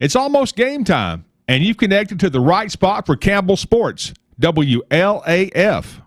It's almost game time, and you've connected to the right spot for Campbell Sports, WLAF.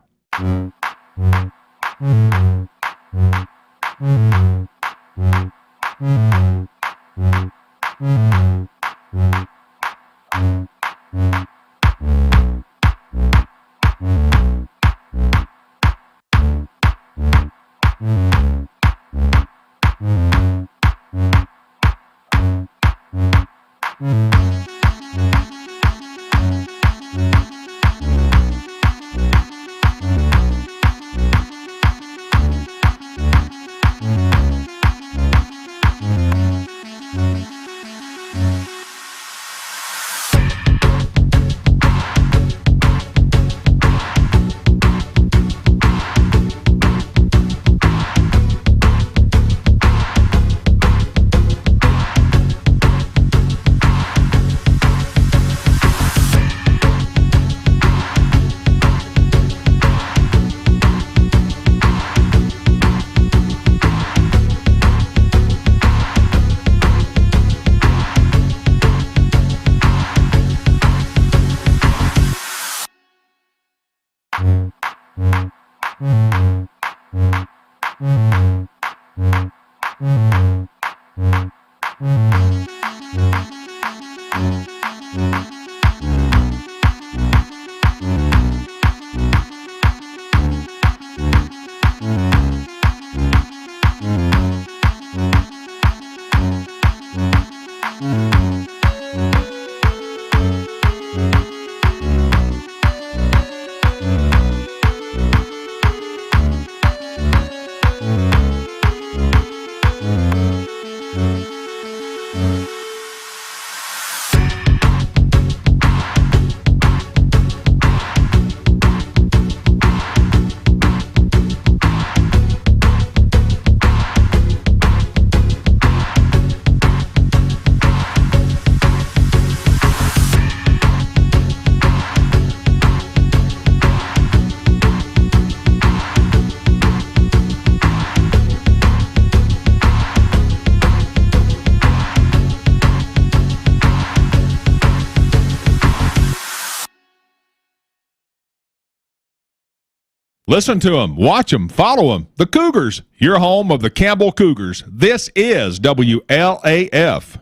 Listen to them, watch them, follow them. The Cougars, your home of the Campbell Cougars. This is WLAF.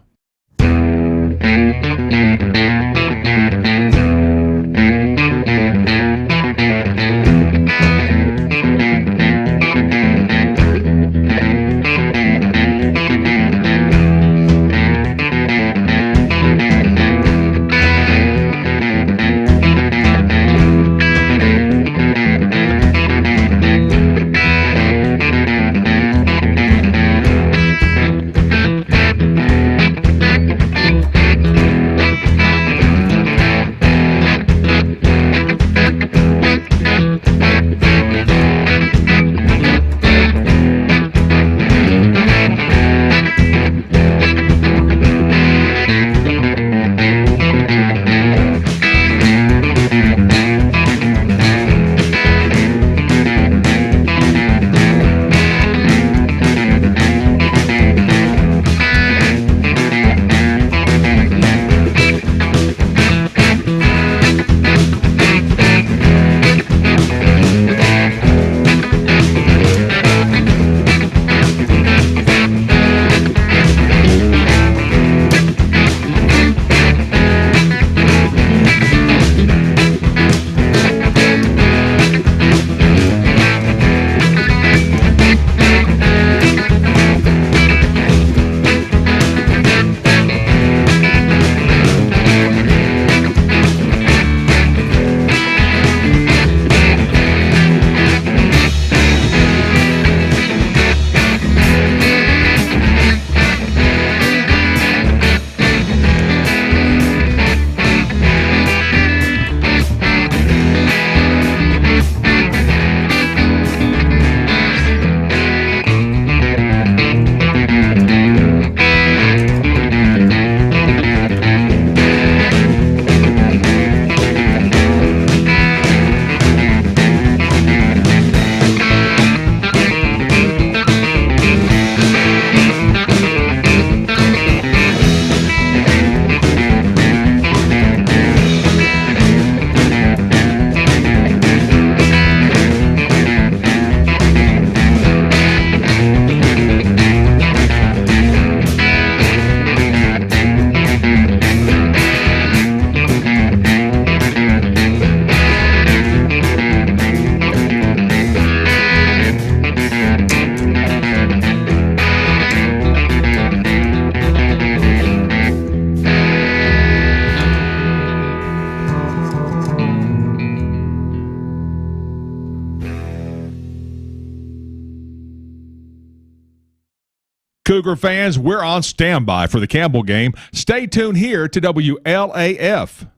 Cougar fans, we're on standby for the Campbell game. Stay tuned here to WLAF.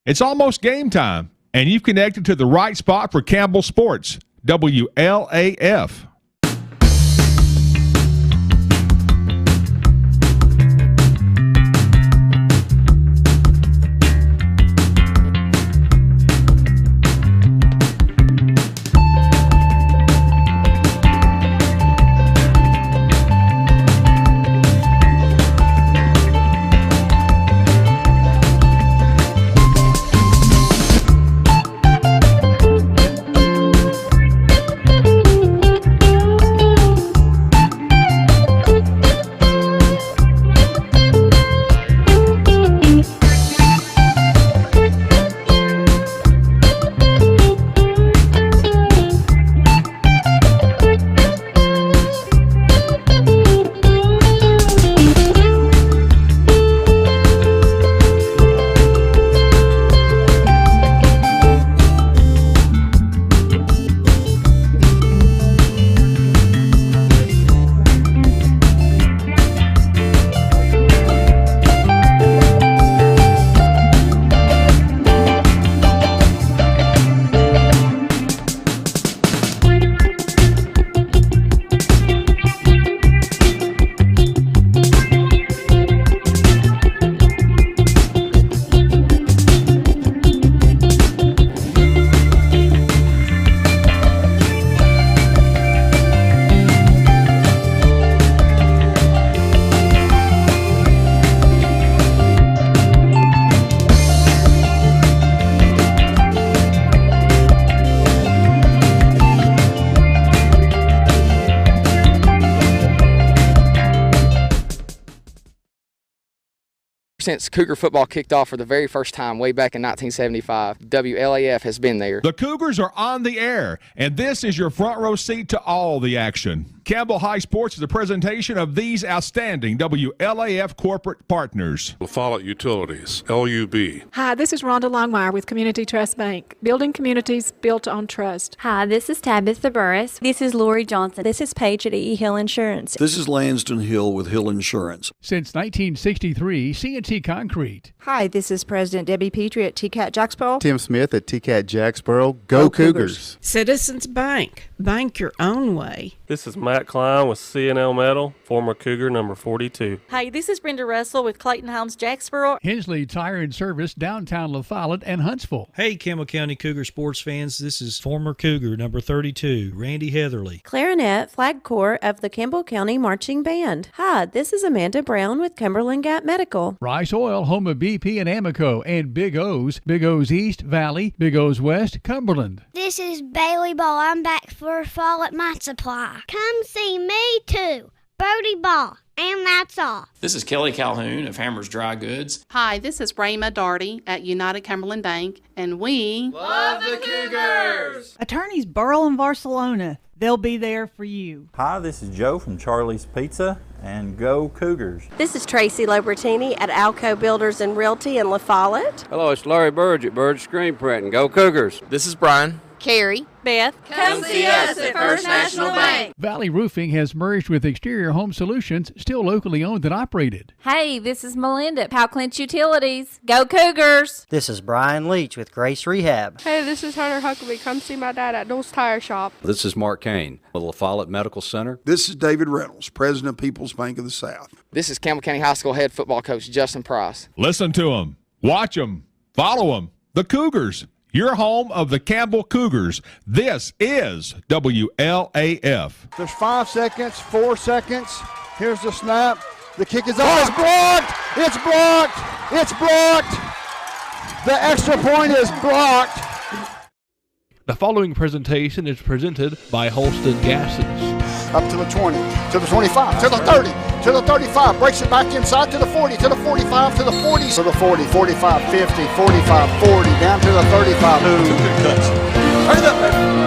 It's almost game time, and you've connected to the right spot for Campbell Sports, WLAF. since Cougar football kicked off for the very first time way back in 1975, WLAF has been there. The Cougars are on the air, and this is your front row seat to all the action. Campbell High Sports is a presentation of these outstanding WLAF corporate partners. La Follette Utilities, LUB. Hi, this is Rhonda Longmire with Community Trust Bank, building communities built on trust. Hi, this is Tabitha Burris. This is Lori Johnson. This is Paige at E. Hill Insurance. This is Lanston Hill with Hill Insurance. Since 1963, C&T Concrete. Hi, this is President Debbie Petrie at TCAT Jacksboro. Tim Smith at TCAT Jacksboro. Go Cougars. Citizens Bank. Bank your own way. This is Matt Klein with C&L Metal, former Cougar number 42. Hi, this is Brenda Russell with Clayton Homes Jacksboro. Hensley Tire and Service, downtown La Follette and Huntsville. Hey, Campbell County Cougar sports fans, this is former Cougar number 32, Randy Heatherly. Clarinet, Flag Corps of the Campbell County Marching Band. Hi, this is Amanda Brown with Cumberland Gap Medical. Rice Oil, home of BP and Amoco, and Big O's East, Valley, Big O's West, Cumberland. This is Bailey Ball. I'm back for Fall at My Supply. Come see me too, Brody Ball. And that's all. This is Kelly Calhoun of Hammers Dry Goods. Hi, this is Rayma Darty at United Cumberland Bank, and we love the Cougars! Attorneys Burrell and Barcelona, they'll be there for you. Hi, this is Joe from Charlie's Pizza, and go Cougars. This is Tracy Lobertini at Alco Builders and Realty in La Follette. Hello, it's Larry Burge at Burge Screen Print, and go Cougars. This is Brian. Carrie. Beth. Come see us at First National Bank. Valley Roofing has merged with Exterior Home Solutions, still locally owned and operated. Hey, this is Melinda at Powell Clinch Utilities. Go Cougars! This is Brian Leach with Grace Rehab. Hey, this is Hunter Huckabee. Come see my dad at Dole's Tire Shop. This is Mark Kane with La Follette Medical Center. This is David Reynolds, President of People's Bank of the South. This is Campbell County High School head football coach Justin Price. Listen to them, watch them, follow them. The Cougars. Your home of the Campbell Cougars. This is WLAF. There's 5 seconds, 4 seconds. Here's the snap. The kick is off. It's blocked. It's blocked. It's blocked. The extra point is blocked. The following presentation is presented by Holston Gases. Up to the 20, to the 25, to the 30, to the 35, breaks it back inside to the 40, to the 45, to the 40, to the 40, 45, 50, 45, 40, down to the 35. Two good cuts. Turn it up,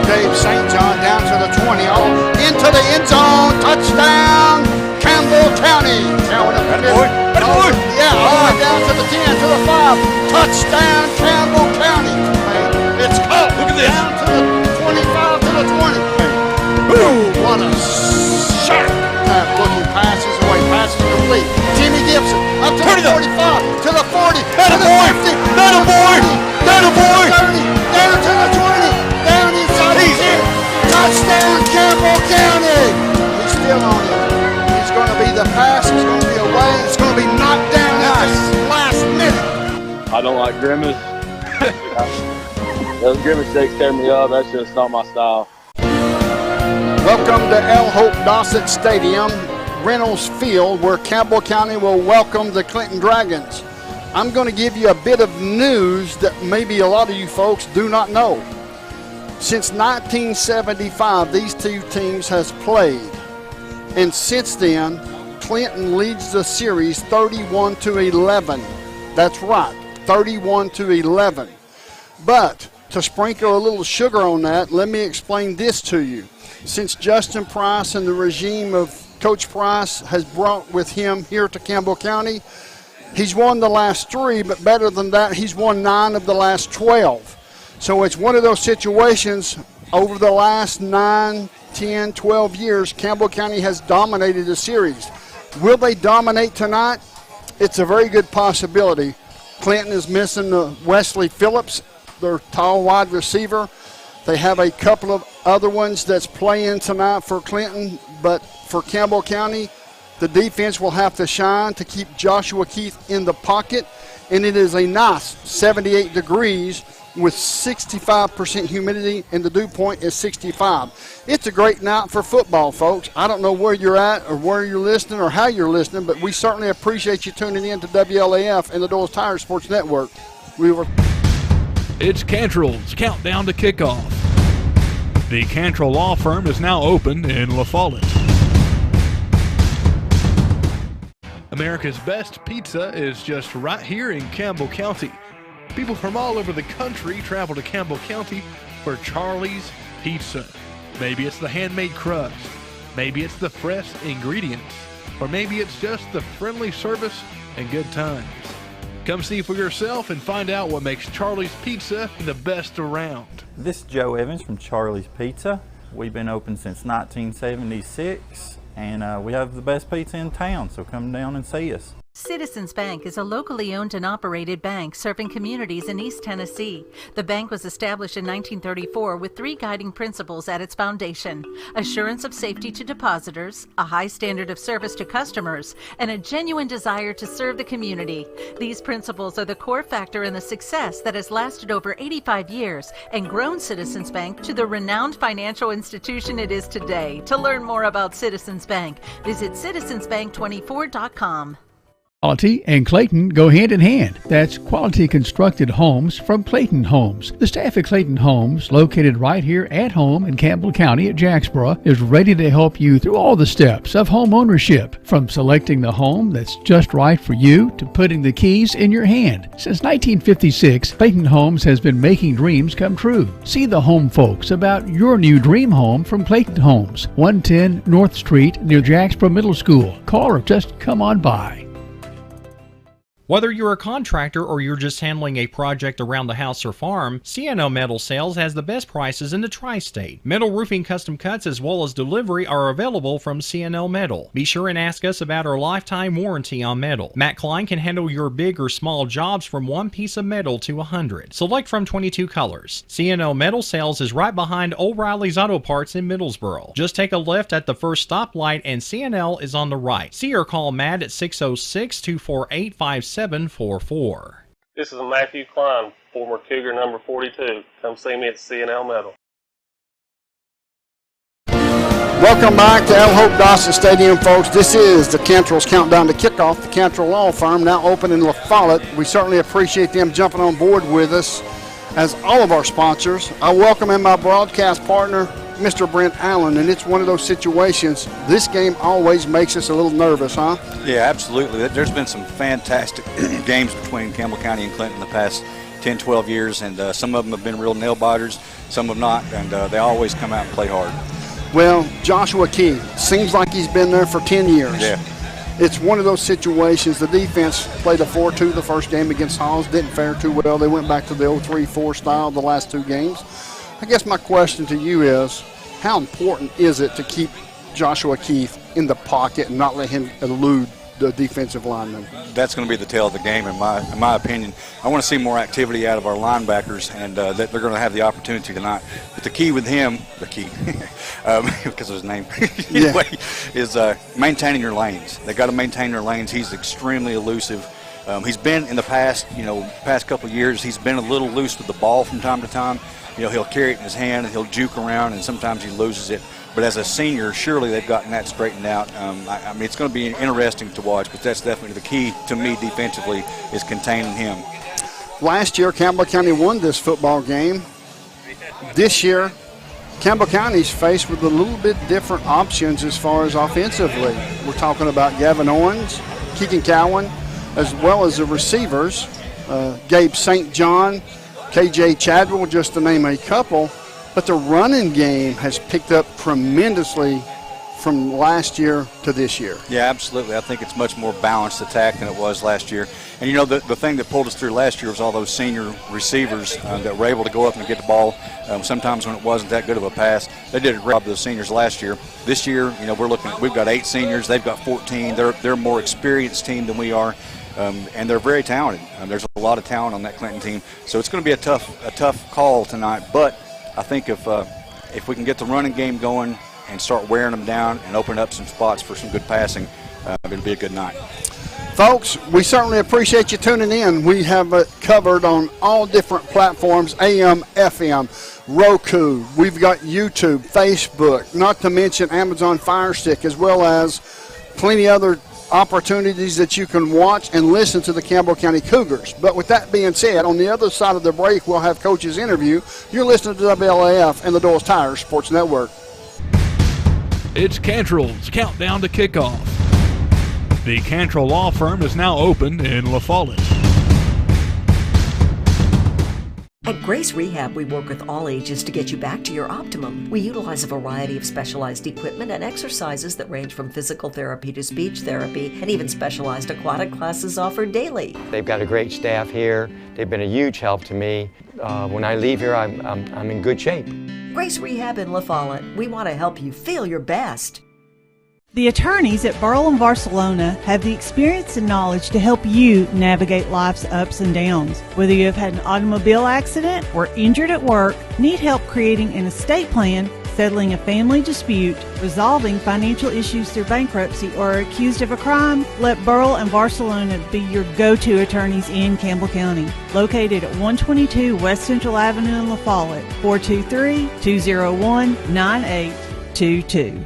Dave St. John down to the 20, all into the end zone, touchdown, Campbell County. Now up yeah, all the way down to the 10, to the 5, touchdown, Campbell County. It's caught. Look at this. Down to the 25, to the 20. Ooh, what a shot! Looking passes away, passes complete. Jimmy Gibson up to the 45, to the 40, to the 50, to the 40, to the 30, down to the 20, down inside the 10. Touchdown, Campbell County! He's still on it. It's going to be the pass. It's going to be away. It's going to be knocked down at the last minute. I don't like Grimace. Those Grimace shakes tear me up. That's just not my style. Welcome to L. Hope Dossett Stadium, Reynolds Field, where Campbell County will welcome the Clinton Dragons. I'm going to give you a bit of news that maybe a lot of you folks do not know. Since 1975, these two teams has played. And since then, Clinton leads the series 31-11. That's right, 31-11. But to sprinkle a little sugar on that, let me explain this to you. Since Justin Price and the regime of Coach Price has brought with him here to Campbell County, he's won the last 3, but better than that, he's won 9 of the last 12. So it's one of those situations over the last 9, 10, 12 years, Campbell County has dominated the series. Will they dominate tonight? It's a very good possibility. Clinton is missing Wesley Phillips, their tall wide receiver. They have a couple of other ones that's playing tonight for Clinton, but for Campbell County, the defense will have to shine to keep Joshua Keith in the pocket, and it is a nice 78 degrees with 65% humidity, and the dew point is 65. It's a great night for football, folks. I don't know where you're at or where you're listening or how you're listening, but we certainly appreciate you tuning in to WLAF and the Dole's Tire Sports Network. It's Cantrell's Countdown to Kickoff. The Cantrell Law Firm is now open in La Follette. America's best pizza is just right here in Campbell County. People from all over the country travel to Campbell County for Charlie's Pizza. Maybe it's the handmade crust, maybe it's the fresh ingredients, or maybe it's just the friendly service and good times. Come see for yourself and find out what makes Charlie's Pizza the best around. This is Joe Evans from Charlie's Pizza. We've been open since 1976, and we have the best pizza in town, so come down and see us. Citizens Bank is a locally owned and operated bank serving communities in East Tennessee. The bank was established in 1934 with 3 guiding principles at its foundation: assurance of safety to depositors, a high standard of service to customers, and a genuine desire to serve the community. These principles are the core factor in the success that has lasted over 85 years and grown Citizens Bank to the renowned financial institution it is today. To learn more about Citizens Bank, visit citizensbank24.com. Quality and Clayton go hand in hand. That's quality constructed homes from Clayton Homes. The staff at Clayton Homes, located right here at home in Campbell County at Jacksboro, is ready to help you through all the steps of home ownership, from selecting the home that's just right for you to putting the keys in your hand. Since 1956, Clayton Homes has been making dreams come true. See the home folks about your new dream home from Clayton Homes, 110 North Street near Jacksboro Middle School. Call or just come on by. Whether you're a contractor or you're just handling a project around the house or farm, C&O Metal Sales has the best prices in the tri-state. Metal roofing custom cuts as well as delivery are available from C&O Metal. Be sure and ask us about our lifetime warranty on metal. Matt Klein can handle your big or small jobs from 1 piece of metal to 100. Select from 22 colors. C&O Metal Sales is right behind O'Reilly's Auto Parts in Middlesboro. Just take a left at the first stoplight and C&L is on the right. See or call Matt at 606-248-5744. This is Matthew Klein, former Cougar number 42. Come see me at C&L Metal. Welcome back to El Hope Dawson Stadium, folks. This is the Cantrell's Countdown to Kickoff. The Cantrell Law Firm, now open in La Follette. We certainly appreciate them jumping on board with us, as all of our sponsors. I welcome in my broadcast partner, Mr. Brent Allen, and it's one of those situations, this game always makes us a little nervous, huh? Yeah, absolutely. There's been some fantastic games between Campbell County and Clinton the past 10, 12 years, and some of them have been real nail-biters, some have not, and they always come out and play hard. Well, Joshua Key, seems like he's been there for 10 years. Yeah. It's one of those situations. The defense played a 4-2 the first game against Halls, didn't fare too well. They went back to the 0-3-4 style the last 2 games. I guess my question to you is, how important is it to keep Joshua Keith in the pocket and not let him elude the defensive lineman? That's going to be the tale of the game, in my opinion. I want to see more activity out of our linebackers, and that they're going to have the opportunity tonight. But the key with him, because of his name, anyway, is maintaining your lanes. They got to maintain their lanes. He's extremely elusive. He's been in the past, past couple of years, he's been a little loose with the ball from time to time. He'll carry it in his hand and he'll juke around, and sometimes he loses it. But as a senior, surely they've gotten that straightened out. I mean, it's going to be interesting to watch, but that's definitely the key to me defensively, is containing him. Last year, Campbell County won this football game. This year, Campbell County's faced with a little bit different options as far as offensively. We're talking about Gavin Owens, Keegan Cowan, as well as the receivers, Gabe St. John, KJ Chadwell, just to name a couple. But the running game has picked up tremendously from last year to this year. Yeah, absolutely. I think it's much more balanced attack than it was last year. And, the thing that pulled us through last year was all those senior receivers that were able to go up and get the ball. Sometimes when it wasn't that good of a pass, they did a great job of the seniors last year. This year, we've got 8 seniors. They've got 14. They're a more experienced team than we are. And they're very talented. There's a lot of talent on that Clinton team. So it's going to be a tough call tonight. But I think if we can get the running game going and start wearing them down and open up some spots for some good passing, it'll be a good night. Folks, we certainly appreciate you tuning in. We have it covered on all different platforms, AM, FM, Roku. We've got YouTube, Facebook, not to mention Amazon Fire Stick, as well as plenty other opportunities that you can watch and listen to the Campbell County Cougars. But with that being said, on the other side of the break, we'll have Coach's interview. You're listening to WLAF and the Doyle's Tires Sports Network. It's Cantrell's Countdown to Kickoff. The Cantrell Law Firm is now open in La Follette. At Grace Rehab, we work with all ages to get you back to your optimum. We utilize a variety of specialized equipment and exercises that range from physical therapy to speech therapy, and even specialized aquatic classes offered daily. They've got a great staff here. They've been a huge help to me. When I leave here, I'm in good shape. Grace Rehab in La Follette. We want to help you feel your best. The attorneys at Burl & Barcelona have the experience and knowledge to help you navigate life's ups and downs. Whether you have had an automobile accident or injured at work, need help creating an estate plan, settling a family dispute, resolving financial issues through bankruptcy, or are accused of a crime, let Burl & Barcelona be your go-to attorneys in Campbell County. Located at 122 West Central Avenue in La Follette, 423-201-9822.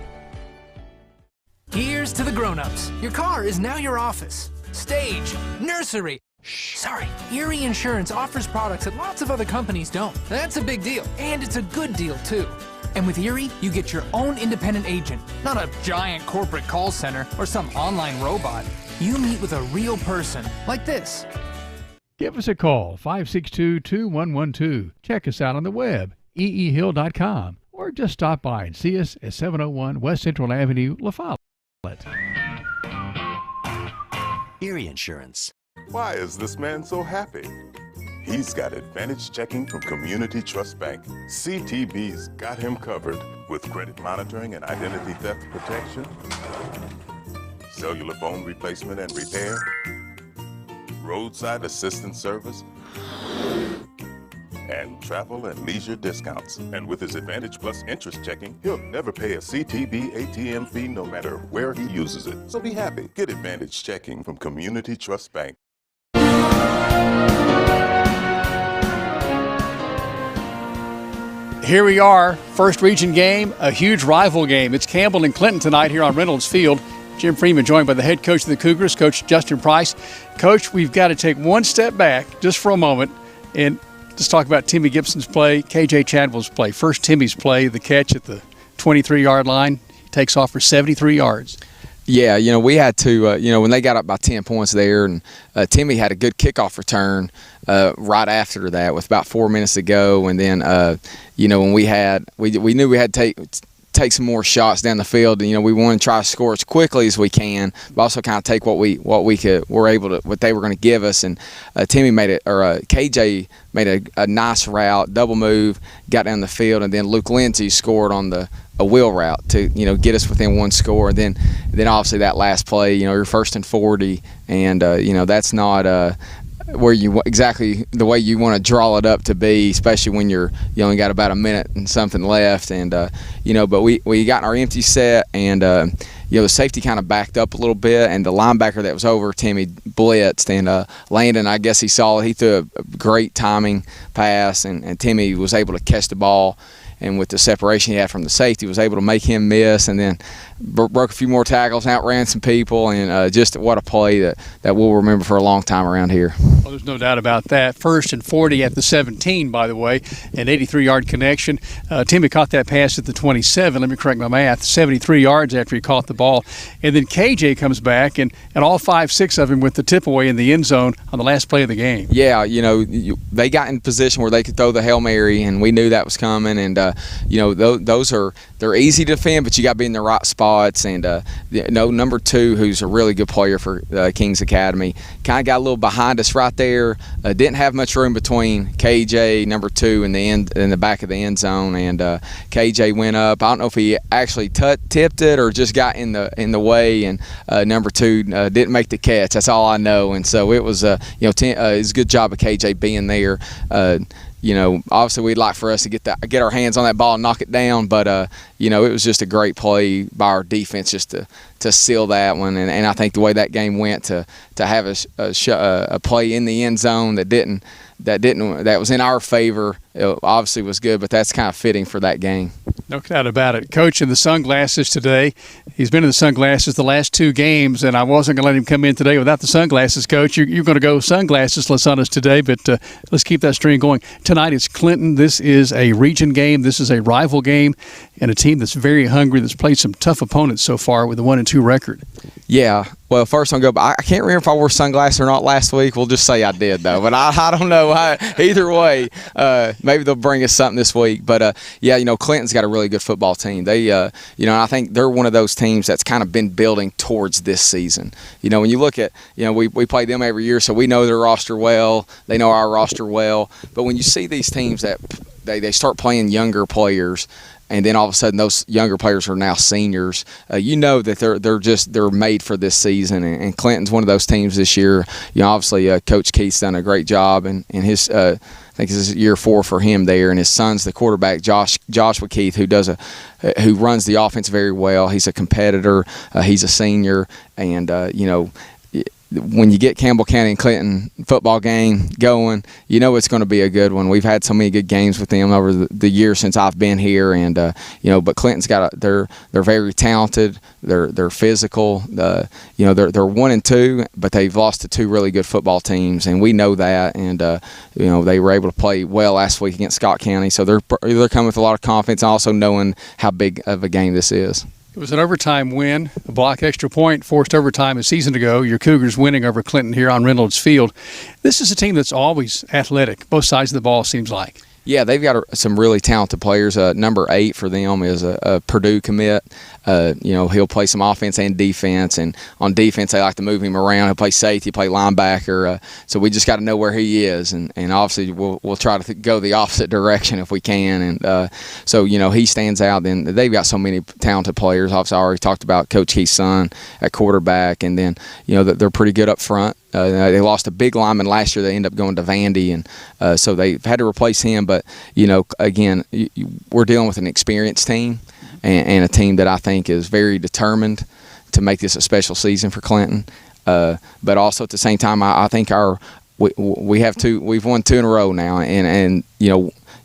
Here's to the grown-ups. Your car is now your office, stage, nursery. Sorry, Erie Insurance offers products that lots of other companies don't. That's a big deal, and it's a good deal, too. And with Erie, you get your own independent agent, not a giant corporate call center or some online robot. You meet with a real person, like this. Give us a call, 562-2112. Check us out on the web, eehill.com, or just stop by and see us at 701 West Central Avenue, La Follette. Erie Insurance. Why is this man so happy? He's got Advantage Checking from Community Trust Bank. CTB's got him covered with credit monitoring and identity theft protection, cellular phone replacement and repair, roadside assistance service, and travel and leisure discounts. And with his Advantage Plus interest checking, he'll never pay a CTB ATM fee no matter where he uses it. So be happy. Get Advantage Checking from Community Trust Bank. Here we are, first region game, a huge rival game. It's Campbell and Clinton tonight here on Reynolds Field. Jim Freeman joined by the head coach of the Cougars, Coach Justin Price. Coach, we've got to take one step back just for a moment and just talk about Timmy Gibson's play, KJ Chadwell's play. First, Timmy's play, the catch at the 23-yard line. He takes off for 73 yards. Yeah, we had to, when they got up by 10 points there, and Timmy had a good kickoff return right after that with about 4 minutes to go. And then, when we knew we had to take some more shots down the field. And, we want to try to score as quickly as we can, but also kind of take what they were going to give us. And KJ made a nice route, double move, got down the field, and then Luke Lindsay scored on a wheel route to get us within one score. And then obviously that last play, you're 1st and 40, and that's not where you exactly the way you want to draw it up to be, especially when you only got about a minute and something left. And but we got in our empty set, and the safety kind of backed up a little bit, and the linebacker that was over Timmy blitzed, and Landon, I guess he saw it. He threw a great timing pass, and Timmy was able to catch the ball. And with the separation he had from the safety, was able to make him miss, and then broke a few more tackles, outran some people, and just what a play that we'll remember for a long time around here. Well, there's no doubt about that. 1st and 40 at the 17, by the way, an 83-yard connection. Timmy caught that pass at the 27. Let me correct my math. 73 yards after he caught the ball. And then KJ comes back, and all 5-6 of them with the tip away in the end zone on the last play of the game. Yeah, they got in position where they could throw the Hail Mary, and we knew that was coming. And they're easy to defend, but you got to be in the right spots. And number 2, who's a really good player for Kings Academy, kind of got a little behind us right there. Didn't have much room between KJ, number 2, and in the back of the end zone. And KJ went up. I don't know if he actually tipped it or just got in the way. And number 2 didn't make the catch. That's all I know. And so it was it's a good job of KJ being there. Obviously we'd like for us to get our hands on that ball and knock it down, but it was just a great play by our defense just to seal that one. And I think the way that game went to have a play in the end zone that was in our favor it obviously was good, but that's kind of fitting for that game. No doubt about it. Coach in the sunglasses today. He's been in the sunglasses the last 2 games, and I wasn't going to let him come in today without the sunglasses, Coach. You're going to go sunglasses on us today, but let's keep that stream going. Tonight it's Clinton. This is a region game. This is a rival game, and a team that's very hungry, that's played some tough opponents so far with a 1-2 record. Yeah. Well, first I'm going to go, I can't remember if I wore sunglasses or not last week. We'll just say I did, though. But I don't know. Either way, maybe they'll bring us something this week. But, yeah, Clinton's got a really good football team. They, I think they're one of those teams that's kind of been building towards this season. When you look at, we play them every year, so we know their roster well. They know our roster well. But when you see these teams that they start playing younger players, and then all of a sudden those younger players are now seniors, that they're made for this season. And Clinton's one of those teams this year. Obviously Coach Keith's done a great job, and his I think this is year 4 for him there, and his son's the quarterback, Joshua Keith, who runs the offense very well. He's a competitor. He's a senior, and when you get Campbell County and Clinton football game going, it's going to be a good one. We've had so many good games with them over the years since I've been here, and but Clinton's they're very talented. They're physical. They're 1-2, but they've lost to 2 really good football teams, and we know that. And they were able to play well last week against Scott County, so they're coming with a lot of confidence, also knowing how big of a game this is. It was an overtime win, a block extra point, forced overtime a season ago. Your Cougars winning over Clinton here on Reynolds Field. This is a team that's always athletic, both sides of the ball, seems like. Yeah, they've got some really talented players. Number 8 for them is a Purdue commit. He'll play some offense and defense, and on defense they like to move him around. He'll play safety, play linebacker. So we just got to know where he is, and obviously we'll try to go the opposite direction if we can. And so he stands out. Then they've got so many talented players. Obviously, I already talked about Coach Keith's son at quarterback, and then they're pretty good up front. They lost a big lineman last year. They ended up going to Vandy, and so they've had to replace him. But again, we're dealing with an experienced team, and a team that I think is very determined to make this a special season for Clinton. But also at the same time, I think we've won 2 in a row now, and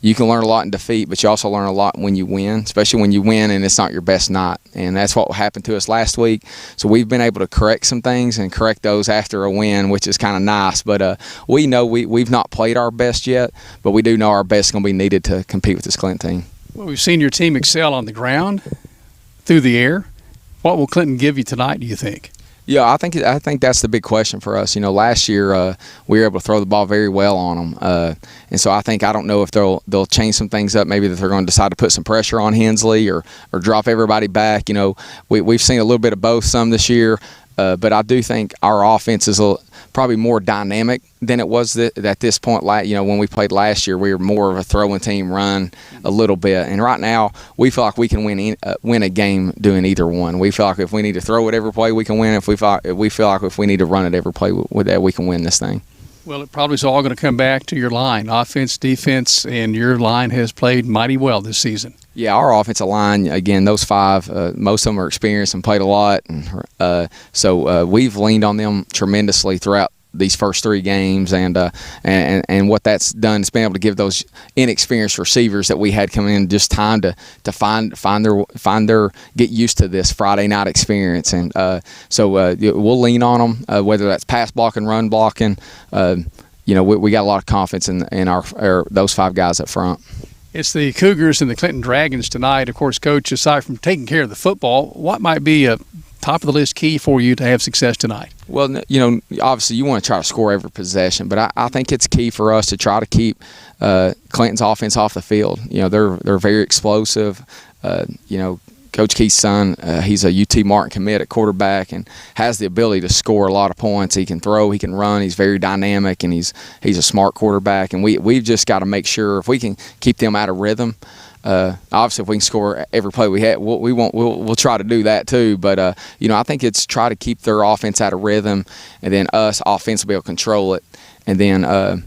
you can learn a lot in defeat, but you also learn a lot when you win, especially when you win and it's not your best night. And that's what happened to us last week. So we've been able to correct some things and correct those after a win, which is kind of nice. But we know we've not played our best yet, but we do know our best is going to be needed to compete with this Clinton team. Well, we've seen your team excel on the ground, through the air. What will Clinton give you tonight, do you think? Yeah, I think that's the big question for us. Last year we were able to throw the ball very well on them, and so I don't know if they'll change some things up. Maybe that they're going to decide to put some pressure on Hensley or drop everybody back. We've seen a little bit of both some this year, but I do think our offense is probably more dynamic than it was at this point. When we played last year, we were more of a throwing team, run a little bit. And right now, we feel like we can win a game doing either one. We feel like if we need to throw it every play, we can win. We feel like if we need to run it every play, with that, we can win this thing. Well, it probably is all going to come back to your line, offense, defense, and your line has played mighty well this season. Yeah, our offensive line, again, those 5, most of them are experienced and played a lot. And so we've leaned on them tremendously throughout these first 3 games, and what that's done is been able to give those inexperienced receivers that we had coming in just time to find their get used to this Friday night experience. And so we'll lean on them, whether that's pass blocking, run blocking. We got a lot of confidence in our those 5 guys up front. It's the Cougars and the Clinton Dragons tonight. Of course, Coach, aside from taking care of the football, what might be a top-of-the-list key for you to have success tonight? Well, obviously you want to try to score every possession, but I think it's key for us to try to keep Clinton's offense off the field. They're very explosive. Coach Keith's son, he's a UT Martin commit at quarterback and has the ability to score a lot of points. He can throw, he can run, he's very dynamic, and he's a smart quarterback. And we've just got to make sure if we can keep them out of rhythm. Obviously, if we can score every play we have, we'll try to do that too. But I think it's try to keep their offense out of rhythm, and then us offensively will control it, and then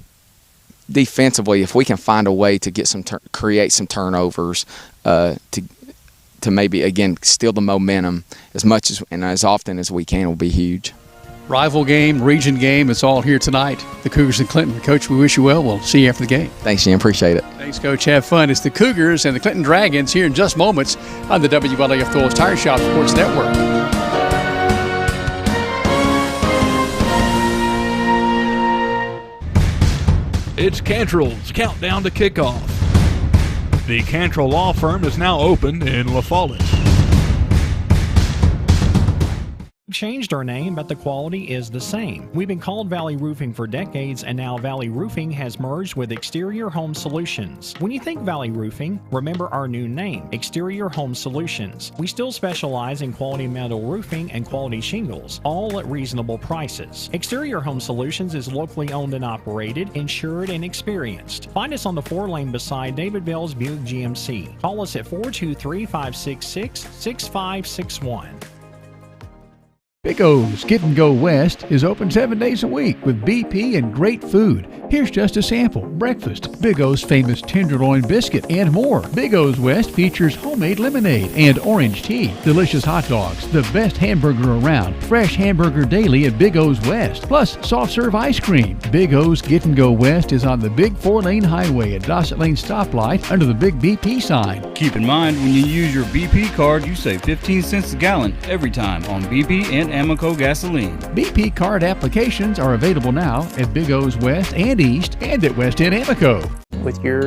defensively, if we can find a way to get create some turnovers, to maybe again steal the momentum as much as and as often as we can will be huge. Rival game, region game, it's all here tonight. The Cougars and Clinton. Coach, we wish you well. We'll see you after the game. Thanks, Jim. Appreciate it. Thanks, Coach. Have fun. It's the Cougars and the Clinton Dragons here in just moments on the WLAF Thorles Tire Shop Sports Network. It's Cantrell's Countdown to Kickoff. The Cantrell Law Firm is now open in La Follette. Changed our name, but the quality is the same. We've been called Valley Roofing for decades, and now Valley Roofing has merged with Exterior Home Solutions. When you think Valley Roofing, remember our new name, Exterior Home Solutions. We still specialize in quality metal roofing and quality shingles, all at reasonable prices. Exterior Home Solutions is locally owned and operated, insured, and experienced. Find us on the 4-lane beside David Bell's Buick GMC. Call us at 423-566-6561. Big O's Get and Go West is open 7 days a week with BP and great food. Here's just a sample. Breakfast, Big O's famous tenderloin biscuit, and more. Big O's West features homemade lemonade and orange tea, delicious hot dogs, the best hamburger around, fresh hamburger daily at Big O's West, plus soft serve ice cream. Big O's Get and Go West is on the big 4-lane highway at Dossett Lane stoplight under the big BP sign. Keep in mind, when you use your BP card, you save 15 cents a gallon every time on BP and Amoco gasoline. BP card applications are available now at Big O's West and East and at West End Amoco. With your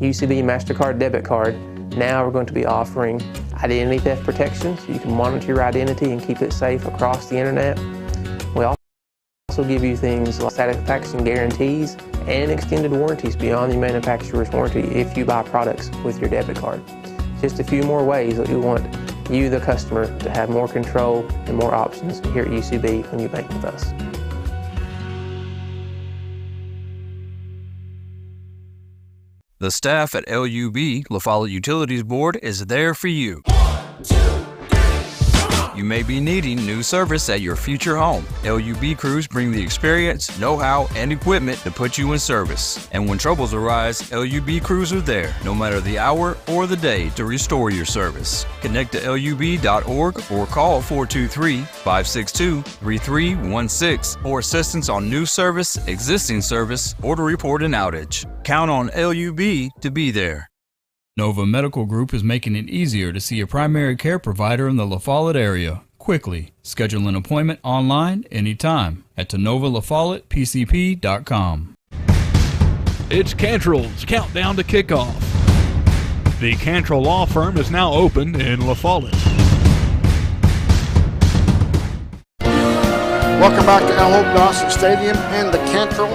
UCB MasterCard debit card, now we're going to be offering identity theft protection, so you can monitor your identity and keep it safe across the internet. We also give you things like satisfaction guarantees and extended warranties beyond the manufacturer's warranty if you buy products with your debit card. Just a few more ways that we want you, the customer, to have more control and more options here at UCB when you bank with us. The staff at LUB, La Follette Utilities Board, is there for you. You may be needing new service at your future home. LUB crews bring the experience, know-how, and equipment to put you in service. And when troubles arise, LUB crews are there, no matter the hour or the day, to restore your service. Connect to LUB.org or call 423-562-3316 for assistance on new service, existing service, or to report an outage. Count on LUB to be there. Nova Medical Group is making it easier to see a primary care provider in the La Follette area quickly. Schedule an appointment online anytime at TenovaLaFollettePCP.com. It's Cantrell's Countdown to Kickoff. The Cantrell Law Firm is now open in La Follette. Welcome back to El Hope Dawson Stadium and the Cantrell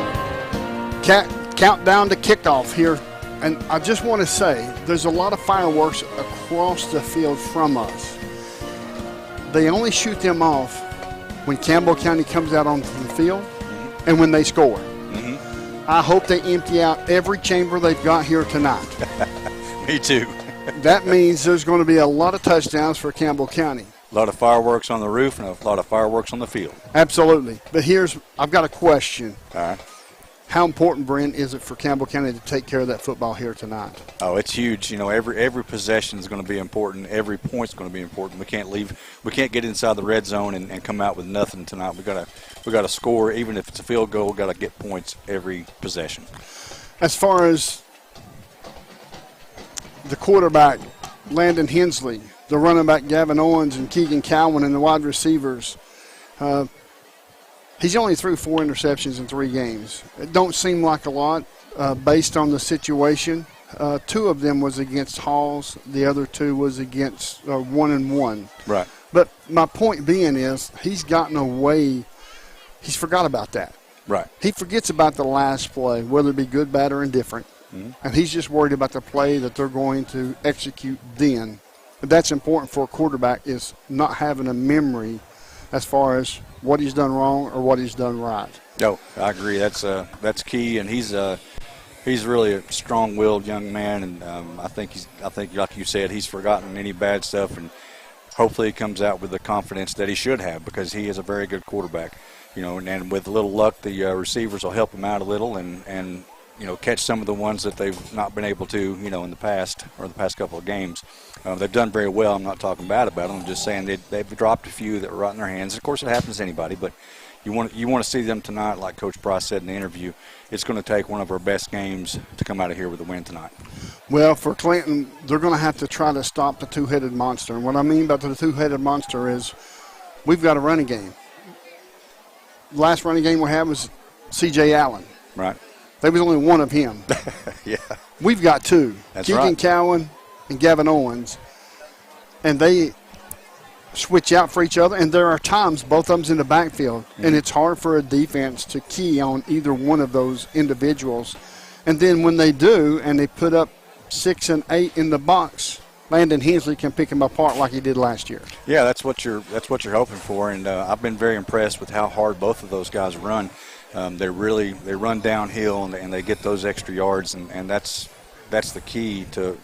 Countdown to Kickoff here. And I just want to say, there's a lot of fireworks across the field from us. They only shoot them off when Campbell County comes out onto the field and when they score. I hope they empty out every chamber they've got here tonight. Me too. That means there's going to be a lot of touchdowns for Campbell County. A lot of fireworks on the roof and a lot of fireworks on the field. Absolutely. But I've got a question. All right. How important, Brent, is it for Campbell County to take care of that football here tonight? Oh, it's huge. You know, every possession is going to be important. Every point's going to be important. We can't get inside the red zone and come out with nothing tonight. We got to score, even if it's a field goal. We got to get points every possession. As far as the quarterback, Landon Hensley, the running back Gavin Owens and Keegan Cowan, and the wide receivers, he's only threw 4 interceptions in 3 games. It don't seem like a lot based on the situation. 2 of them was against Halls. The other 2 was against 1-1. Right. But my point being is he's gotten away. He's forgot about that. Right. He forgets about the last play, whether it be good, bad, or indifferent. And he's just worried about the play that they're going to execute then. But that's important for a quarterback, is not having a memory as far as what he's done wrong or what he's done right. No, I agree. That's key, and he's really a strong-willed young man, and I think like you said, he's forgotten any bad stuff, and hopefully he comes out with the confidence that he should have, because he is a very good quarterback. You know, and with a little luck, the receivers will help him out a little, and you know, catch some of the ones that they've not been able to, you know, in the past or the past couple of games. They've done very well. I'm not talking bad about them. I'm just saying they've dropped a few that were right in their hands. Of course, it happens to anybody, but, you want to see them tonight, like Coach Price said in the interview. It's going to take one of our best games to come out of here with a win tonight. Well, for Clinton, they're going to have to try to stop the two-headed monster. And what I mean by the two-headed monster is we've got a running game. Last running game we had was C.J. Allen. Right. There was only one of him. Yeah. We've got two. That's Keegan right. Cowan and Gavin Owens. And they switch out for each other, and there are times both of them's in the backfield, and it's hard for a defense to key on either one of those individuals. And then when they do, and they put up 6 and 8 in the box, Landon Hensley can pick them apart like he did last year. Yeah, that's what you're hoping for, and I've been very impressed with how hard both of those guys run. They run downhill and they get those extra yards, and that's the key to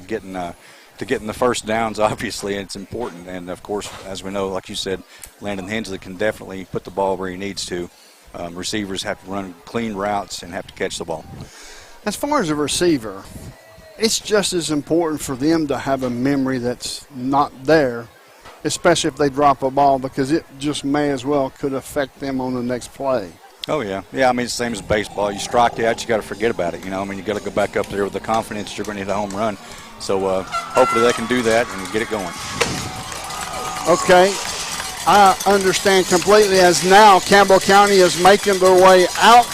getting the first downs. Obviously, it's important, and of course, as we know, like you said, Landon Hensley can definitely put the ball where he needs to. Receivers have to run clean routes and have to catch the ball. As far as a receiver, it's just as important for them to have a memory that's not there, especially if they drop a ball, because it just may as well could affect them on the next play. Oh, yeah. Yeah, I mean, it's the same as baseball. You strike out, you got to forget about it. You got to go back up there with the confidence that you're going to hit a home run. So hopefully they can do that and get it going. Okay. I understand completely, as now Campbell County is making their way out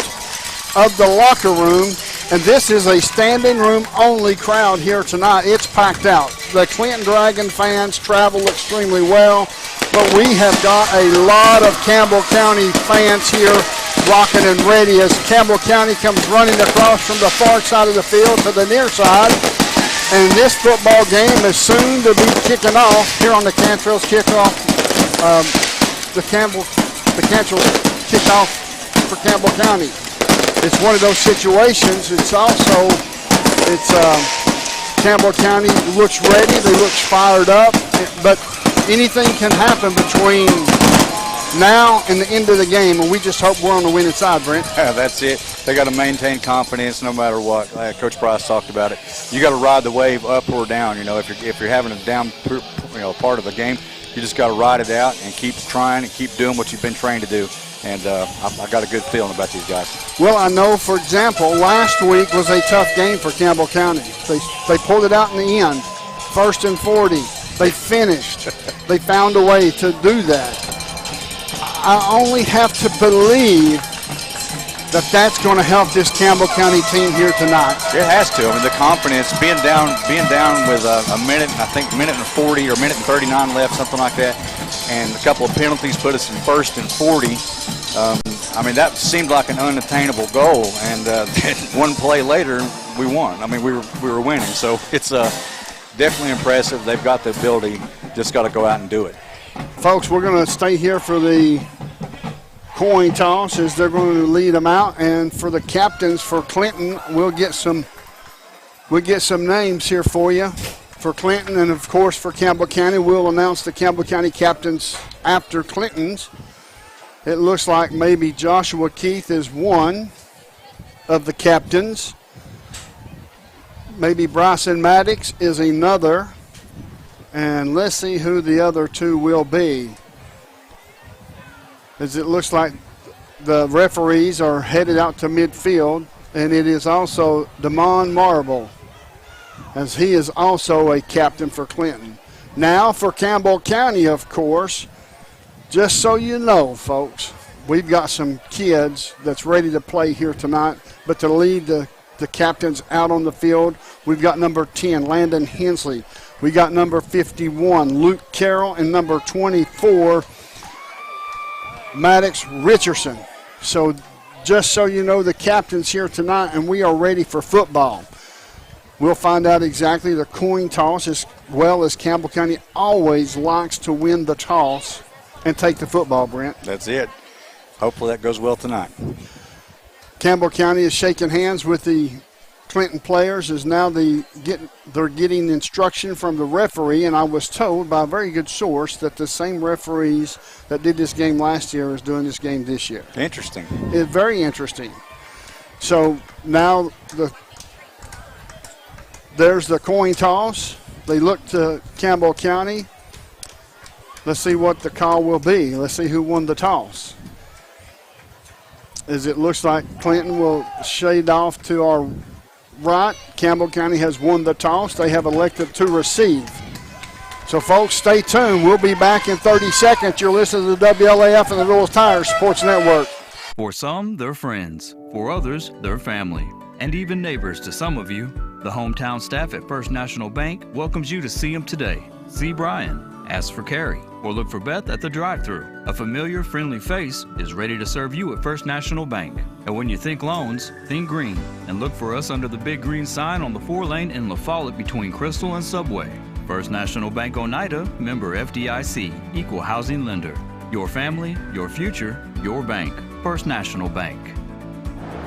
of the locker room, and this is a standing room only crowd here tonight. It's packed out. The Clinton Dragon fans travel extremely well, but we have got a lot of Campbell County fans here rocking and ready as Campbell County comes running across from the far side of the field to the near side. And this football game is soon to be kicking off here on the Cantrell's Kickoff. The Cantrell's Kickoff for Campbell County. It's one of those situations. It's Campbell County looks ready. They look fired up. But anything can happen between now and the end of the game, and we just hope we're on the winning side, Brent. Yeah, that's it. They got to maintain confidence no matter what. Coach Price talked about it. You got to ride the wave up or down. If you're having a down part of the game, you just got to ride it out and keep trying and keep doing what you've been trained to do. And I got a good feeling about these guys. Well, I know, for example, last week was a tough game for Campbell County. They pulled it out in the end, 1st and 40. They finished. They found a way to do that. I only have to believe that that's going to help this Campbell County team here tonight. It has to. I mean, the confidence, being down with a minute and 40 or a minute and 39 left, something like that, and a couple of penalties put us in 1st and 40. I mean, that seemed like an unattainable goal, and one play later, we won. I mean, we were winning. So it's definitely impressive. They've got the ability. Just got to go out and do it. Folks, we're going to stay here for the coin toss as they're going to lead them out, and for the captains for Clinton, we'll get some names here for you for Clinton, and of course for Campbell County. We'll announce the Campbell County captains after Clinton's. It looks like maybe Joshua Keith is one of the captains. Maybe Bryson Maddox is another. And let's see who the other two will be. As it looks like the referees are headed out to midfield, and it is also Damon Marble, as he is also a captain for Clinton. Now for Campbell County, of course, just so you know, folks, we've got some kids that's ready to play here tonight, but to lead the captains out on the field, we've got number 10, Landon Hensley. We got number 51, Luke Carroll, and number 24, Maddox Richardson. So just so you know, the captains here tonight, and we are ready for football. We'll find out exactly the coin toss, as well as Campbell County always likes to win the toss and take the football, Brent. That's it. Hopefully that goes well tonight. Campbell County is shaking hands with the Clinton players, as now they're getting instruction from the referee, and I was told by a very good source that the same referees that did this game last year is doing this game this year. Interesting. It's very interesting. So now there's the coin toss. They look to Campbell County. Let's see what the call will be. Let's see who won the toss. as it looks like Clinton will shade off to our right. Campbell County has won the toss. They have elected to receive. So, folks, stay tuned. We'll be back in 30 seconds. You're listening to the WLAF and the Rural Tire Sports Network. For some, they're friends. For others, they're family. And even neighbors to some of you. The hometown staff at First National Bank welcomes you to see them today. See Brian, ask for Carrie, or look for Beth at the drive-thru. A familiar, friendly face is ready to serve you at First National Bank. And when you think loans, think green. And look for us under the big green sign on the 4-lane in La Follette between Crystal and Subway. First National Bank Oneida, member FDIC, equal housing lender. Your family, your future, your bank. First National Bank.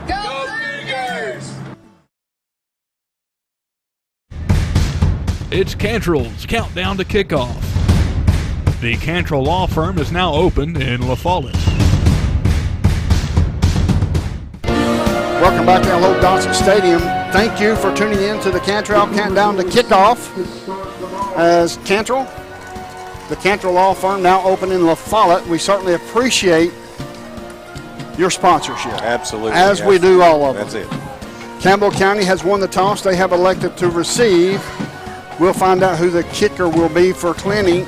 Go Cougars! It's Cantrell's Countdown to Kickoff. The Cantrell Law Firm is now open in La Follette. Welcome back to El Dawson Stadium. Thank you for tuning in to the Cantrell Countdown to Kickoff. As Cantrell, the Cantrell Law Firm now open in La Follette. We certainly appreciate your sponsorship. Absolutely. As we do all of them. That's it. Campbell County has won the toss. They have elected to receive. We'll find out who the kicker will be for Clinton.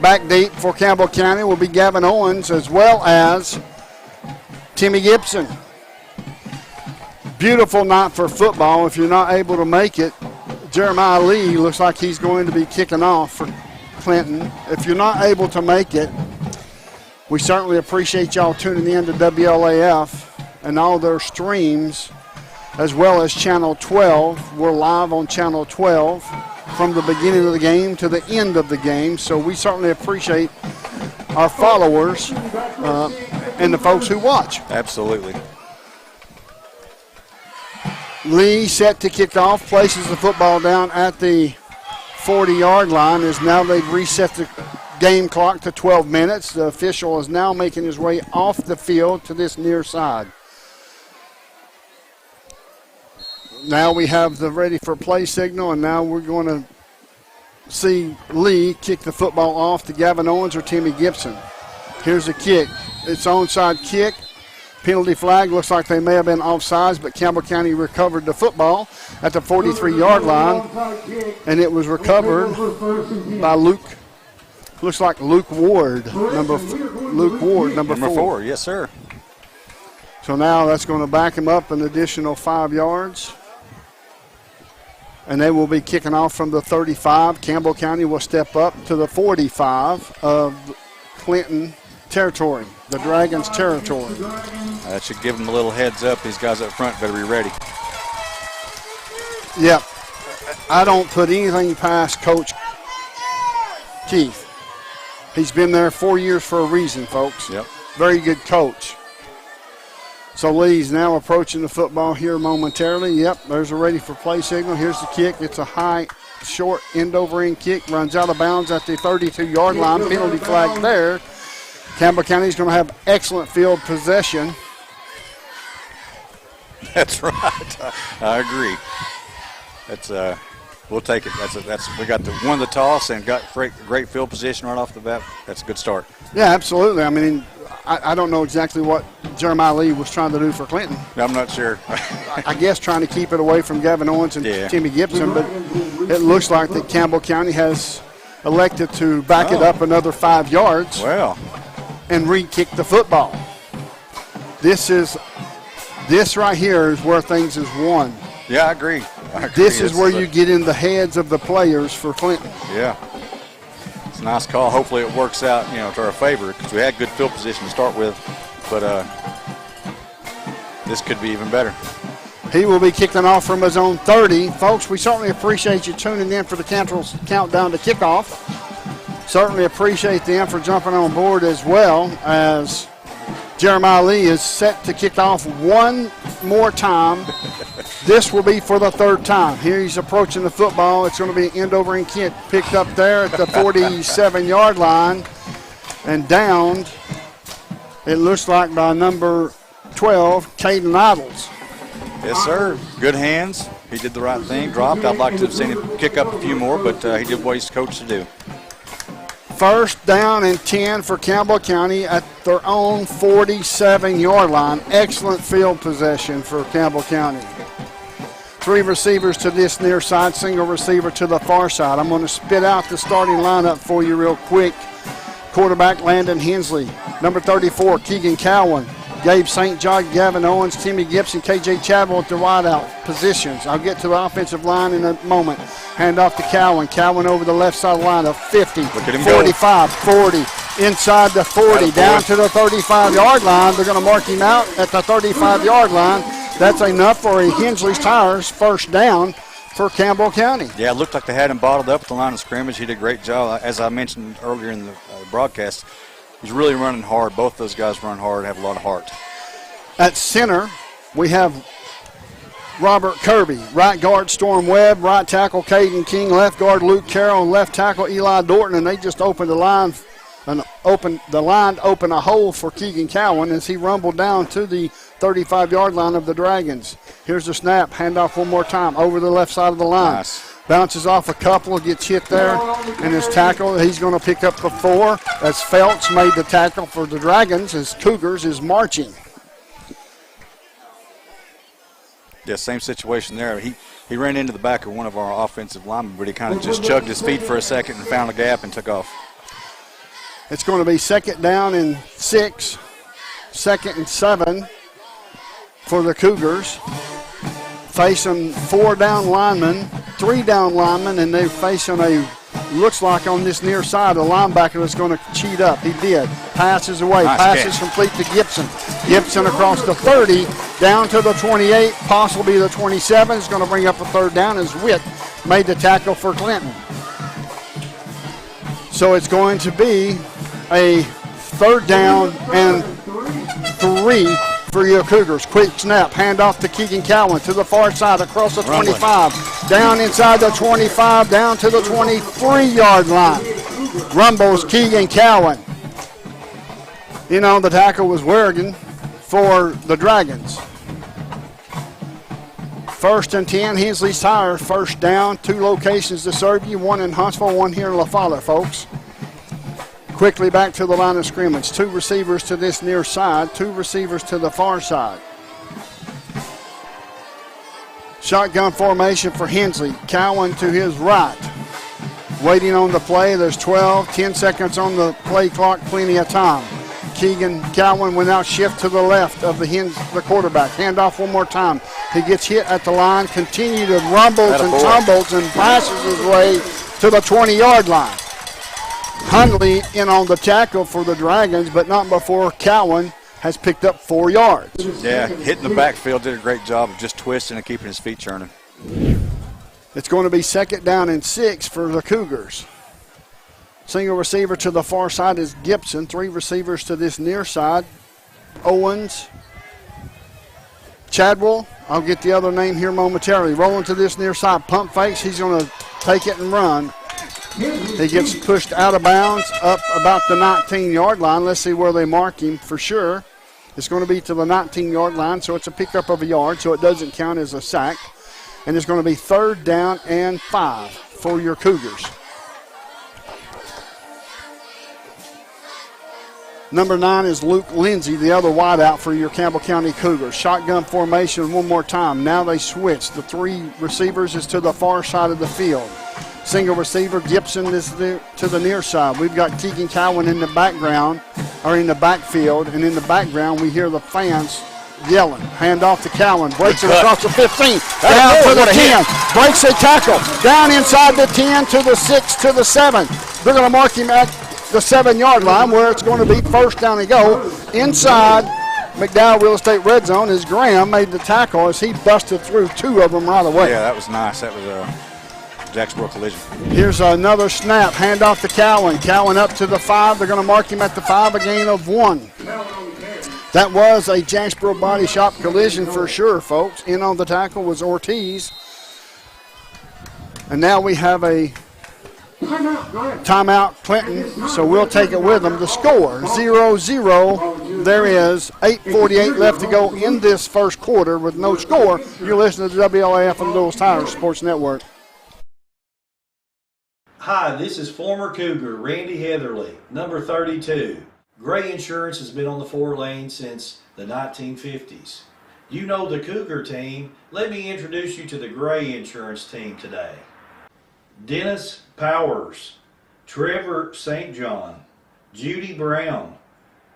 Back deep for Campbell County will be Gavin Owens as well as Timmy Gibson. Beautiful night for football. If you're not able to make it, Jeremiah Lee looks like he's going to be kicking off for Clinton. If you're not able to make it, we certainly appreciate y'all tuning in to WLAF and all their streams, as well as Channel 12. We're live on Channel 12 from the beginning of the game to the end of the game. So we certainly appreciate our followers and the folks who watch. Absolutely. Lee set to kick off, places the football down at the 40-yard line as now they've reset the game clock to 12 minutes. The official is now making his way off the field to this near side. Now we have the ready for play signal, and now we're going to see Lee kick the football off to Gavin Owens or Timmy Gibson. Here's the kick. It's onside kick. Penalty flag. Looks like they may have been offsides, but Campbell County recovered the football at the 43-yard line, and it was recovered by Luke. Looks like Luke Ward, number 4. Yes, sir. So now that's going to back him up an additional 5 yards. And they will be kicking off from the 35. Campbell County will step up to the 45 of Clinton territory, the Dragons territory. That should give them a little heads up. These guys up front better be ready. Yep. I don't put anything past Coach Keith. He's been there 4 years for a reason, folks. Yep. Very good coach. So Lee's now approaching the football here momentarily. Yep, there's a ready for play signal. Here's the kick. It's a high, short, end-over-end kick. Runs out of bounds at the 32-yard line. Penalty flag there. Campbell County's going to have excellent field possession. That's right. I agree. That's we'll take it. We got won the toss and got great field position right off the bat. That's a good start. Yeah, absolutely. I mean, I don't know exactly what Jeremiah Lee was trying to do for Clinton. I'm not sure. I guess trying to keep it away from Gavin Owens and Timmy Gibson, but it looks like that Campbell County has elected to back it up another 5 yards. Well. And re-kick the football. This right here is where things is won. Yeah, I agree. This is where you get in the heads of the players for Clinton. Yeah. It's a nice call. Hopefully it works out, to our favor, because we had good field position to start with, but this could be even better. He will be kicking off from his own 30. Folks, we certainly appreciate you tuning in for the Cantrell's Countdown to Kickoff. Certainly appreciate them for jumping on board as well, as Jeremiah Lee is set to kick off one more time. This will be for the third time. Here he's approaching the football. It's going to be an end-over-end kick picked up there at the 47-yard line and downed, it looks like, by number 12, Caden Idles. Yes, sir. Good hands. He did the right thing, dropped. I'd like to have seen him kick up a few more, but he did what he's coached to do. First down and 10 for Campbell County at their own 47-yard line. Excellent field possession for Campbell County. 3 receivers to this near side, single receiver to the far side. I'm going to spit out the starting lineup for you real quick. Quarterback Landon Hensley. Number 34, Keegan Cowan. Gabe St. John, Gavin Owens, Timmy Gibson, KJ Chadwell at the wideout positions. I'll get to the offensive line in a moment. Hand off to Cowan. Cowan over the left side line of 50, 45, 40, inside the 40, down to the 35-yard line. They're going to mark him out at the 35-yard line. That's enough for a Hensley's Tires first down for Campbell County. Yeah, it looked like they had him bottled up at the line of scrimmage. He did a great job. As I mentioned earlier in the broadcast, he's really running hard. Both those guys run hard and have a lot of heart. At center, we have Robert Kirby. Right guard, Storm Webb. Right tackle, Caden King. Left guard, Luke Carroll. And left tackle, Eli Dorton. And they just opened the line and open a hole for Keegan Cowan as he rumbled down to the 35-yard line of the Dragons. Here's the snap. Handoff one more time over the left side of the line. Nice. Bounces off a couple, gets hit there, and his tackle, he's going to pick up the 4 as Feltz made the tackle for the Dragons as Cougars is marching. Yeah, same situation there. He ran into the back of one of our offensive linemen, but he kind of just chugged his feet for a second and found a gap and took off. It's going to be 2nd down and 6, 2nd and 7 for the Cougars. Facing 4 down linemen, 3 down linemen, and they're facing looks like on this near side, a linebacker that's going to cheat up. He did. Passes away. Nice passes catch. Complete to Gibson. Gibson across the 30, down to the 28, possibly the 27. Is going to bring up a 3rd down as Witt made the tackle for Clinton. So it's going to be a 3rd down and 3 for your Cougars. Quick snap, handoff to Keegan Cowan to the far side across the 25, down inside the 25, down to the 23-yard line. Rumbles Keegan Cowan. In on the tackle was Werrigan for the Dragons. 1st and 10, Hensley's Tire, first down. 2 locations to serve you, 1 in Huntsville, 1 here in La Follette, folks. Quickly back to the line of scrimmage. 2 receivers to this near side, 2 receivers to the far side. Shotgun formation for Hensley. Cowan to his right. Waiting on the play. There's 10 seconds on the play clock, plenty of time. Keegan Cowan will now shift to the left of the quarterback. Handoff one more time. He gets hit at the line, continue to rumbles and tumbles and passes his way to the 20-yard line. Hundley in on the tackle for the Dragons, but not before Cowan has picked up 4 yards. Yeah, hitting the backfield, did a great job of just twisting and keeping his feet churning. It's going to be 2nd down and 6 for the Cougars. Single receiver to the far side is Gibson. 3 receivers to this near side. Owens, Chadwell. I'll get the other name here momentarily. Rolling to this near side. Pump fakes. He's going to take it and run. He gets pushed out of bounds up about the 19-yard line. Let's see where they mark him for sure. It's going to be to the 19-yard line, so it's a pickup of a yard, so it doesn't count as a sack. And it's going to be 3rd down and 5 for your Cougars. Number 9 is Luke Lindsay, the other wideout for your Campbell County Cougars. Shotgun formation one more time. Now they switch. The 3 receivers is to the far side of the field. Single receiver, Gibson is to the near side. We've got Keegan Cowan in the background, or in the backfield, and in the background we hear the fans yelling. Hand off to Cowan, breaks it across the 15, down to the 10, breaks a tackle, down inside the 10 to the 6 to the 7. They're going to mark him at the 7-yard line where it's going to be 1st down and go. Inside McDowell Real Estate Red Zone as Graham made the tackle as he busted through 2 of them right away. Yeah, that was nice. That was a Jacksboro collision. Here's another snap. Hand off to Cowan. Cowan up to the 5. They're going to mark him at the 5, a gain of 1. That was a Jacksboro Body Shop collision for sure, folks. In on the tackle was Ortiz. And now we have a timeout, Clinton, so we'll take it with them. The score, 0-0. There is 8:48 left to go in this first quarter with no score. You're listening to WLAF and Lewis Tires Sports Network. Hi, this is former Cougar Randy Heatherly, number 32. Gray Insurance has been on the 4 lanes since the 1950s. You know the Cougar team. Let me introduce you to the Gray Insurance team today. Dennis Powers, Trevor St. John, Judy Brown,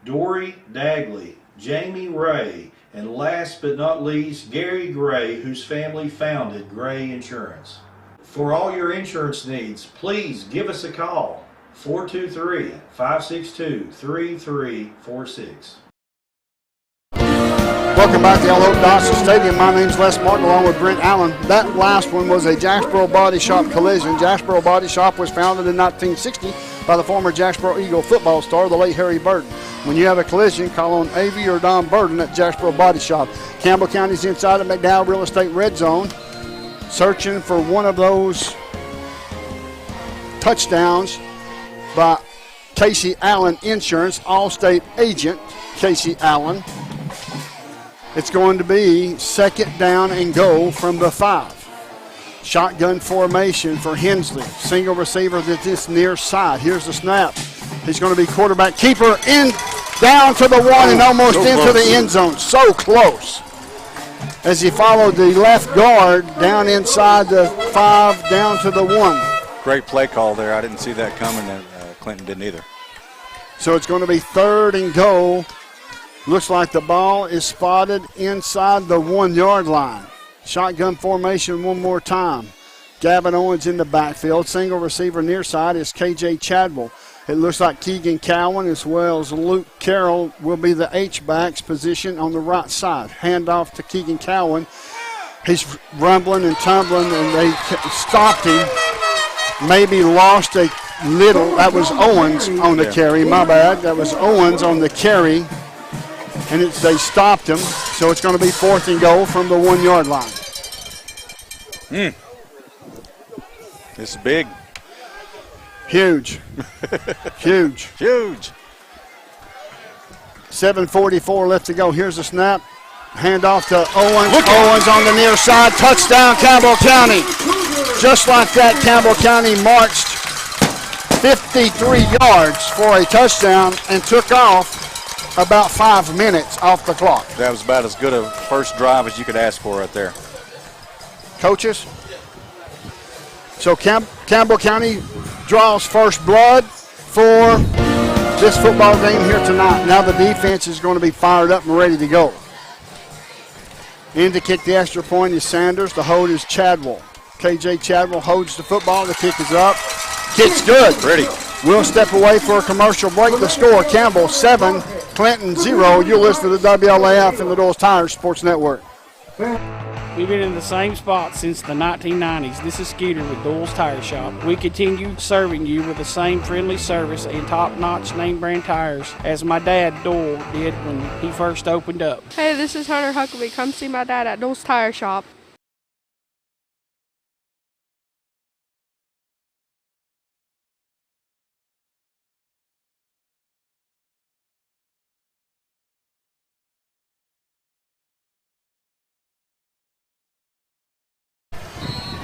Dory Dagley, Jamie Ray, and last but not least, Gary Gray, whose family founded Gray Insurance. For all your insurance needs, please give us a call, 423-562-3346. Welcome back to El Hope Dawson Stadium. My name's Les Martin along with Brent Allen. That last one was a Jacksboro Body Shop collision. Jacksboro Body Shop was founded in 1960 by the former Jacksboro Eagle football star, the late Harry Burton. When you have a collision, call on A.V. or Don Burton at Jacksboro Body Shop. Campbell County's inside the McDowell Real Estate Red Zone, searching for one of those touchdowns by Casey Allen Insurance, Allstate agent Casey Allen. It's going to be 2nd down and goal from the 5. Shotgun formation for Hensley. Single receiver to this near side. Here's the snap. He's going to be quarterback keeper in down to the 1 and almost into the end zone. So close. As he followed the left guard down inside the 5 down to the 1. Great play call there. I didn't see that coming, and Clinton didn't either. So it's going to be 3rd and goal. Looks like the ball is spotted inside the 1-yard line. Shotgun formation one more time. Gavin Owens in the backfield. Single receiver near side is K.J. Chadwell. It looks like Keegan Cowan as well as Luke Carroll will be the H-backs position on the right side. Handoff to Keegan Cowan. He's rumbling and tumbling, and they stopped him. Maybe lost a little. That was Owens on the carry. My bad. That was Owens on the carry. And they stopped him, so it's going to be 4th and goal from the 1-yard line. This is big. Huge. Huge. Huge. 7:44 left to go. Here's the snap. Handoff to Owens. Owens on the near side. Touchdown, Campbell County. Just like that, Campbell County marched 53 yards for a touchdown and took off about 5 minutes off the clock. That was about as good a first drive as you could ask for right there. Coaches? So Campbell County draws first blood for this football game here tonight. Now the defense is going to be fired up and ready to go. In to kick the extra point is Sanders. The hold is Chadwell. K.J. Chadwell holds the football. The kick is up. Kick's good. Pretty. We'll step away for a commercial break. The score, Campbell 7, Clinton 0. You're listening to WLAF and the Doyle's Tires Sports Network. We've been in the same spot since the 1990s. This is Skeeter with Doyle's Tire Shop. We continue serving you with the same friendly service and top-notch name-brand tires as my dad, Doyle, did when he first opened up. Hey, this is Hunter Huckabee. Come see my dad at Doyle's Tire Shop.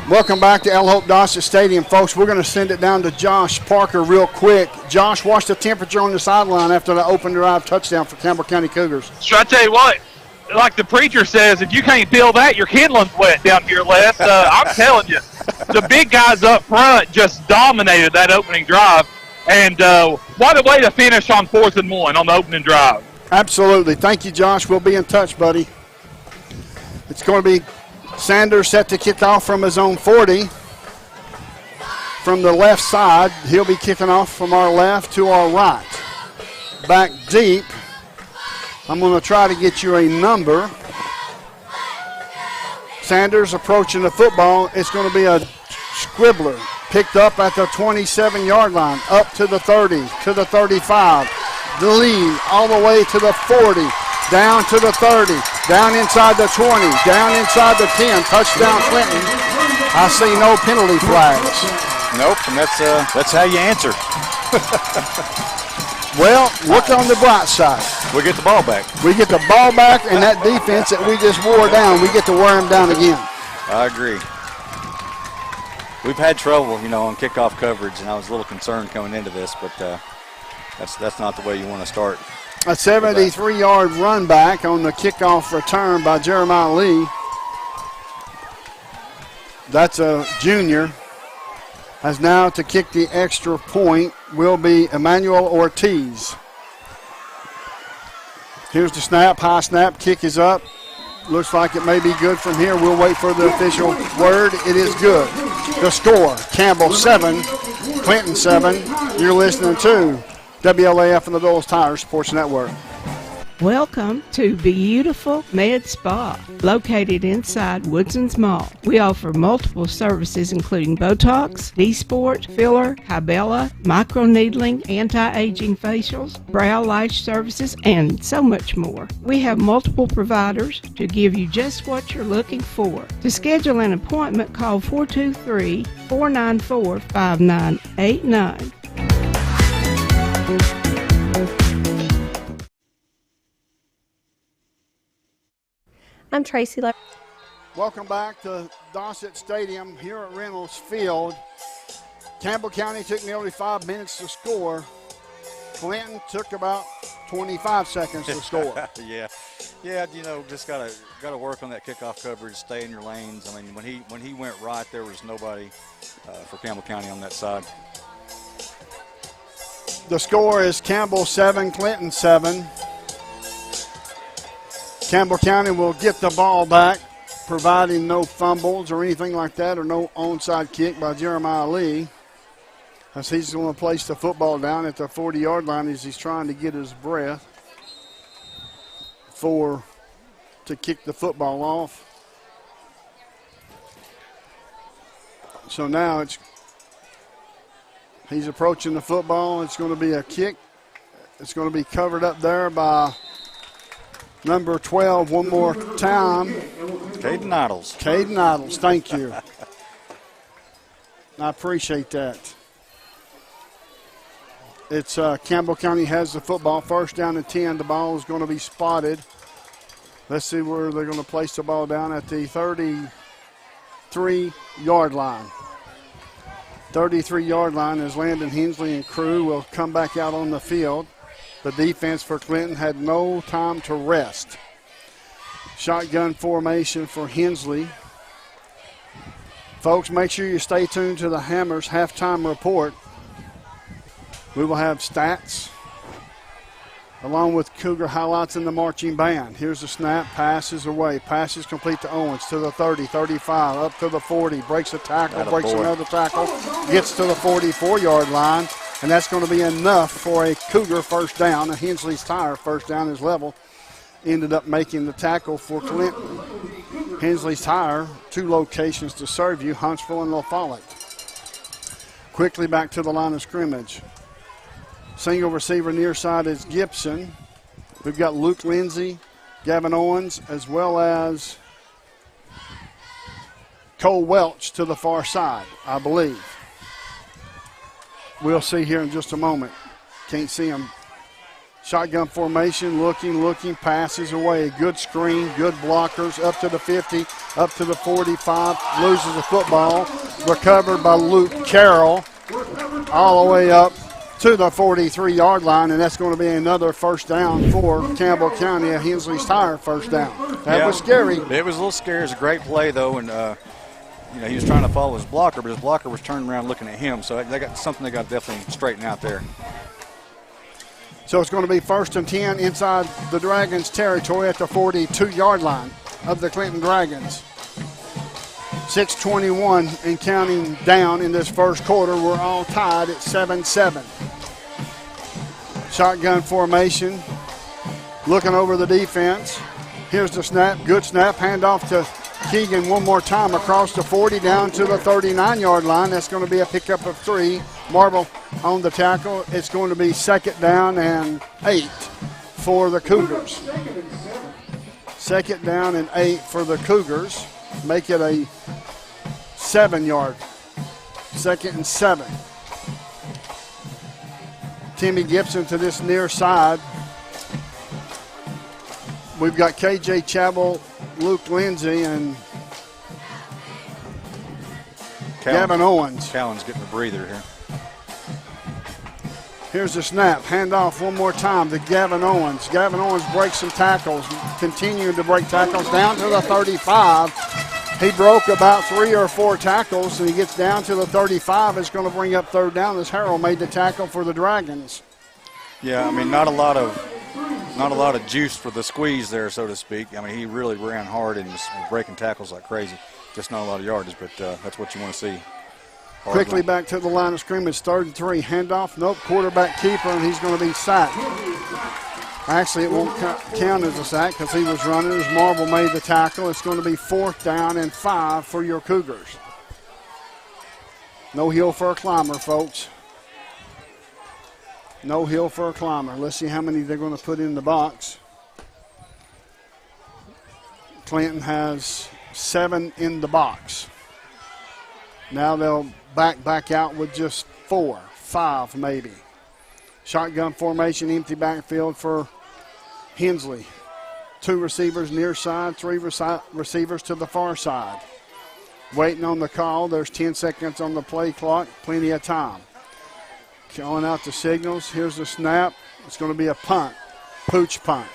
Welcome back to El Hope Dawson Stadium, folks. We're going to send it down to Josh Parker real quick. Josh, what's the temperature on the sideline after the open drive touchdown for Campbell County Cougars? So I tell you what, like the preacher says, if you can't feel that, your kindling's wet down here, Les. I'm telling you, the big guys up front just dominated that opening drive. And what a way to finish on 4th and 1 on the opening drive. Absolutely. Thank you, Josh. We'll be in touch, buddy. It's going to be Sanders set to kick off from his own 40. From the left side, he'll be kicking off from our left to our right. Back deep. I'm going to try to get you a number. Sanders approaching the football. It's going to be a squibbler. Picked up at the 27-yard line. Up to the 30, to the 35. The lead all the way to the 40. Down to the 30, down inside the 20, down inside the 10. Touchdown, Clinton. I see no penalty flags. Nope, and that's how you answer. Well, look on the bright side. We get the ball back. We get the ball back, and that defense that we just wore down, we get to wear them down again. I agree. we've had trouble, on kickoff coverage, and I was a little concerned coming into this, but that's not the way you want to start. A 73-yard run back on the kickoff return by Jeremiah Lee. That's a junior. Has now to kick the extra point will be Emmanuel Ortiz. Here's the snap, high snap, kick is up. Looks like it may be good from here. We'll wait for the official word. It is good. The score, Campbell 7, Clinton 7. You're listening to WLAF and the Doyle's Tire Sports Network. Welcome to beautiful Med Spa, located inside Woodson's Mall. We offer multiple services including Botox, D-Sport, filler, Hybella, microneedling, anti-aging facials, brow lash services, and so much more. We have multiple providers to give you just what you're looking for. To schedule an appointment, call 423-494-5989. I'm Tracy. Welcome back to Dossett Stadium here at Reynolds Field. Campbell County took nearly 5 minutes to score. Clinton took about 25 seconds to score. Yeah, just gotta work on that kickoff coverage, stay in your lanes. I mean, when he went right, there was nobody for Campbell County on that side. The score is Campbell 7, Clinton 7. Campbell County will get the ball back, providing no fumbles or anything like that, or no onside kick by Jeremiah Lee, as he's going to place the football down at the 40-yard line as he's trying to get his breath to kick the football off. So now he's approaching the football. It's going to be a kick. It's going to be covered up there by number 12 one more time. Caden Idles. Caden Idles, thank you. I appreciate that. It's Campbell County has the football. First down and 10. The ball is going to be spotted. Let's see where they're going to place the ball down at the 33-yard line. 33-yard line as Landon Hensley and crew will come back out on the field. The defense for Clinton had no time to rest. Shotgun formation for Hensley. Folks, make sure you stay tuned to the Hammers halftime report. We will have stats along with Cougar highlights in the marching band. Here's the snap, passes away. Passes complete to Owens to the 30, 35, up to the 40. Breaks a tackle, breaks another tackle. Gets to the 44-yard line. And that's going to be enough for a Cougar first down. A Hensley's Tire first down is level. Ended up making the tackle for Clinton. Hensley's Tire, 2 locations to serve you, Huntsville and La Follette. Quickly back to the line of scrimmage. Single receiver near side is Gibson. We've got Luke Lindsay, Gavin Owens, as well as Cole Welch to the far side, I believe. We'll see here in just a moment. Can't see him. Shotgun formation, looking, passes away. Good screen, good blockers, up to the 50, up to the 45, loses the football. Recovered by Luke Carroll all the way up to the 43-yard line, and that's going to be another first down for Campbell County, a Hensley's Tire first down. That was scary. It was a little scary. It was a great play, though, and he was trying to follow his blocker, but his blocker was turning around looking at him. So they got something they got to definitely straighten out there. So it's going to be first and 10 inside the Dragons' territory at the 42-yard line of the Clinton Dragons. 6:21 and counting down in this first quarter. We're all tied at 7-7. Shotgun formation. Looking over the defense. Here's the snap. Good snap. Handoff to Keegan one more time across the 40 down to the 39-yard line. That's going to be a pickup of 3. Marble on the tackle. It's going to be second down and 8 for the Cougars. Second down and 8 for the Cougars. Make it a 7-yard. Second and 7. Timmy Gibson to this near side. We've got KJ Chabel, Luke Lindsay, and Gavin Owens. Callan's getting a breather here. Here's the snap. Handoff one more time to Gavin Owens. Gavin Owens breaks some tackles, continuing to break tackles down to the 35. He broke about 3 or 4 tackles, and he gets down to the 35. It's going to bring up third down as Harrell made the tackle for the Dragons. Yeah, I mean, not a lot of juice for the squeeze there, so to speak. I mean, he really ran hard and was breaking tackles like crazy. Just not a lot of yardage, but that's what you want to see. Quickly back to the line of scrimmage, 3rd and 3. Handoff, nope, quarterback keeper, and he's going to be sacked. Actually, it won't count as a sack because he was running as Marble made the tackle. It's going to be 4th down and 5 for your Cougars. No hill for a climber, folks. No hill for a climber. Let's see how many they're going to put in the box. Clinton has 7 in the box. Now they'll back out with just 4, 5 maybe. Shotgun formation, empty backfield for Hensley. 2 receivers near side, 3 receivers to the far side. Waiting on the call. There's 10 seconds on the play clock. Plenty of time. Calling out the signals. Here's the snap. It's going to be a punt. Pooch punt.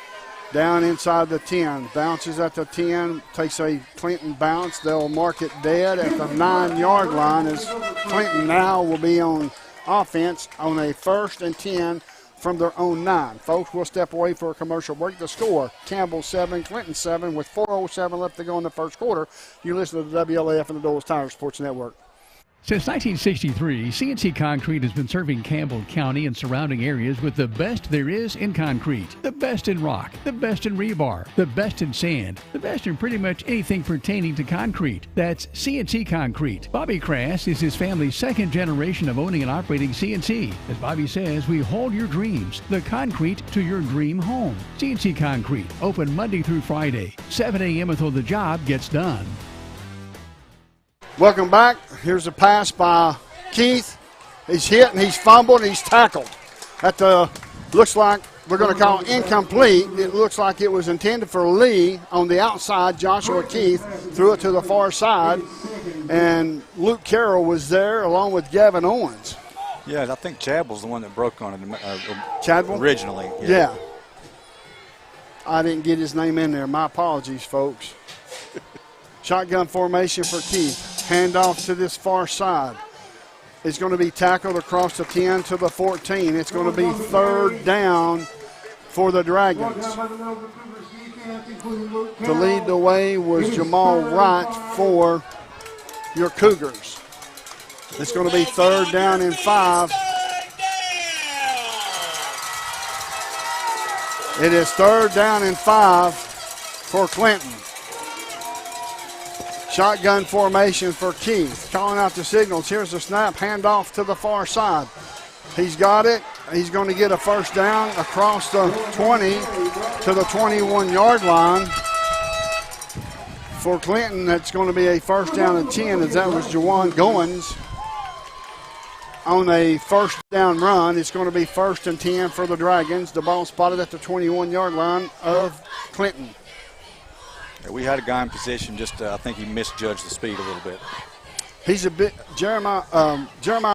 Down inside the 10. Bounces at the 10. Takes a Clinton bounce. They'll mark it dead at the 9-yard line as Clinton now will be on offense on a 1st and 10 from their own 9. Folks, we'll step away for a commercial break. The score, Campbell 7, Clinton 7 with 4:07 left to go in the first quarter. You listen to the WLAF and the Doles Tire Sports Network. Since 1963, CNC Concrete has been serving Campbell County and surrounding areas with the best there is in concrete. The best in rock, the best in rebar, the best in sand, the best in pretty much anything pertaining to concrete. That's CNC Concrete. Bobby Crass is his family's 2nd generation of owning and operating CNC. As Bobby says, we hold your dreams, the concrete to your dream home. CNC Concrete, open Monday through Friday, 7 a.m. until the job gets done. Welcome back. Here's a pass by Keith. He's hit and he's fumbled and he's tackled. Looks like we're going to call incomplete. It looks like it was intended for Lee on the outside. Joshua Keith threw it to the far side. And Luke Carroll was there along with Gavin Owens. Yeah, I think Chadwell's the one that broke on it Chadwell? originally. Yeah. I didn't get his name in there. My apologies, folks. Shotgun formation for Keith. Handoff to this far side. It's going to be tackled across the 10 to the 14. It's going to be 3rd down for the Dragons. To lead the way was Jamal Wright for your Cougars. It's going to be 3rd down and 5. It is 3rd down and 5 for Clinton. Shotgun formation for Keith. Calling out the signals. Here's the snap. Handoff to the far side. He's got it. He's going to get a 1st down across the 20 to the 21-yard line. For Clinton, that's going to be a 1st down and 10 as that was Jawan Goins on a 1st down run. It's going to be 1st and 10 for the Dragons. The ball spotted at the 21-yard line of Clinton. Yeah, we had a guy in position, I think he misjudged the speed a little bit. He's a bit, Jeremiah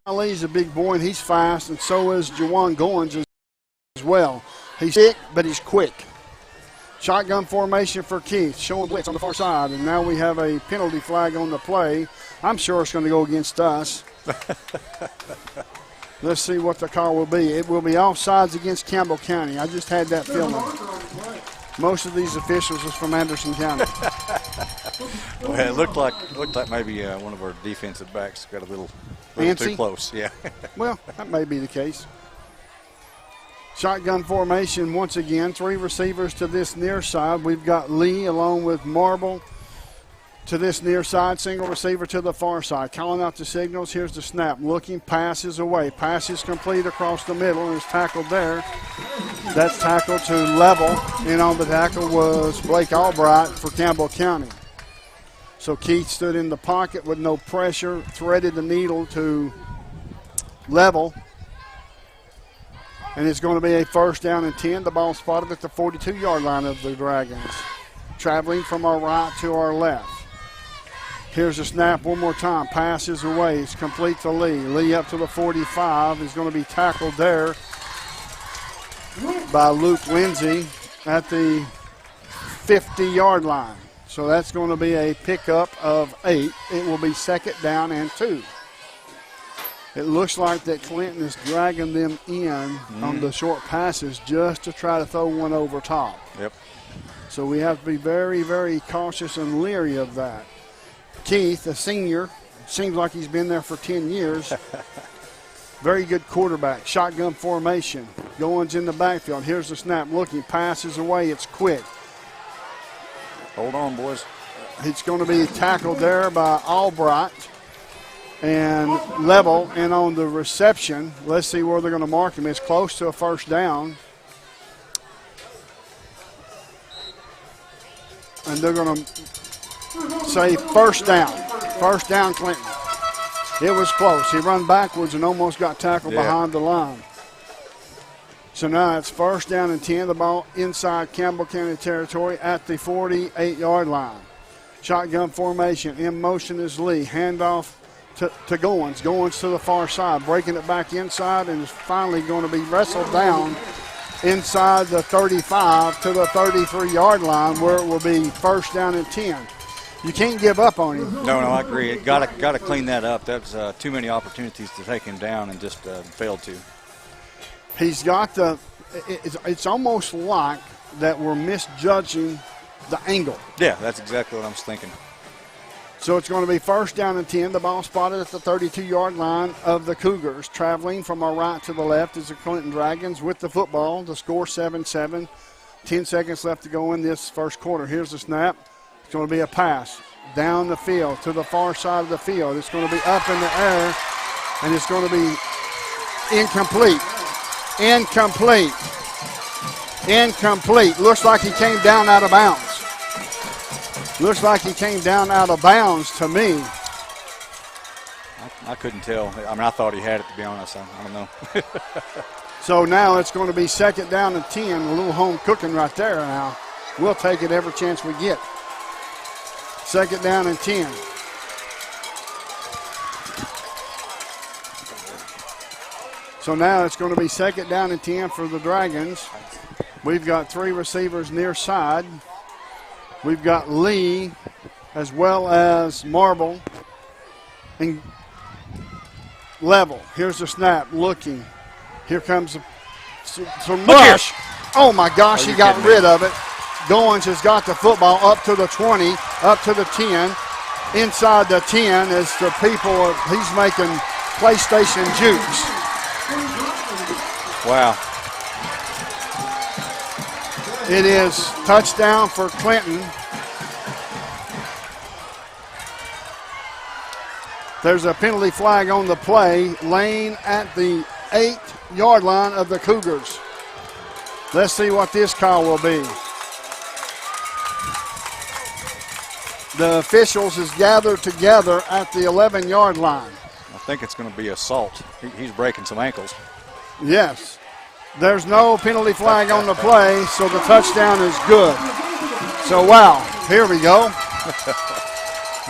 Lee's a big boy, and he's fast, and so is Jawan Goins as well. He's thick, but he's quick. Shotgun formation for Keith, showing blitz on the far side, and now we have a penalty flag on the play. I'm sure it's going to go against us. Let's see what the call will be. It will be offsides against Campbell County. I just had that feeling. Most of these officials is from Anderson County. Well, it looked like maybe one of our defensive backs got a little too close. Yeah. Well, that may be the case. Shotgun formation once again. 3 receivers to this near side. We've got Lee along with Marble to this near side. Single receiver to the far side. Calling out the signals. Here's the snap. Looking, passes away. Passes complete across the middle and is tackled there. That's tackled to level. And on the tackle was Blake Albright for Campbell County. So Keith stood in the pocket with no pressure, threaded the needle to level. And it's going to be a 1st down and 10. The ball spotted at the 42-yard line of the Dragons. Traveling from our right to our left. Here's the snap one more time. Passes away. It's complete to Lee. Lee up to the 45 is going to be tackled there by Luke Lindsay at the 50-yard line. So that's going to be a pickup of 8. It will be 2nd down and 2. It looks like that Clinton is dragging them in on the short passes just to try to throw one over top. Yep. So we have to be very, very cautious and leery of that. Keith, a senior, seems like he's been there for 10 years. Very good quarterback. Shotgun formation. Goins in the backfield. Here's the snap. Looking. Passes away. It's quick. Hold on, boys. It's going to be tackled there by Albright and level. And on the reception, let's see where they're going to mark him. It's close to a 1st down. And they're going to say 1st down. 1st down, Clinton. It was close. He run backwards and almost got tackled behind the line. So now it's 1st down and 10. The ball inside Campbell County territory at the 48-yard line. Shotgun formation. In motion is Lee. Handoff to Goins. Goins to the far side. Breaking it back inside and is finally going to be wrestled down inside the 35 to the 33-yard line where it will be 1st down and 10. You can't give up on him. No, I agree. Got to clean that up. That's too many opportunities to take him down and just failed to. He's got it's almost like that we're misjudging the angle. Yeah, that's exactly what I was thinking. So it's going to be 1st down and 10. The ball spotted at the 32-yard line of the Cougars. Traveling from our right to the left is the Clinton Dragons with the football. The score 7-7. 10 seconds left to go in this 1st quarter. Here's the snap. It's going to be a pass down the field to the far side of the field. It's going to be up in the air, and it's going to be incomplete. Incomplete. Looks like he came down out of bounds. Looks like he came down out of bounds to me. I couldn't tell. I mean, I thought he had it, to be honest. I don't know. So now it's going to be 2nd down and 10. A little home cooking right there now. We'll take it every chance we get. 2nd down and 10. So now it's going to be 2nd down and 10 for the Dragons. We've got 3 receivers near side. We've got Lee as well as Marble and level. Here's the snap. Looking. Here comes some rush. Oh, my gosh, he got rid of it. Goins has got the football up to the 20, up to the 10. Inside the 10 is the people. He's making PlayStation jukes. Wow. It is touchdown for Clinton. There's a penalty flag on the play. Lane at the 8-yard line of the Cougars. Let's see what this call will be. The officials is gathered together at the 11-yard line. I think it's going to be assault. He's breaking some ankles. Yes. There's no penalty flag on the play, so the touchdown is good. So, wow, here we go.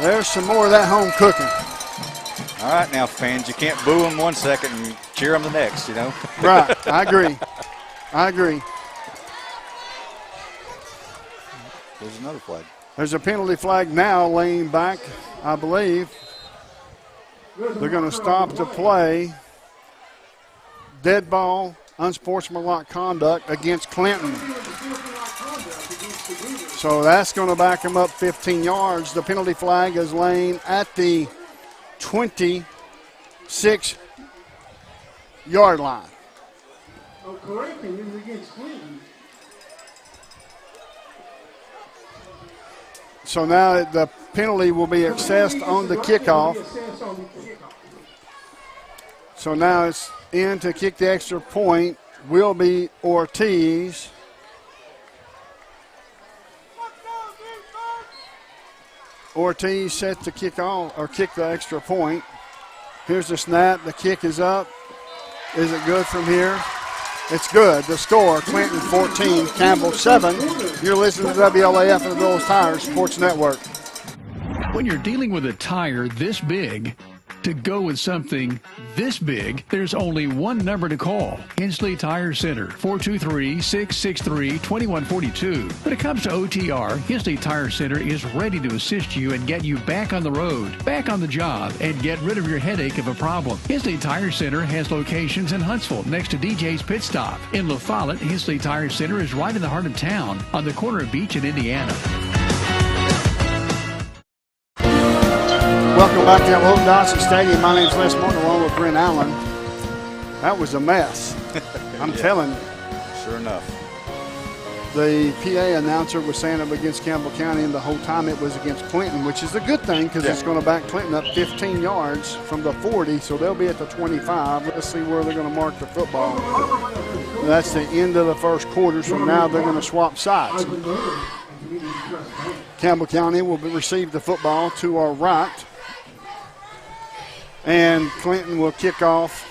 There's some more of that home cooking. All right now, fans, you can't boo them 1 second and cheer them the next, you know. Right, I agree. I agree. There's another flag. There's a penalty flag now laying back, I believe. They're going to stop the play. Dead ball, unsportsmanlike conduct against Clinton. So that's going to back them up 15 yards. The penalty flag is laying at the 26-yard line. Oh, correctly, it was against Clinton. So now the penalty will be assessed on the kickoff. So now it's in to kick the extra point will be Ortiz. Ortiz set to kick off or kick the extra point. Here's the snap. The kick is up. Is it good from here? It's good. The score, Clinton 14, Campbell 7. You're listening to WLAF and the Doles Tires Sports Network. When you're dealing with a tire this big, to go with something this big, there's only one number to call. Hensley Tire Center, 423-663-2142. When it comes to OTR, Hensley Tire Center is ready to assist you and get you back on the road, back on the job, and get rid of your headache of a problem. Hensley Tire Center has locations in Huntsville next to DJ's Pit Stop. In La Follette, Hensley Tire Center is right in the heart of town on the corner of Beach and Indiana. Welcome back to Hope Dawson Stadium. My name's Les Morton along with Brent Allen. That was a mess. I'm telling you. Sure enough. The PA announcer was saying it was against Campbell County, and the whole time it was against Clinton, which is a good thing because it's going to back Clinton up 15 yards from the 40, so they'll be at the 25. Let's see where they're going to mark the football. That's the end of the first quarter, so now they're going to swap sides. Campbell County will receive the football to our right. And Clinton will kick off.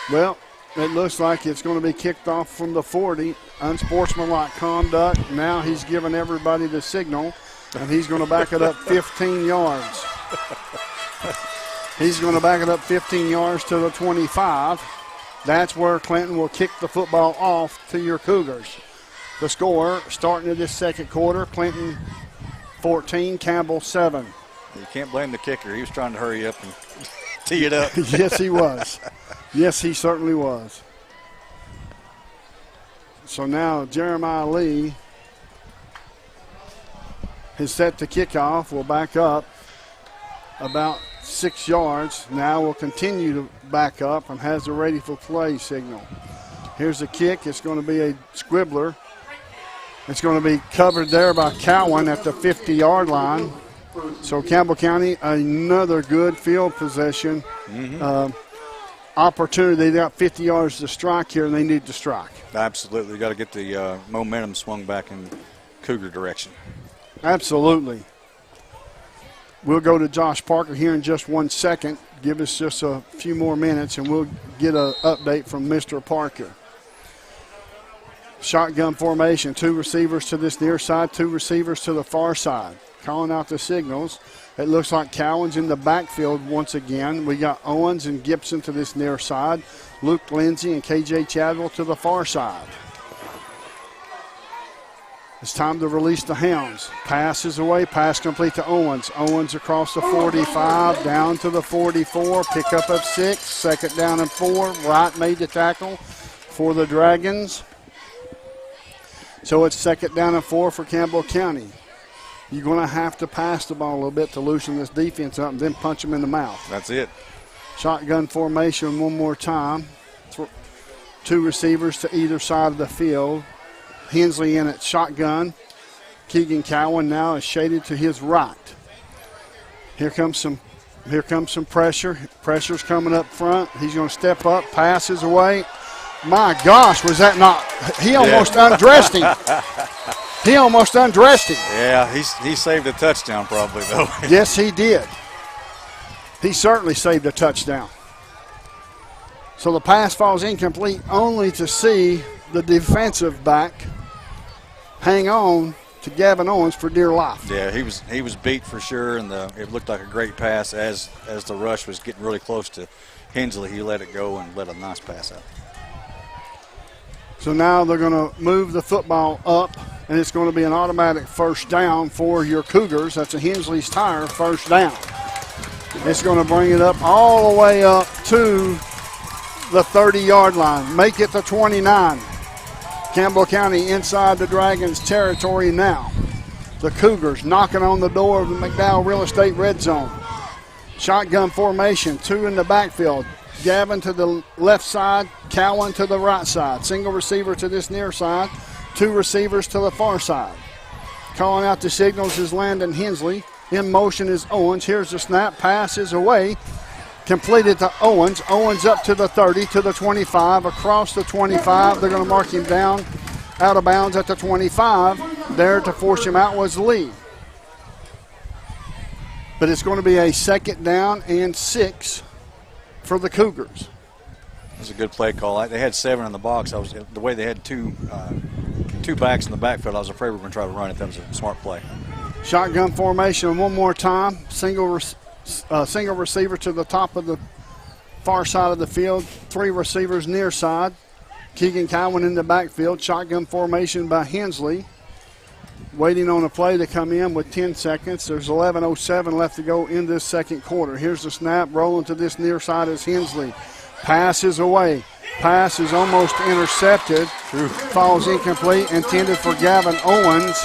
Well, it looks like it's going to be kicked off from the 40. Unsportsmanlike conduct. Now he's giving everybody the signal, and he's going to back it up 15 yards. He's going to back it up 15 yards to the 25. That's where Clinton will kick the football off to your Cougars. The score starting in this second quarter, Clinton 14, Campbell 7. You can't blame the kicker. He was trying to hurry up and tee it up. Yes, he was. Yes, he certainly was. So now Jeremiah Lee is set to kick off. Will back up about 6 yards. Now will continue to back up and has a ready for play signal. Here's the kick. It's going to be a squibbler. It's going to be covered there by Cowan at the 50-yard line. So Campbell County, another good field possession opportunity. They got 50 yards to strike here, and they need to strike. Absolutely. Got to get the momentum swung back in Cougar direction. Absolutely. We'll go to Josh Parker here in just 1 second. Give us just a few more minutes, and we'll get an update from Mr. Parker. Shotgun formation, 2 receivers to this near side, 2 receivers to the far side. Calling out the signals. It looks like Cowan's in the backfield once again. We got Owens and Gibson to this near side. Luke Lindsay and KJ Chadwell to the far side. It's time to release the Hounds. Pass is away. Pass complete to Owens. Owens across the 45, down to the 44. Pickup of 6. Second down and 4. Wright made the tackle for the Dragons. So it's second down and 4 for Campbell County. You're going to have to pass the ball a little bit to loosen this defense up and then punch them in the mouth. That's it. Shotgun formation one more time. 2 receivers to either side of the field. Hensley in at shotgun. Keegan Cowan now is shaded to his right. Here comes some pressure. Pressure's coming up front. He's going to step up. Passes away. My gosh, was that not? He almost undressed him. He almost undressed him. Yeah, he saved a touchdown probably, though. Yes, he did. He certainly saved a touchdown. So the pass falls incomplete, only to see the defensive back hang on to Gavin Owens for dear life. Yeah, he was beat for sure, and it looked like a great pass as the rush was getting really close to Hensley. He let it go and let a nice pass out. So now they're going to move the football up, and it's going to be an automatic first down for your Cougars. That's a Hensley's Tire first down. It's going to bring it up all the way up to the 30-yard line. Make it the 29. Campbell County inside the Dragons' territory now. The Cougars knocking on the door of the McDowell Real Estate red zone. Shotgun formation, 2 in the backfield. Gavin to the left side, Cowan to the right side. Single receiver to this near side, 2 receivers to the far side. Calling out the signals is Landon Hensley. In motion is Owens. Here's the snap. Pass is away. Completed to Owens. Owens up to the 30, to the 25, across the 25. They're going to mark him down out of bounds at the 25. There to force him out was Lee. But it's going to be a second down and 6 for the Cougars. It was a good play call. They had 7 in the box. The way they had two backs in the backfield, I was afraid we were going to try to run it. That was a smart play. Shotgun formation one more time. Single receiver to the top of the far side of the field. 3 receivers near side. Keegan Cowan in the backfield. Shotgun formation by Hensley. Waiting on a play to come in with 10 seconds. There's 11:07 left to go in this second quarter. Here's the snap. Rolling to this near side is Hensley. Pass is away. Pass is almost intercepted. Falls incomplete. Intended for Gavin Owens.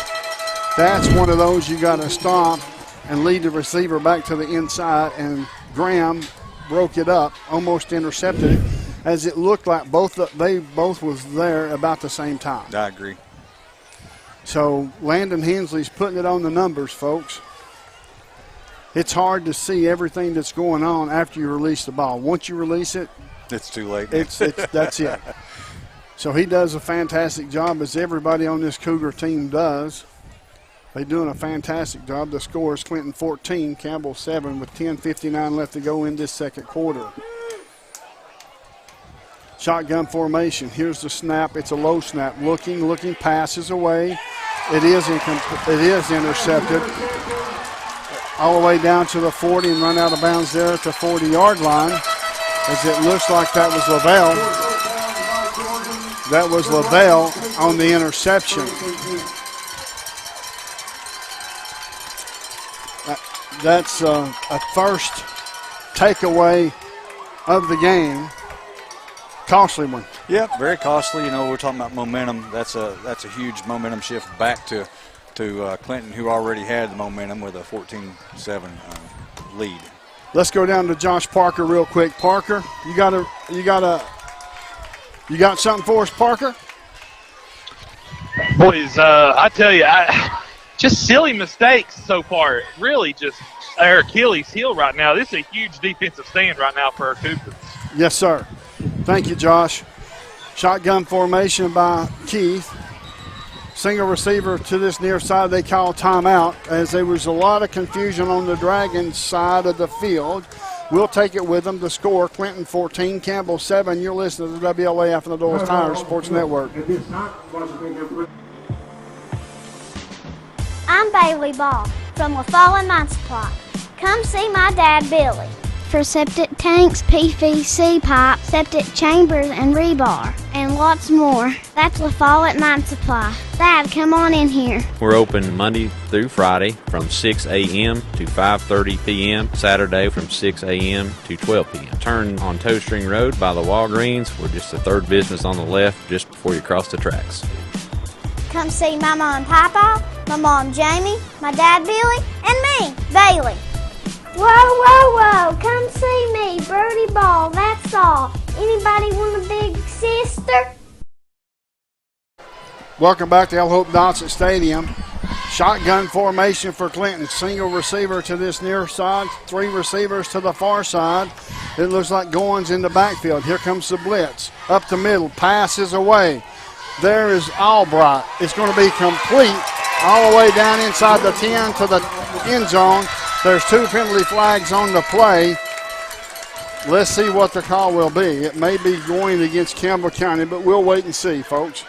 That's one of those you got to stop and lead the receiver back to the inside. And Graham broke it up. Almost intercepted it, as it looked like they both was there about the same time. I agree. So Landon Hensley's putting it on the numbers, folks. It's hard to see everything that's going on after you release the ball. Once you release it, it's too late. That's it. So he does a fantastic job, as everybody on this Cougar team does. They're doing a fantastic job. The score is Clinton 14, Campbell 7, with 10:59 left to go in this second quarter. Shotgun formation. Here's the snap. It's a low snap. Looking, passes away. It is intercepted. All the way down to the 40 and run out of bounds there at the 40-yard line, as it looks like that was Lavelle. That was Lavelle on the interception. That's a first takeaway of the game. Costly one. Yeah, very costly. You know, we're talking about momentum. That's a huge momentum shift back to Clinton, who already had the momentum with a 14-7 lead. Let's go down to Josh Parker real quick. Parker, you got something for us, Parker? Boys, I tell you, just silly mistakes so far. Really, just our Achilles heel right now. This is a huge defensive stand right now for our Cougars. Yes, sir. Thank you, Josh. Shotgun formation by Keith. Single receiver to this near side. They call timeout, as there was a lot of confusion on the Dragons side of the field. We'll take it with them. The score, Clinton 14, Campbell 7. You're listening to WLAF and the Doyle's Tire Sports Network. I'm Bailey Ball from LaFallen Mine Supply. Come see my dad, Billy, for septic tanks, PVC pipe, septic chambers, and rebar, and lots more. That's LaFallen Mine Supply. Dad, come on in here. We're open Monday through Friday from 6 a.m. to 5:30 p.m., Saturday from 6 a.m. to 12 p.m. Turn on Toe String Road by the Walgreens. We're just the third business on the left, just before you cross the tracks. Come see my mom, Papa, my mom, Jamie, my dad, Billy, and me, Bailey. Whoa, whoa, whoa, come see me, Birdie Ball, that's all. Anybody want a big sister? Welcome back to El Hope Dodson Stadium. Shotgun formation for Clinton. Single receiver to this near side, 3 receivers to the far side. It looks like Goins in the backfield. Here comes the blitz. Up the middle, passes away. There is Albright. It's going to be complete all the way down inside the 10 to the end zone. There's 2 penalty flags on the play. Let's see what the call will be. It may be going against Campbell County, but we'll wait and see, folks.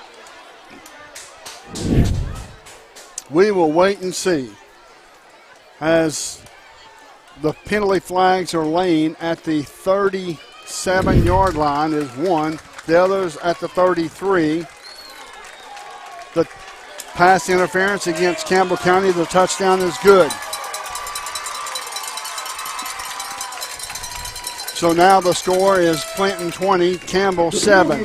We will wait and see, as the penalty flags are laying at the 37-yard line is one. The other's at the 33. The pass interference against Campbell County. The touchdown is good. So now the score is Clinton 20, Campbell 7.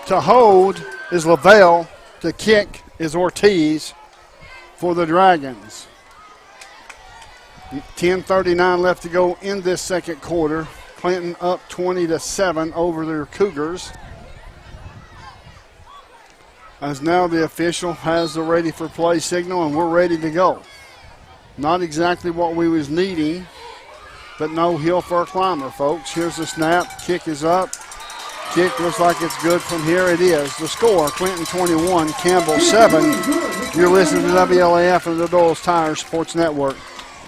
To hold is Lavelle. To kick is Ortiz for the Dragons. 10:39 left to go in this second quarter. Clinton up 20-7 over their Cougars. As now the official has the ready for play signal, and we're ready to go. Not exactly what we was needing, but no hill for a climber, folks. Here's the snap. Kick is up. Kick looks like it's good from here. It is. The score, Clinton 21, Campbell 7. You're listening to WLAF and the Doyle's Tire Sports Network.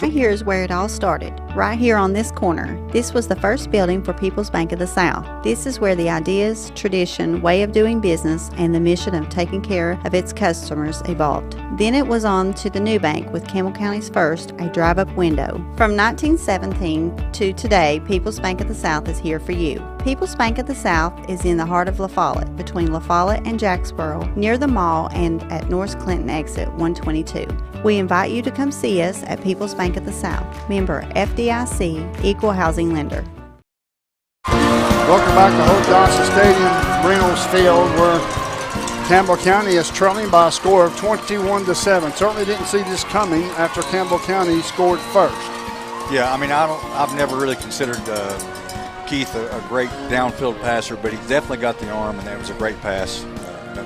Right here is where it all started, right here on this corner. This was the first building for People's Bank of the South. This is where the ideas, tradition, way of doing business, and the mission of taking care of its customers evolved. Then it was on to the new bank with Campbell County's first, a drive-up window. From 1917 to today, People's Bank of the South is here for you. People's Bank of the South is in the heart of La Follette, between La Follette and Jacksboro, near the mall and at North Clinton exit 122. We invite you to come see us at People's Bank of the South, member FDIC, equal housing lender. Welcome back to Hope Johnson Stadium, Reynolds Field, where Campbell County is trailing by a score of 21-7. Certainly didn't see this coming after Campbell County scored first. Yeah, I mean, I've never really considered Keith a great downfield passer, but he definitely got the arm, and that was a great pass.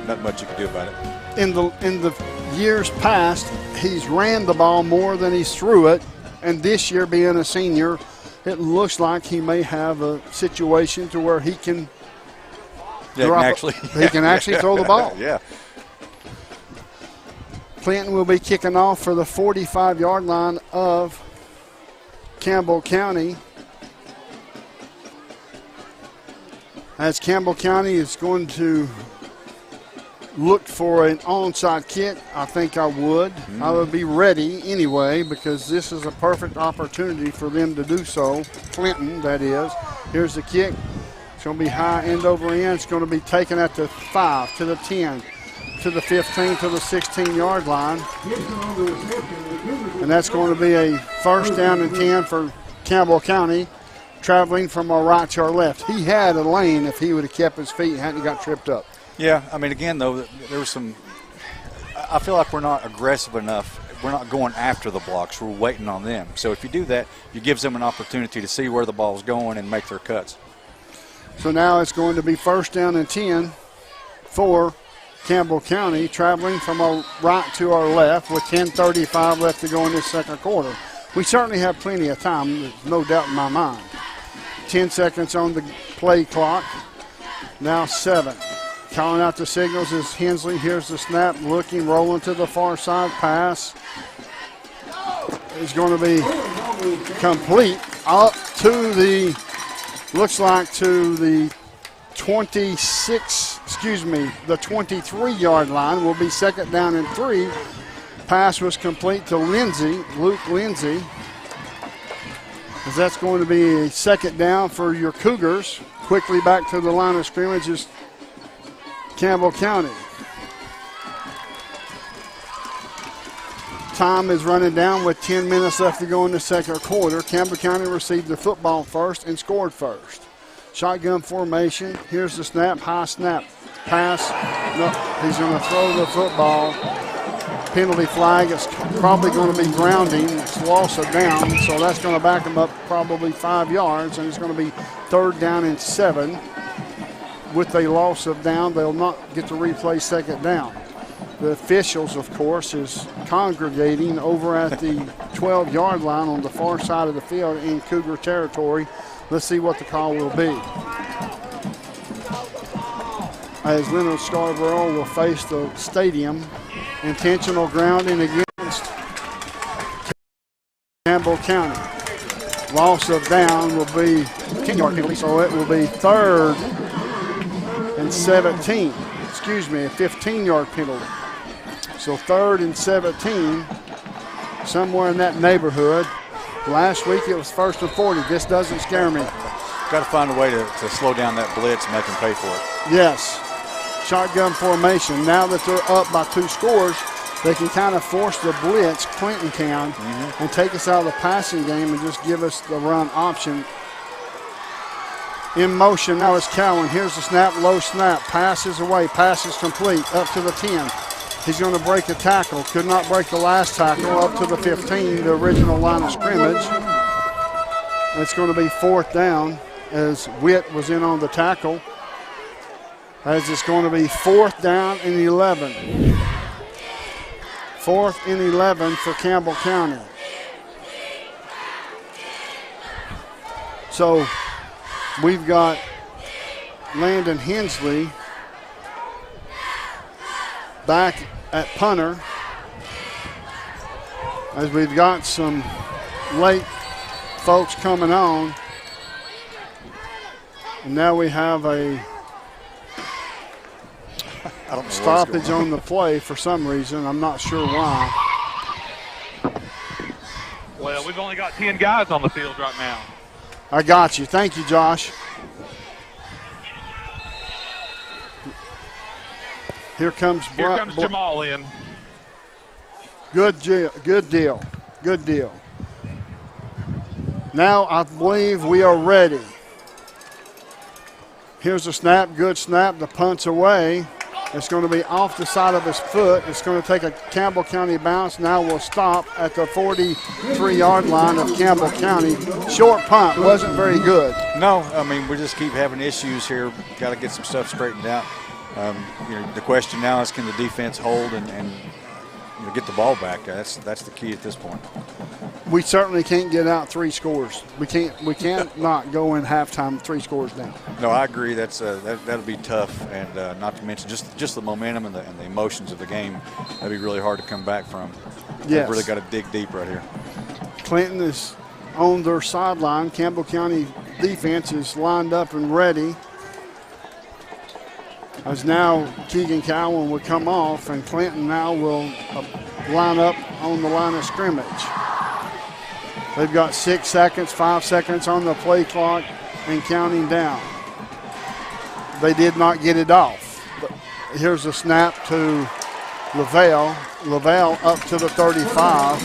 Not much you could do about it. In the years past, he's ran the ball more than he's threw it, and this year, being a senior, it looks like he may have a situation to where he can actually throw the ball. Yeah. Clinton will be kicking off for the 45-yard line of Campbell County. As Campbell County is going to look for an onside kick, I think I would. I would be ready anyway, because this is a perfect opportunity for them to do so. Clinton, that is. Here's the kick. It's going to be high end over end. It's going to be taken at the 5, to the 10, to the 15, to the 16-yard line. And that's going to be a first down and 10 for Campbell County, traveling from our right to our left. He had a lane if he would have kept his feet and hadn't got tripped up. Yeah, I mean, again, though, there was some – I feel like we're not aggressive enough. We're not going after the blocks. We're waiting on them. So if you do that, it gives them an opportunity to see where the ball's going and make their cuts. So now it's going to be first down and 10 for Campbell County, traveling from our right to our left with 10:35 left to go in this second quarter. We certainly have plenty of time. There's no doubt in my mind. 10 seconds on the play clock. Now 7. Calling out the signals is Hensley. Here's the snap, looking, rolling to the far side. Pass is going to be complete up to the, looks like to the 23-yard line. Will be second down and 3. Pass was complete to Luke Lindsay. As that's going to be a second down for your Cougars. Quickly back to the line of scrimmage is Campbell County. Time is running down with 10 minutes left to go in the second quarter. Campbell County received the football first and scored first. Shotgun formation. Here's the snap. High snap. Pass. No, he's going to throw the football. Penalty flag. It's probably going to be grounding. It's loss of down, so that's going to back him up probably 5 yards, and it's going to be third down and 7. With a loss of down, they'll not get to replay second down. The officials, of course, is congregating over at the 12-yard line on the far side of the field in Cougar territory. Let's see what the call will be. As Leonard Scarborough will face the stadium. Intentional grounding against Campbell County. Loss of down will be 10-yard penalty, so it will be third and 17. Excuse me, a 15-yard penalty. So third and 17, somewhere in that neighborhood. Last week it was first and 40. This doesn't scare me. Got to find a way to slow down that blitz and make them pay for it. Yes. Shotgun formation. Now that they're up by 2 scores, they can kind of force the blitz, Clinton can, and take us out of the passing game and just give us the run option. In motion now is Cowan. Here's the snap, low snap. Passes away. Passes complete. Up to the 10. He's going to break a tackle. Could not break the last tackle. Up to the 15, the original line of scrimmage. It's going to be fourth down as Witt was in on the tackle. As it's going to be fourth down and 11. 4th and 11 for Campbell County. So we've got Landon Hensley back at punter, as we've got some late folks coming on. And now we have a stoppage on the play for some reason. I'm not sure why. Well, we've only got 10 guys on the field right now. I got you. Thank you, Josh. Here comes Jamal in. Good deal. Now I believe we are ready. Here's a snap, good snap. The punt's away. It's going to be off the side of his foot. It's going to take a Campbell County bounce. Now we'll stop at the 43-yard line of Campbell County. Short punt, wasn't very good. No, I mean, we just keep having issues here. Got to get some stuff straightened out. The question now is, can the defense hold and get the ball back? That's the key at this point. We certainly can't get out 3 scores. We can't not go in halftime 3 scores down. No, I agree. That'll be tough, and not to mention just the momentum and the emotions of the game. That'd be really hard to come back from. Yes. They've really got to dig deep right here. Clinton is on their sideline. Campbell County defense is lined up and ready. As now Keegan Cowan will come off, and Clinton now will line up on the line of scrimmage. They've got 6 seconds, 5 seconds on the play clock and counting down. They did not get it off. But here's a snap to Lavelle. Lavelle up to the 35.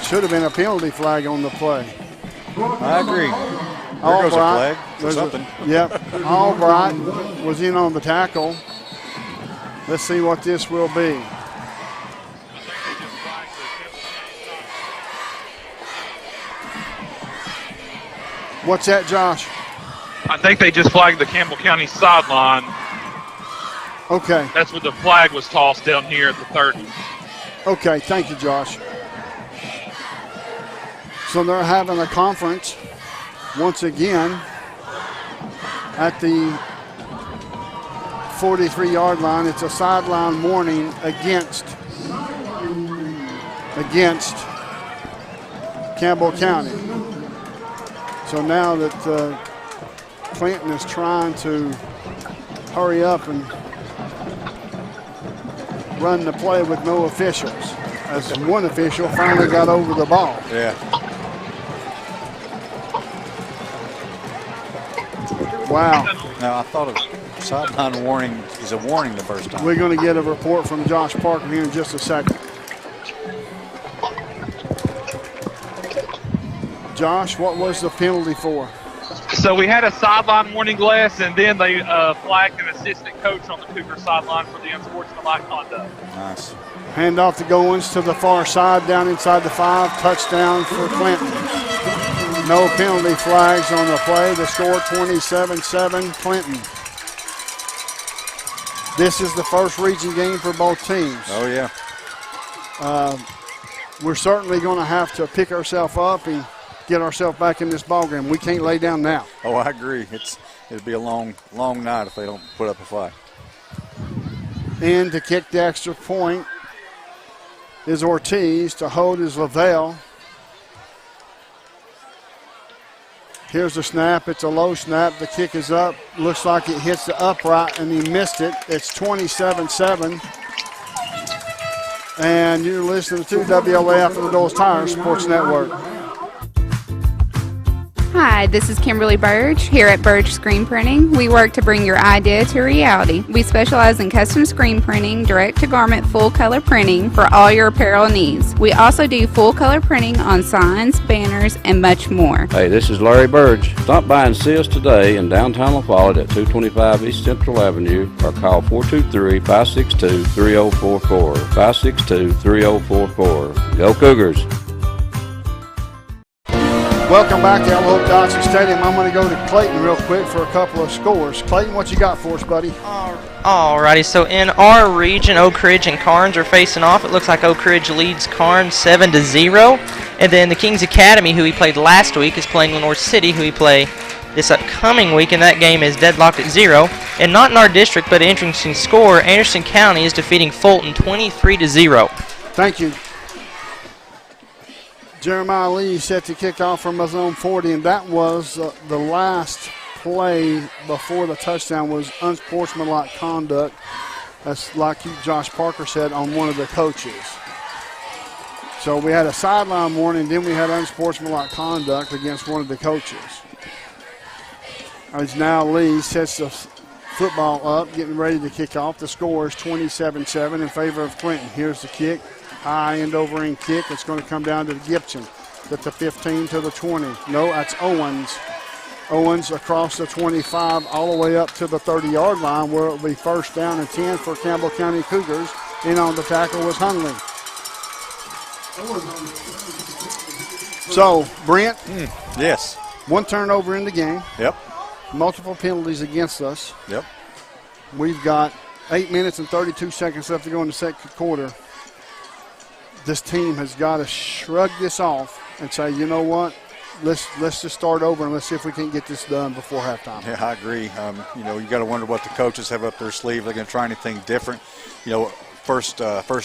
Should have been a penalty flag on the play. I agree. There goes a flag for something. Yep. Albright was in on the tackle. Let's see what this will be. What's that, Josh? I think they just flagged the Campbell County sideline. Okay. That's where the flag was tossed down here at the 30. Okay, thank you, Josh. So they're having a conference once again at the 43-yard line. It's a sideline warning against Campbell County. So now that Clinton is trying to hurry up and run the play with no officials, as one official finally got over the ball. Yeah. Wow. Now, I thought a sideline warning is a warning the first time. We're going to get a report from Josh Parker here in just a second. Josh, what was the penalty for? So we had a sideline warning glass, and then they flagged an assistant coach on the Cougar sideline for the unsportsmanlike conduct. Nice. Hand off to Goins to the far side, down inside the 5. Touchdown for Clinton. No penalty flags on the play. The score 27-7 Clinton. This is the first region game for both teams. Oh, yeah. We're certainly going to have to pick ourselves up and get ourselves back in this ballgame. We can't lay down now. Oh, I agree. It'll be a long night if they don't put up a fight. And to kick the extra point is Ortiz. To hold is Lavelle. Here's the snap. It's a low snap. The kick is up. Looks like it hits the upright, and he missed it. It's 27-7. And you're listening to WLAF and the Doles Tire Sports Network. Hi, this is Kimberly Burge here at Burge Screen Printing. We work to bring your idea to reality. We specialize in custom screen printing, direct-to-garment full-color printing for all your apparel needs. We also do full-color printing on signs, banners, and much more. Hey, this is Larry Burge. Stop by and see us today in downtown La Follette at 225 East Central Avenue or call 423-562-3044. 562-3044. Go Cougars! Welcome back to El Hope Dodson Stadium. I'm going to go to Clayton real quick for a couple of scores. Clayton, what you got for us, buddy? Alrighty, so in our region, Oak Ridge and Carnes are facing off. It looks like Oak Ridge leads Carnes 7-0. And then the Kings Academy, who he played last week, is playing Lenore City, who he play this upcoming week, and that game is deadlocked at 0. And not in our district, but an interesting score, Anderson County is defeating Fulton 23-0. Thank you. Jeremiah Lee set to kick off from his own 40, and that was the last play before the touchdown was unsportsmanlike conduct. That's like Josh Parker said on one of the coaches. So we had a sideline warning, then we had unsportsmanlike conduct against one of the coaches. As now Lee sets the football up, getting ready to kick off. The score is 27-7 in favor of Clinton. Here's the kick, high end over end kick. It's going to come down to Gibson at the 15 to the 20. No, that's Owens. Owens across the 25 all the way up to the 30-yard line where it will be first down and 10 for Campbell County Cougars. In on the tackle was Hunley. So, Brent. Yes. One turnover in the game. Yep. Multiple penalties against us. Yep. We've got 8 minutes and 32 seconds left to go in the second quarter. This team has got to shrug this off and say, you know what? Let's just start over and let's see if we can get this done before halftime. Yeah, I agree. You got to wonder what the coaches have up their sleeve. They're going to try anything different. First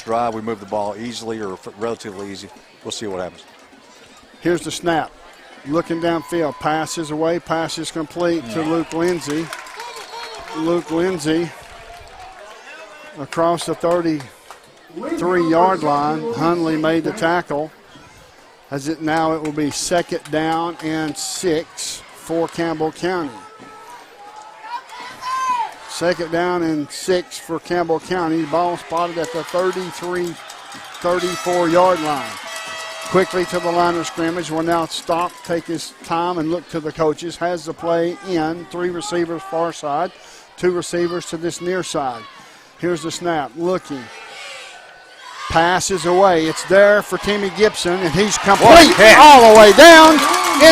drive, we move the ball easily or relatively easy. We'll see what happens. Here's the snap. Looking downfield. Pass is away. Pass is complete to Luke Lindsay. Luke Lindsay across the 33-yard line. Hunley made the tackle. As it now, it will be second down and 6 for Campbell County. Second down and 6 for Campbell County. Ball spotted at the 34-yard line. Quickly to the line of scrimmage. Will now stop, take his time, and look to the coaches. Has the play in. 3 receivers far side. 2 receivers to this near side. Here's the snap. Looking. Pass is away. It's there for Timmy Gibson, and he's complete all the way down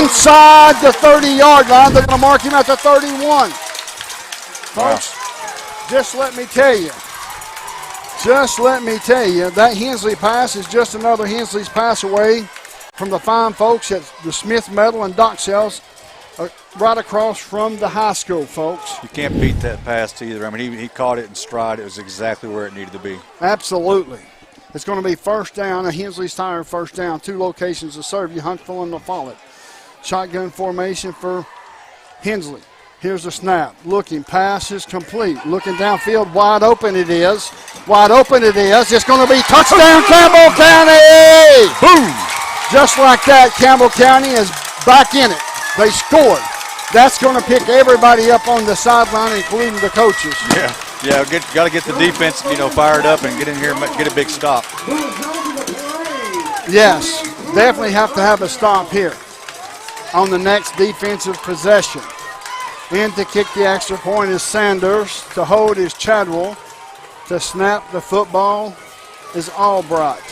inside the 30-yard line. They're going to mark him at the 31. Folks, just let me tell you, that Hensley pass is just another Hensley's pass away from the fine folks at the Smith Metal and Dock Sales right across from the high school, folks. You can't beat that pass either. I mean, he caught it in stride. It was exactly where it needed to be. Absolutely. It's going to be first down, a Hensley's Tire first down. 2 locations to serve you, Huntsville and LaFollette. Shotgun formation for Hensley. Here's the snap. Looking, pass is complete. Looking downfield, wide open it is. Wide open it is. It's going to be touchdown, Campbell County! Boom! Just like that, Campbell County is back in it. They scored. That's going to pick everybody up on the sideline, including the coaches. Yeah, got to get the defense, fired up and get in here and get a big stop. Yes, definitely have to have a stop here on the next defensive possession. In to kick the extra point is Sanders. To hold is Chadwell. To snap the football is Albright.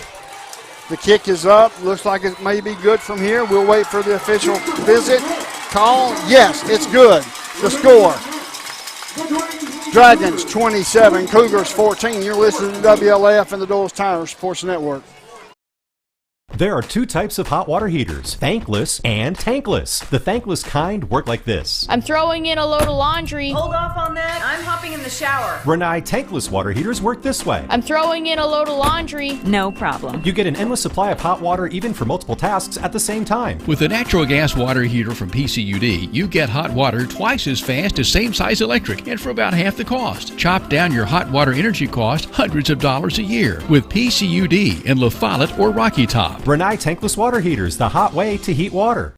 The kick is up. Looks like it may be good from here. We'll wait for the official visit. Call. Yes, it's good. The score. Dragons 27, Cougars 14. You're listening to WLAF and the Doyle's Tire Sports Network. There are 2 types of hot water heaters, thankless and tankless. The thankless kind work like this. I'm throwing in a load of laundry. Hold off on that. I'm hopping in the shower. Renai tankless water heaters work this way. I'm throwing in a load of laundry. No problem. You get an endless supply of hot water even for multiple tasks at the same time. With a natural gas water heater from PCUD, you get hot water twice as fast as same size electric and for about half the cost. Chop down your hot water energy cost hundreds of dollars a year with PCUD in La Follette or Rocky Top. Renai tankless water heaters, the hot way to heat water.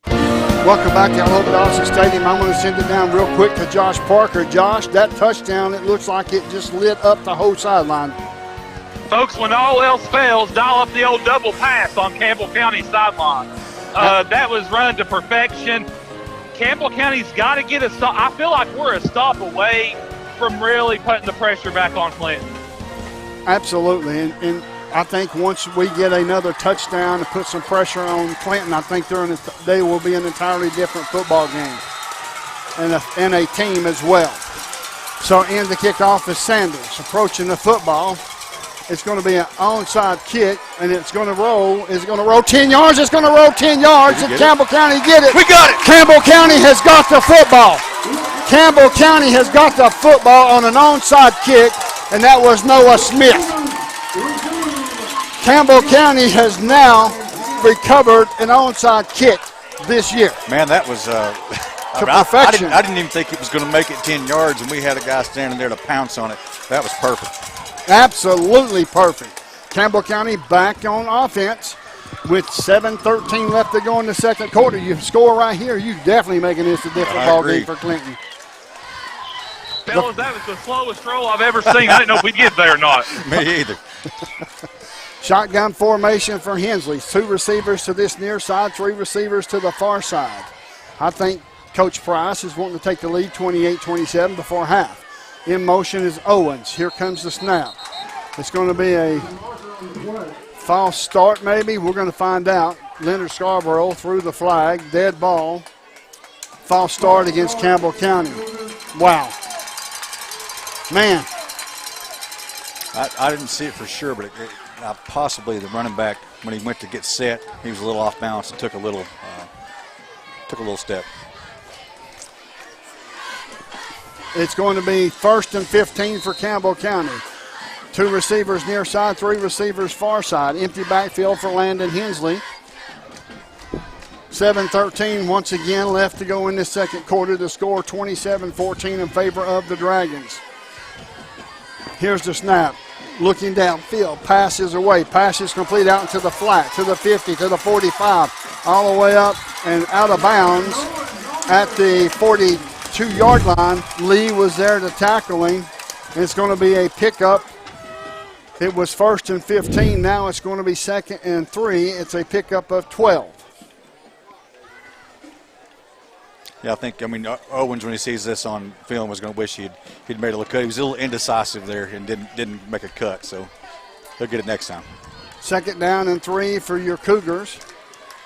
Welcome back to Hope Dawson Stadium. I'm going to send it down real quick to Josh Parker. Josh, that touchdown, it looks like it just lit up the whole sideline. Folks, when all else fails, dial up the old double pass on Campbell County's sideline. That was run to perfection. Campbell County's got to get a stop. I feel like we're a stop away from really putting the pressure back on Clinton. Absolutely, and I think once we get another touchdown to put some pressure on Clinton, I think they will be an entirely different football game and a team as well. So in the kickoff is Sanders approaching the football. It's going to be an onside kick, and it's going to roll. It's going to roll 10 yards. It's going to roll 10 yards. Did Campbell County get it? We got it. Campbell County has got the football. Campbell County has got the football on an onside kick, and that was Noah Smith. Campbell County has now recovered an onside kick this year. Man, that was perfection. I didn't even think it was going to make it 10 yards, and we had a guy standing there to pounce on it. That was perfect. Absolutely perfect. Campbell County back on offense with 7:13 left to go in the second quarter. You score right here, you definitely making this a different ball game for Clinton. Fellas, that was the slowest roll I've ever seen. I didn't know if we'd get there or not. Me either. Shotgun formation for Hensley. 2 receivers to this near side, 3 receivers to the far side. I think Coach Price is wanting to take the lead 28-27 before half. In motion is Owens. Here comes the snap. It's going to be a false start maybe. We're going to find out. Leonard Scarborough threw the flag. Dead ball. False start against Campbell County. Wow. Man. I didn't see it for sure, but possibly the running back, when he went to get set, he was a little off balance and took a little step. It's going to be 1st and 15 for Campbell County. 2 receivers near side, 3 receivers far side. Empty backfield for Landon Hensley. 7:13 once again left to go in this second quarter. The score 27-14 in favor of the Dragons. Here's the snap. Looking downfield, passes away, passes complete out into the flat, to the 50, to the 45, all the way up and out of bounds at the 42-yard line. Lee was there to tackle him. It's going to be a pickup. It was 1st and 15. Now it's going to be 2nd and 3. It's a pickup of 12. Yeah, Owens, when he sees this on film, was going to wish he'd made a look cut. He was a little indecisive there and didn't make a cut, so he'll get it next time. 2nd down and 3 for your Cougars.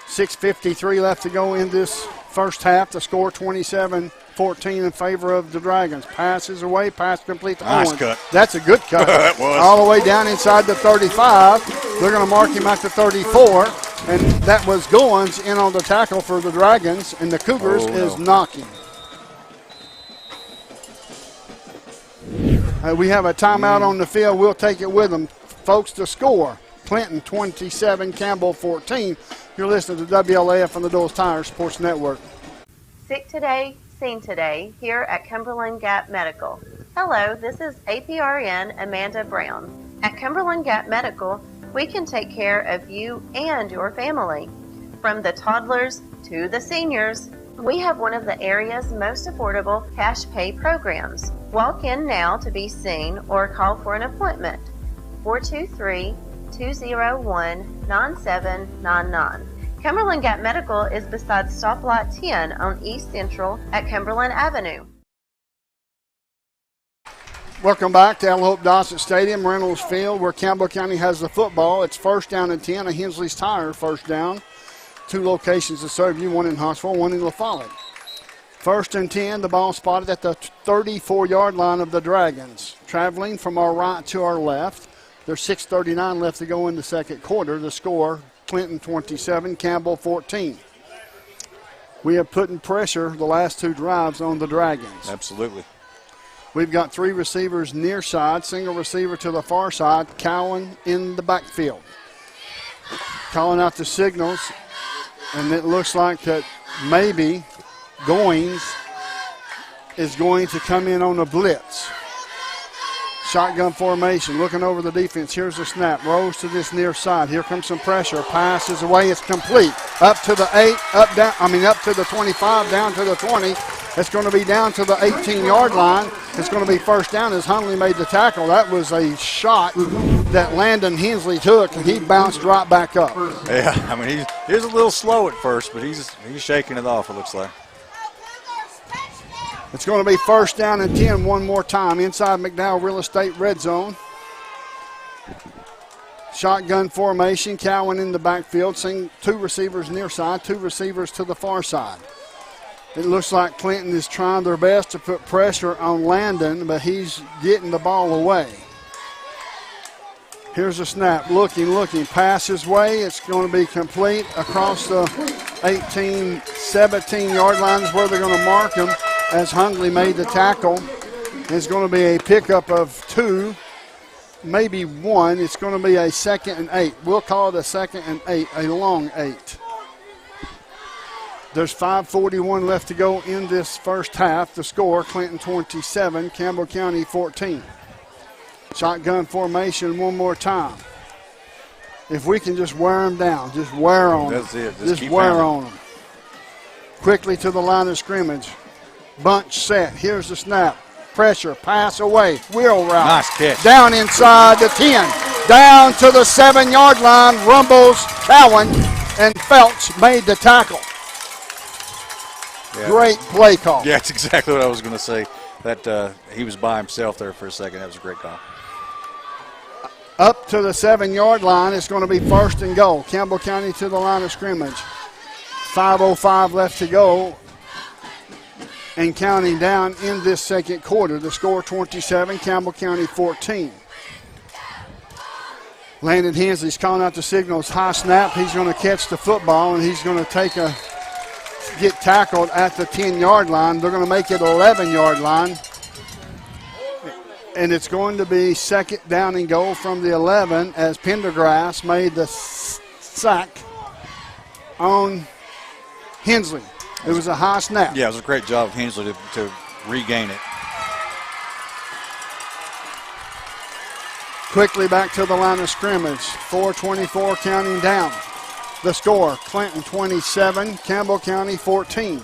6:53 left to go in this first half. The score 27-14 in favor of the Dragons. Passes away, pass complete to Owens. Nice cut. That's a good cut. That was. All the way down inside the 35. They're going to mark him at the 34. And that was Goins in on the tackle for the Dragons, and the Cougars is knocking. We have a timeout on the field. We'll take it with them. Folks, the score, Clinton 27, Campbell 14. You're listening to WLAF on the Doles Tire Sports Network. Sick today, seen today, here at Cumberland Gap Medical. Hello, this is APRN Amanda Brown. At Cumberland Gap Medical, we can take care of you and your family. From the toddlers to the seniors, we have one of the area's most affordable cash pay programs. Walk in now to be seen or call for an appointment. 423-201-9799. Cumberland Gap Medical is beside Stoplight 10 on East Central at Cumberland Avenue. Welcome back to Al Hope Dossett Stadium, Reynolds Field, where Campbell County has the football. It's 1st down and 10, a Hensley's Tire first down. 2 locations to serve you, one in Huntsville, one in La Follette. 1st and 10, the ball spotted at the 34-yard line of the Dragons. Traveling from our right to our left. There's 6:39 left to go in the second quarter. The score, Clinton 27, Campbell 14. We have put in pressure the last 2 drives on the Dragons. Absolutely. We've got 3 receivers near side, single receiver to the far side, Cowan in the backfield. Calling out the signals, and it looks like that maybe Goins is going to come in on a blitz. Shotgun formation, looking over the defense. Here's the snap, rolls to this near side. Here comes some pressure, passes away, it's complete. Up to the 8, up to the 25, down to the 20. It's going to be down to the 18-yard line. It's going to be 1st down as Hundley made the tackle. That was a shot that Landon Hensley took, and he bounced right back up. Yeah, he was a little slow at first, but he's shaking it off, it looks like. It's going to be 1st down and 10 one more time inside McDowell Real Estate red zone. Shotgun formation, Cowan in the backfield, seeing 2 receivers near side, 2 receivers to the far side. It looks like Clinton is trying their best to put pressure on Landon, but he's getting the ball away. Here's a snap, looking, pass his way. It's going to be complete across the 18, 17-yard line is where they're going to mark him as Hundley made the tackle. It's going to be a pickup of 2 maybe one. It's going to be a 2nd and 8. We'll call it a 2nd and 8, a long 8. There's 5:41 left to go in this first half. The score, Clinton 27, Campbell County 14. Shotgun formation one more time. If we can just wear them down, just wear on them. That's it. Just wear on them. Quickly to the line of scrimmage. Bunch set. Here's the snap. Pressure. Pass away. Wheel route. Nice catch. Down inside the 10. Down to the 7-yard line. Rumbles, Cowan, and Felch made the tackle. Yeah. Great play call. Yeah, that's exactly what I was going to say. That he was by himself there for a second. That was a great call. Up to the 7-yard line. It's going to be 1st and goal. Campbell County to the line of scrimmage. 5:05 left to go. And counting down in this second quarter. The score 27, Campbell County 14. Landon Hensley's calling out the signals. High snap. He's going to catch the football, and he's going to get tackled at the 10-yard line. They're going to make it 11-yard line. And it's going to be 2nd down and goal from the 11 as Pendergrass made the sack on Hensley. It was a high snap. Yeah, it was a great job of Hensley to regain it. Quickly back to the line of scrimmage. 4:24 counting down. The score, Clinton 27, Campbell County 14.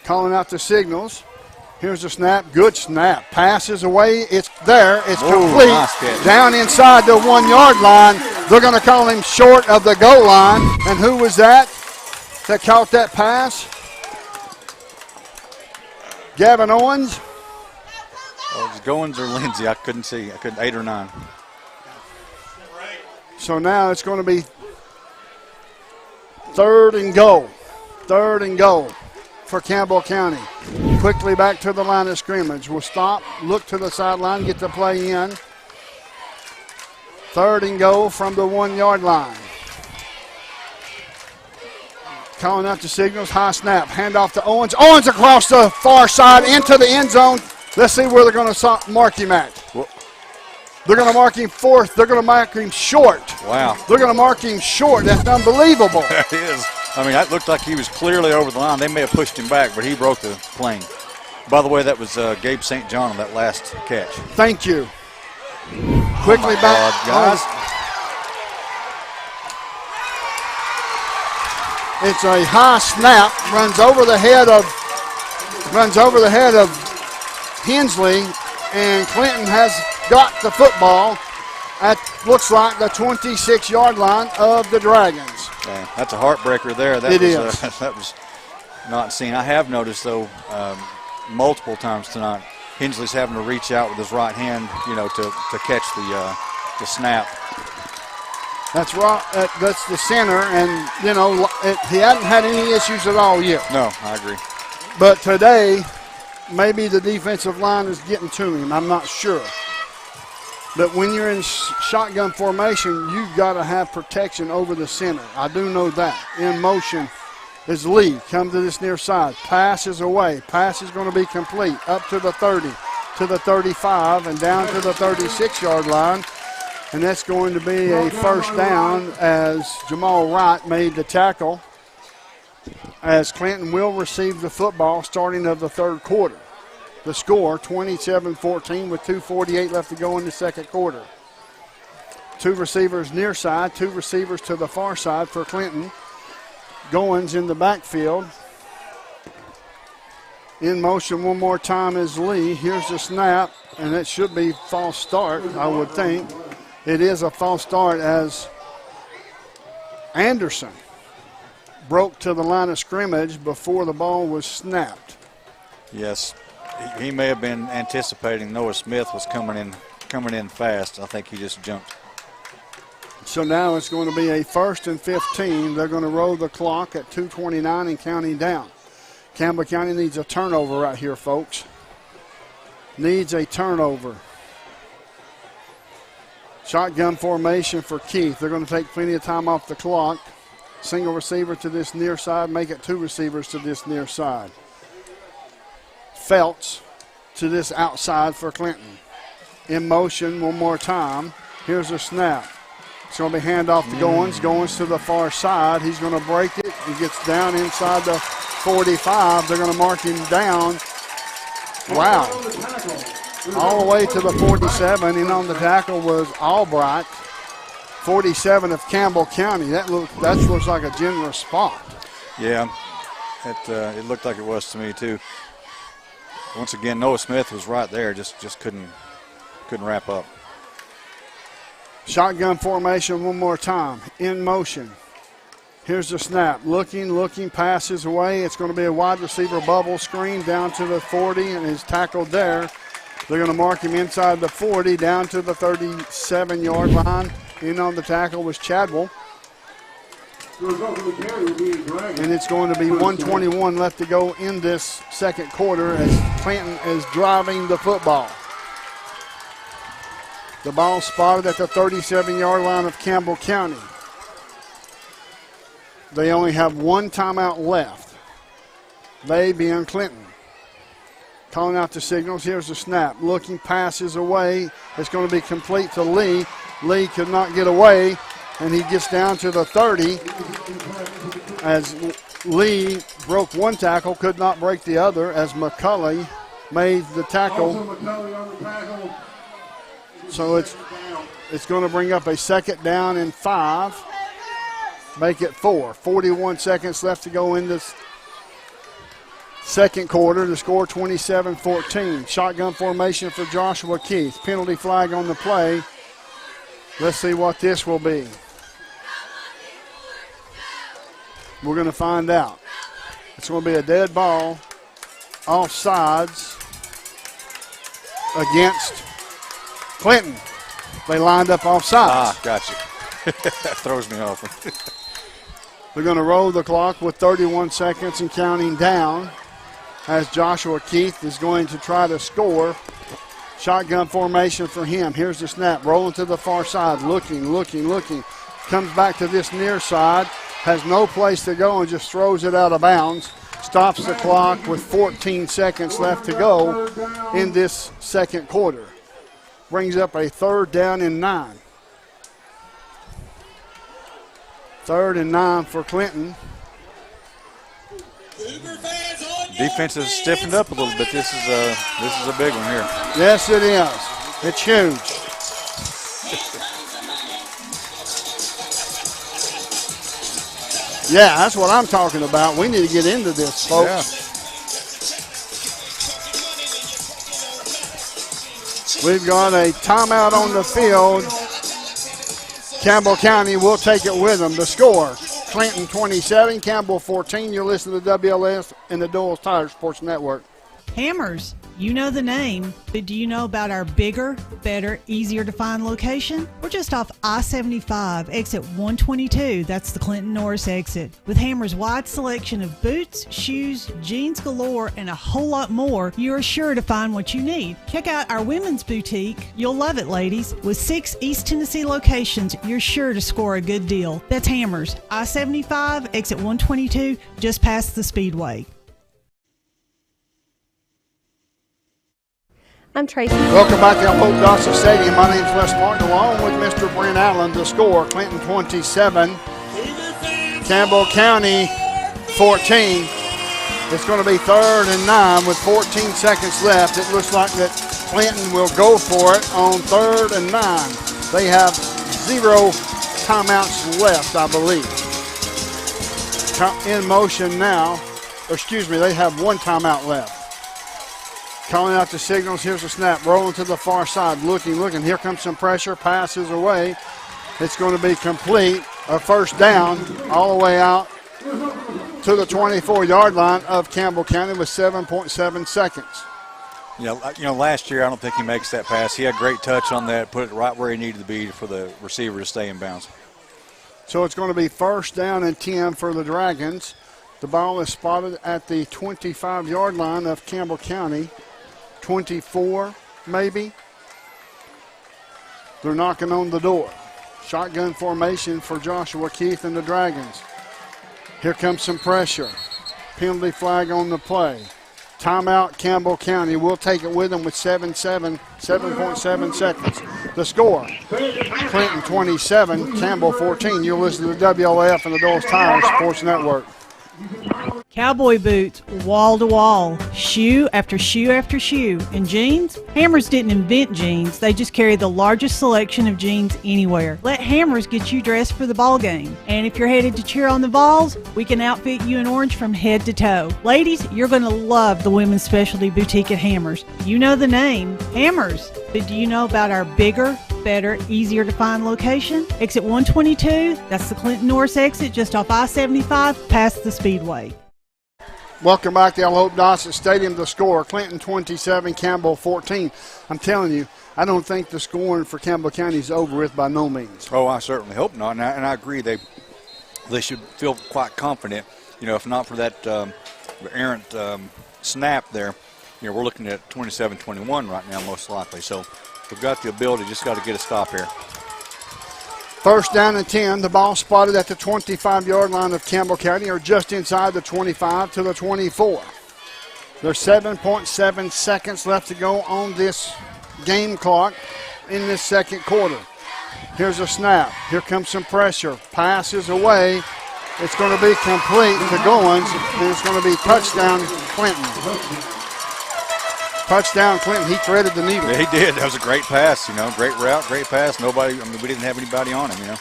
Calling out the signals. Here's the snap. Good snap. Passes away. It's there. It's complete. Nice catch. Down inside the 1-yard line. They're going to call him short of the goal line. And who was that caught that pass? Gavin Owens. Oh, it was Goins or Lindsay. I couldn't see. 8 or 9. So now it's going to be 3rd and goal. 3rd and goal for Campbell County. Quickly back to the line of scrimmage. We'll stop, look to the sideline, get the play in. 3rd and goal from the 1-yard line. Calling out the signals, high snap, handoff to Owens. Owens across the far side into the end zone. Let's see where they're going to mark him at. They're going to mark him 4th. They're going to mark him short. Wow. They're going to mark him short. That's unbelievable. That is. I mean, that looked like he was clearly over the line. They may have pushed him back, but he broke the plane. By the way, that was Gabe St. John on that last catch. Thank you. Quickly back. God, guys. It's a high snap. Runs over the head of Hensley, and Clinton has got the football at, looks like, the 26-yard line of the Dragons. Yeah, that's a heartbreaker there. That was not seen. I have noticed, though, multiple times tonight, Hensley's having to reach out with his right hand, to catch the snap. That's right. That's the center, and, he hadn't had any issues at all yet. No, I agree. But today, maybe the defensive line is getting to him. I'm not sure. But when you're in shotgun formation, you've got to have protection over the center. I do know that. In motion is Lee. Come to this near side. Pass is away. Pass is going to be complete. Up to the 30, to the 35, and down to the 36-yard line. And that's going to be a 1st down as Jamal Wright made the tackle, as Clinton will receive the football starting of the 3rd quarter. The score, 27-14 with 2:48 left to go in the 2nd quarter. 2 receivers near side, 2 receivers to the far side for Clinton. Goins in the backfield. In motion one more time is Lee. Here's the snap, and it should be false start, I would think. It is a false start as Anderson broke to the line of scrimmage before the ball was snapped. Yes. He may have been anticipating Noah Smith was coming in fast. I think he just jumped. So now it's going to be a 1st and 15. They're going to roll the clock at 2:29 and counting down. Campbell County needs a turnover right here, folks. Needs a turnover. Shotgun formation for Keith. They're going to take plenty of time off the clock. Single receiver to this near side. Make it 2 receivers to this near side. Feltz to this outside for Clinton. in motion one more time. Here's a snap. It's going to be handoff to Goins. Goins to the far side. He's going to break it. He gets down inside the 45. They're going to mark him down. Wow. All the way to the 47. And on the tackle was Albright. 47 of Campbell County. That looks like a generous spot. Yeah, it looked like it was to me too. Once again, Noah Smith was right there, just couldn't wrap up. Shotgun formation one more time. In motion. Here's the snap. Looking, passes away. It's going to be a wide receiver bubble screen down to the 40 and is tackled there. They're going to mark him inside the 40 down to the 37-yard line. In on the tackle was Chadwell. And it's going to be 1:21 left to go in this second quarter as Clinton is driving the football. The ball spotted at the 37-yard line of Campbell County. They only have one timeout left. They being Clinton. Calling out the signals. Here's the snap. Looking, passes away. It's going to be complete to Lee. Lee could not get away, and he gets down to the 30 as Lee broke one tackle, could not break the other as McCulley made the tackle. So it's going to bring up a second down and 5. Make it 4. 41 seconds left to go in this second quarter. The score 27-14. Shotgun formation for Joshua Keith. Penalty flag on the play. Let's see what this will be. We're going to find out. It's going to be a dead ball, offsides against Clinton. They lined up offsides. Gotcha. That throws me off. They're going to roll the clock with 31 seconds and counting down as Joshua Keith is going to try to score. Shotgun formation for him. Here's the snap. Rolling to the far side. Looking. Comes back to this near side. Has no place to go and just throws it out of bounds. Stops the clock with 14 seconds left to go in this second quarter. Brings up a 3rd down and 9. 3rd and 9 for Clinton. Defense has stiffened up a little bit. This is a big one here. Yes, it is. It's huge. Yeah, that's what I'm talking about. We need to get into this, folks. Yeah. We've got a timeout on the field. Campbell County will take it with them. The score, Clinton 27, Campbell 14. You're listening to WLS and the Doyle's Tire Sports Network. Hammers, you know the name, but do you know about our bigger, better, easier to find location? We're just off I-75, exit 122. That's the Clinton Norris exit. With Hammers' wide selection of boots, shoes, jeans galore, and a whole lot more, you're sure to find what you need. Check out our women's boutique. You'll love it, ladies. With 6 East Tennessee locations, you're sure to score a good deal. That's Hammers, I-75, exit 122, just past the Speedway. I'm Tracy. Welcome back to Hope Dawson Stadium. My name's Les Martin, along with Mr. Brent Allen. The score, Clinton 27, Campbell County 14. It's going to be 3rd and 9 with 14 seconds left. It looks like that Clinton will go for it on 3rd and 9. They have 0 timeouts left, I believe. In motion now. They have 1 timeout left. Calling out the signals. Here's a snap. Rolling to the far side. Looking. Here comes some pressure. Passes away. It's going to be complete. A 1st down all the way out to the 24-yard line of Campbell County with 7.7 seconds. Last year I don't think he makes that pass. He had great touch on that, put it right where he needed to be for the receiver to stay in bounds. So it's going to be 1st down and 10 for the Dragons. The ball is spotted at the 25-yard line of Campbell County. 24, maybe. They're knocking on the door. Shotgun formation for Joshua Keith and the Dragons. Here comes some pressure. Penalty flag on the play. Timeout, Campbell County. We'll take it with them with 7.7 seconds. The score, Clinton 27, Campbell 14. You'll listen to the WLF and the Dulles Tire Sports Network. Cowboy boots, wall to wall, shoe after shoe after shoe. And jeans? Hammers didn't invent jeans. They just carry the largest selection of jeans anywhere. Let Hammers get you dressed for the ball game. And if you're headed to cheer on the Vols, we can outfit you in orange from head to toe. Ladies, you're going to love the women's specialty boutique at Hammers. You know the name, Hammers. But do you know about our bigger, better, easier to find location? Exit 122, that's the Clinton Norris exit just off I-75 past the Speedway. Welcome back to El Hope Dossett Stadium. The score, Clinton 27, Campbell 14. I'm telling you, I don't think the scoring for Campbell County is over with by no means. Oh, I certainly hope not, and I agree. They should feel quite confident. You know, if not for that errant snap there, you know, we're looking at 27-21 right now most likely. So we've got the ability, just got to get a stop here. First down and 10. The ball spotted at the 25-yard line of Campbell County, or just inside the 25 to the 24. There's 7.7 seconds left to go on this game clock in this second quarter. Here's a snap. Here comes some pressure. Pass is away. It's going to be complete to Goins, and it's going to be touchdown Clinton. Touchdown Clinton. He threaded the needle. Yeah, he did. That was a great pass, you know. Great route, great pass. Nobody, I mean, we didn't have anybody on him, you know.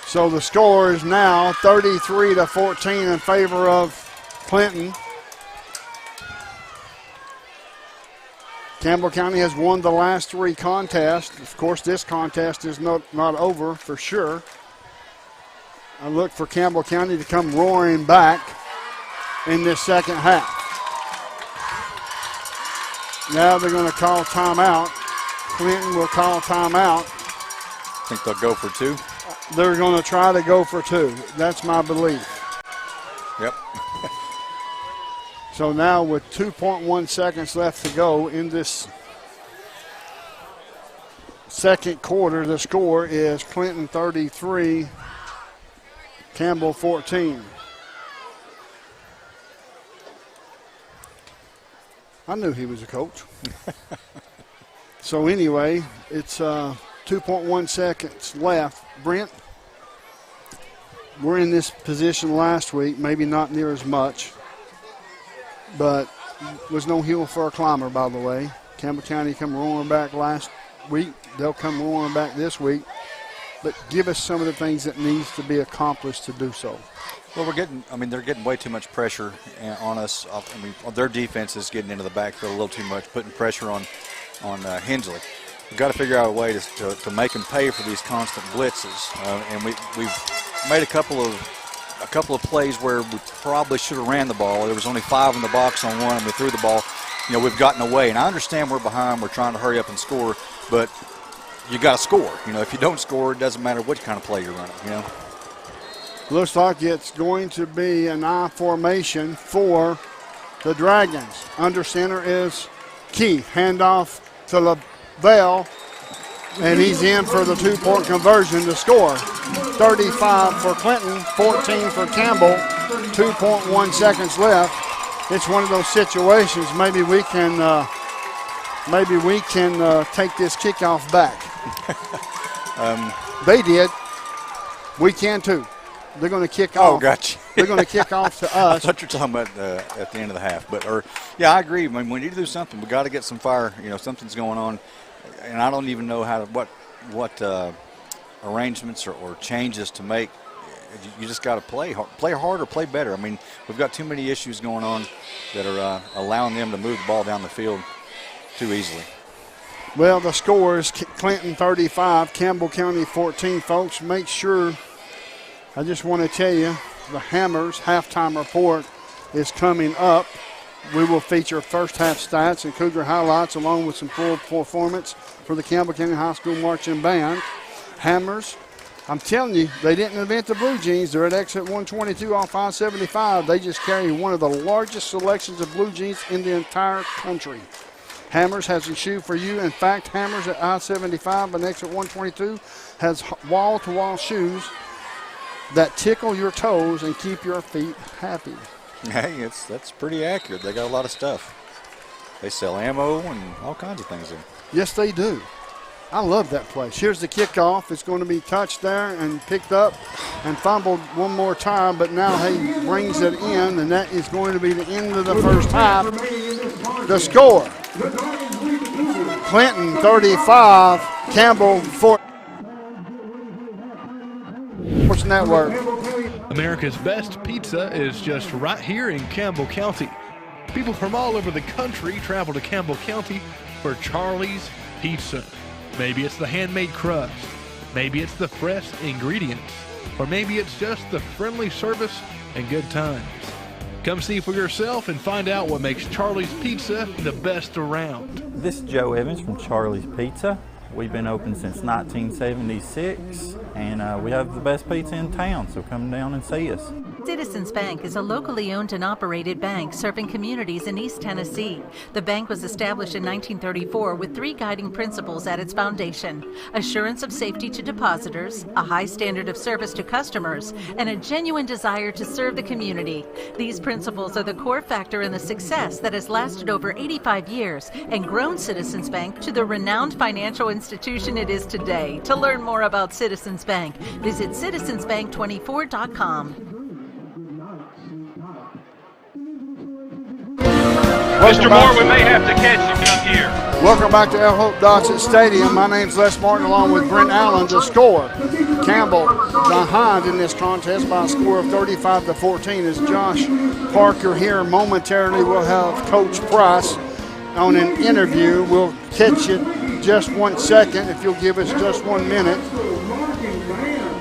So the score is now 33-14 in favor of Clinton. Campbell County has won the last three contests. Of course, this contest is not over for sure. I look for Campbell County to come roaring back in this second half. Now they're going to call timeout. Clinton will call timeout. Think they'll go for two? They're going to try to go for two. That's my belief. Yep. So now with 2.1 seconds left to go in this second quarter, the score is Clinton 33, Campbell 14. I knew he was a coach. So anyway, it's 2.1 seconds left. Brent, we're in this position last week, maybe not near as much, but was no hill for a climber, by the way. Campbell County come roaring back last week. They'll come roaring back this week. But give us some of the things that needs to be accomplished to do so. Well, they're getting way too much pressure on us. I mean, their defense is getting into the backfield a little too much, putting pressure on Hensley. We've got to figure out a way to make them pay for these constant blitzes. And we've made a couple of plays where we probably should have ran the ball. There was only 5 in the box on one, and we threw the ball. You know, we've gotten away. And I understand we're behind. We're trying to hurry up and score, but you got to score. You know, if you don't score, it doesn't matter what kind of play you're running, you know. Looks like it's going to be an I formation for the Dragons. Under center is Keith. Handoff to LaBelle, and he's in for the 2-point conversion to score. 35 for Clinton, 14 for Campbell, 2.1 seconds left. It's one of those situations. Maybe we can take this kickoff back. They did. We can too. They're going to kick off. Oh, gotcha. They're going to kick off to us. I thought you were talking about at the end of the half. Yeah, I agree. I mean, we need to do something. We got to get some fire. You know, something's going on, and I don't even know what arrangements or changes to make. You just got to play harder, play better. I mean, we've got too many issues going on that are allowing them to move the ball down the field too easily. Well, the score is Clinton 35, Campbell County 14. Folks, make sure. I just want to tell you, the Hammers halftime report is coming up. We will feature first half stats and Cougar highlights along with some full performance for the Campbell County High School Marching Band. Hammers, I'm telling you, they didn't invent the blue jeans. They're at exit 122 off I-75. They just carry one of the largest selections of blue jeans in the entire country. Hammers has a shoe for you. In fact, Hammers at I-75 and exit 122 has wall-to-wall shoes that tickle your toes and keep your feet happy. Hey, that's pretty accurate. They got a lot of stuff. They sell ammo and all kinds of things there. Yes, they do. I love that place. Here's the kickoff. It's going to be touched there and picked up and fumbled one more time, but now he brings it in, and that is going to be the end of the first half. The score, Clinton 35, Campbell 4. Sports Network. America's best pizza is just right here in Campbell County. People from all over the country travel to Campbell County for Charlie's Pizza. Maybe it's the handmade crust, maybe it's the fresh ingredients, or maybe it's just the friendly service and good times. Come see for yourself and find out what makes Charlie's Pizza the best around. This is Joe Evans from Charlie's Pizza. We've been open since 1976, and we have the best pizza in town, so come down and see us. Citizens Bank is a locally owned and operated bank serving communities in East Tennessee. The bank was established in 1934 with 3 guiding principles at its foundation: assurance of safety to depositors, a high standard of service to customers, and a genuine desire to serve the community. These principles are the core factor in the success that has lasted over 85 years and grown Citizens Bank to the renowned financial institution it is today. To learn more about Citizens Bank, visit citizensbank24.com. Mr. Moore, we may have to catch you down here. Welcome back to El Hope Dodson Stadium. My name's Les Martin, along with Brent Allen to score. Campbell behind in this contest by a score of 35-14. As Josh Parker here momentarily will have Coach Price on an interview. We'll catch you just 1 second if you'll give us just 1 minute.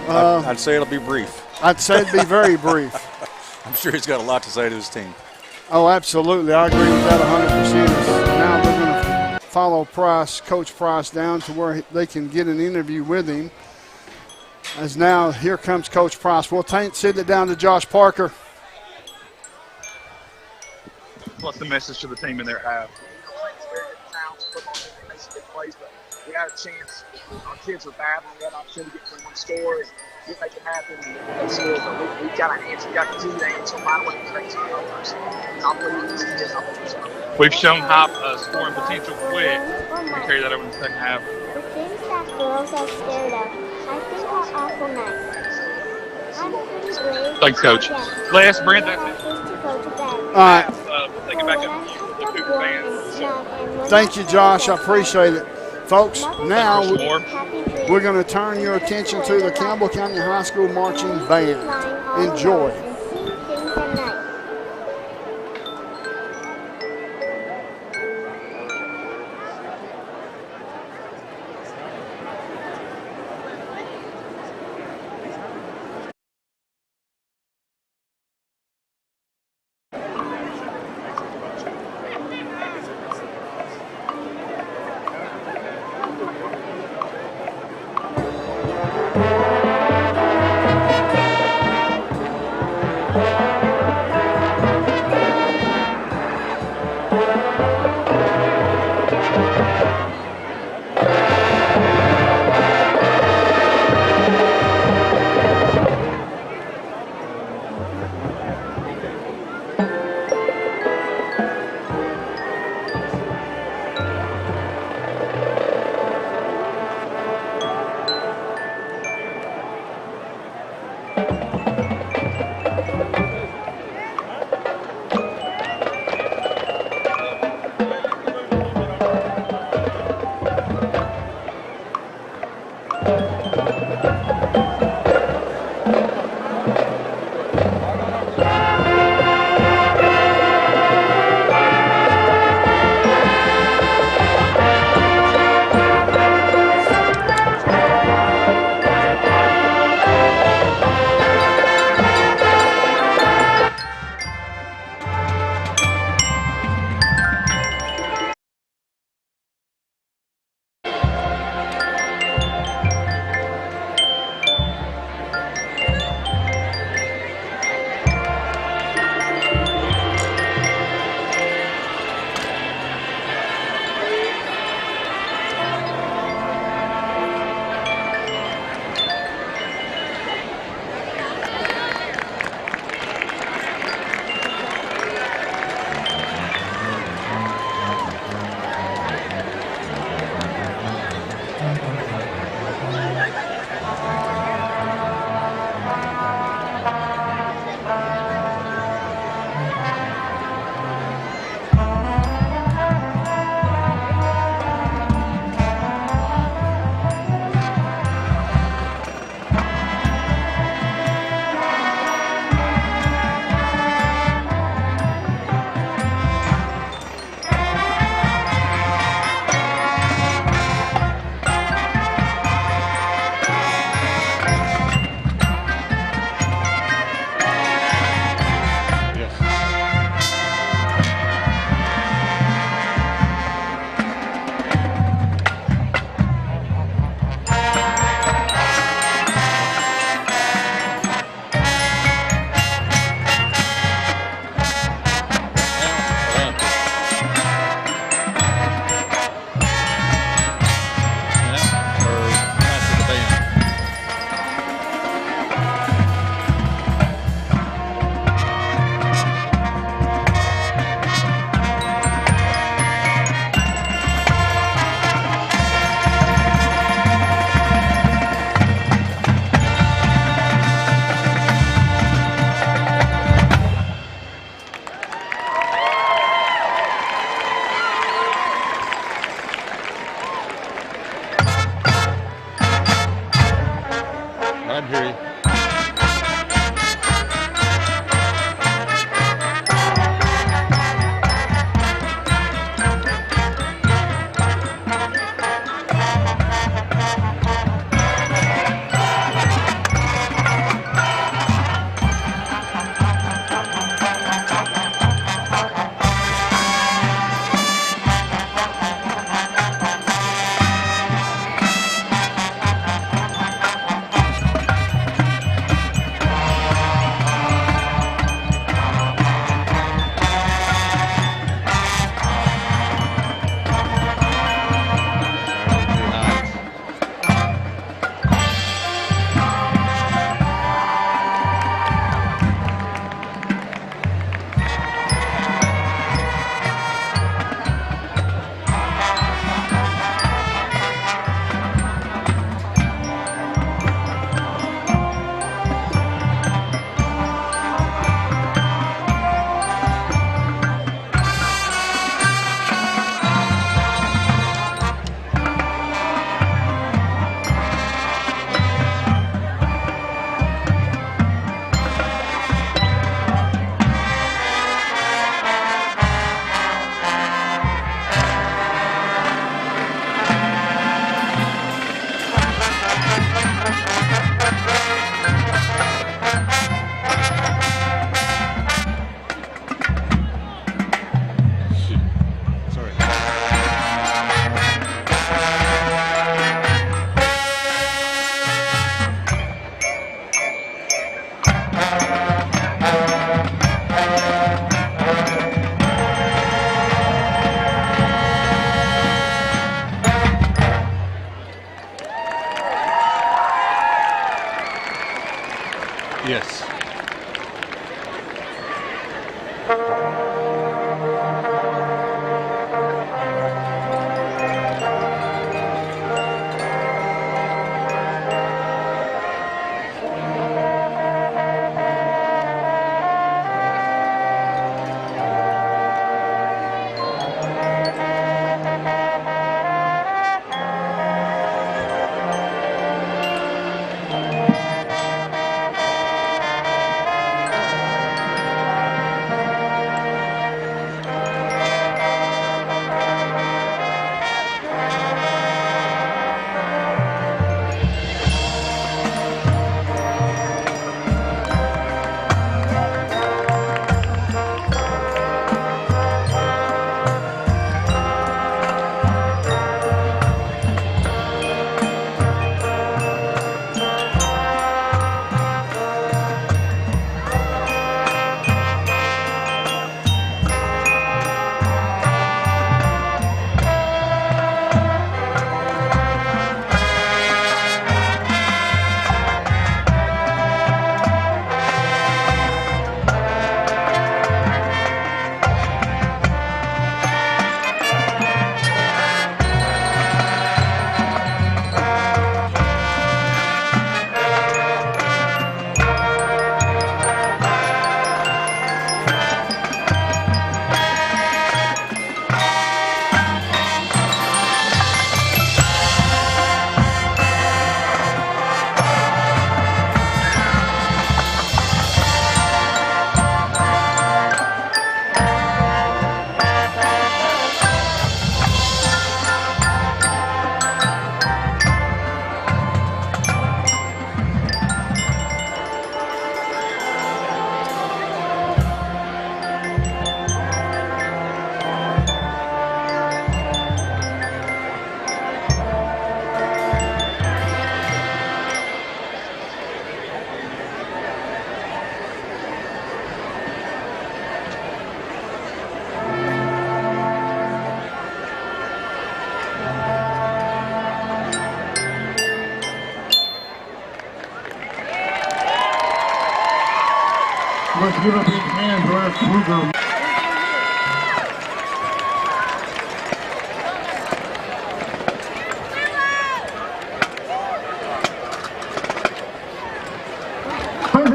I'd say it'll be brief. I'd say it'd be very brief. I'm sure he's got a lot to say to his team. Oh, absolutely. I agree with that 100%. Now they're going to follow Price, Coach Price, down to where they can get an interview with him. As now, here comes Coach Price. We'll send it down to Josh Parker. What's the message to the team in their half? We had a chance. Our kids were battling. We had an opportunity to get 1 score. We make it happen. We've got to answer. We've got to continue to answer. Find a way to create some numbers. We've shown high scoring potential quick. We carry that over in the second half. The things that girls are scared of, I think are awful nice. I'm pretty brave. Thanks, Coach. Les, Brent, that's it. All right. Take it back up to the Cougar fans. Thank you, Josh. I appreciate it. Folks, now we're going to turn your attention to the Campbell County High School Marching Band. Enjoy. I hear you. Yes. Let's give a big hand to our Cougar.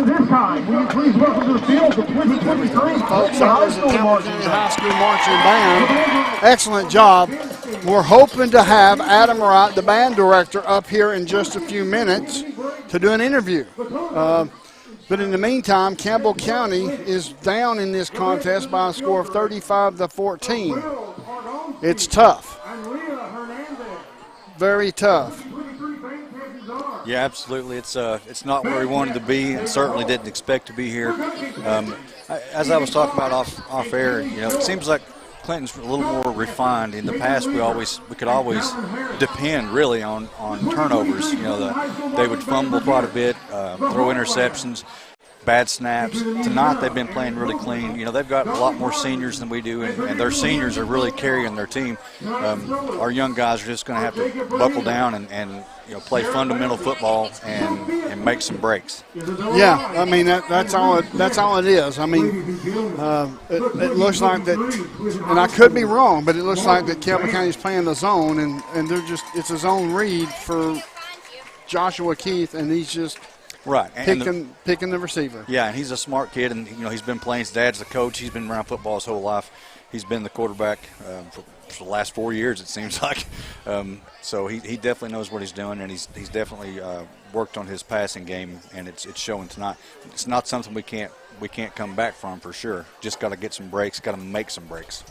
This time, will you please welcome to the field the 2023 Folks, that was the Campbell County High School Marching Band. Excellent job. We're hoping to have Adam Wright, the band director, up here in just a few minutes to do an interview. But in the meantime, Campbell County is down in this contest by a score of 35-14. It's tough. Very tough. Yeah, absolutely. It's not where we wanted to be, and certainly didn't expect to be here. As I was talking about off air, it seems like Clinton's a little more refined. In the past, we could always depend really on turnovers. They would fumble quite a bit, throw interceptions, bad snaps. Tonight they've been playing really clean. They've got a lot more seniors than we do, and their seniors are really carrying their team. Our young guys are just going to have to buckle down and play fundamental football and make some breaks. Yeah, I mean that's all it is. I mean, it looks like that, and I could be wrong, but it looks like that Campbell County's playing the zone, and it's a zone read for Joshua Keith, and he's just right picking the receiver. Yeah, and he's a smart kid, and he's been playing. His dad's the coach. He's been around football his whole life. He's been the quarterback for the last 4 years, it seems like. So he definitely knows what he's doing, and he's definitely worked on his passing game, and it's showing tonight. It's not something we can't come back from for sure. Just got to get some breaks, got to make some breaks.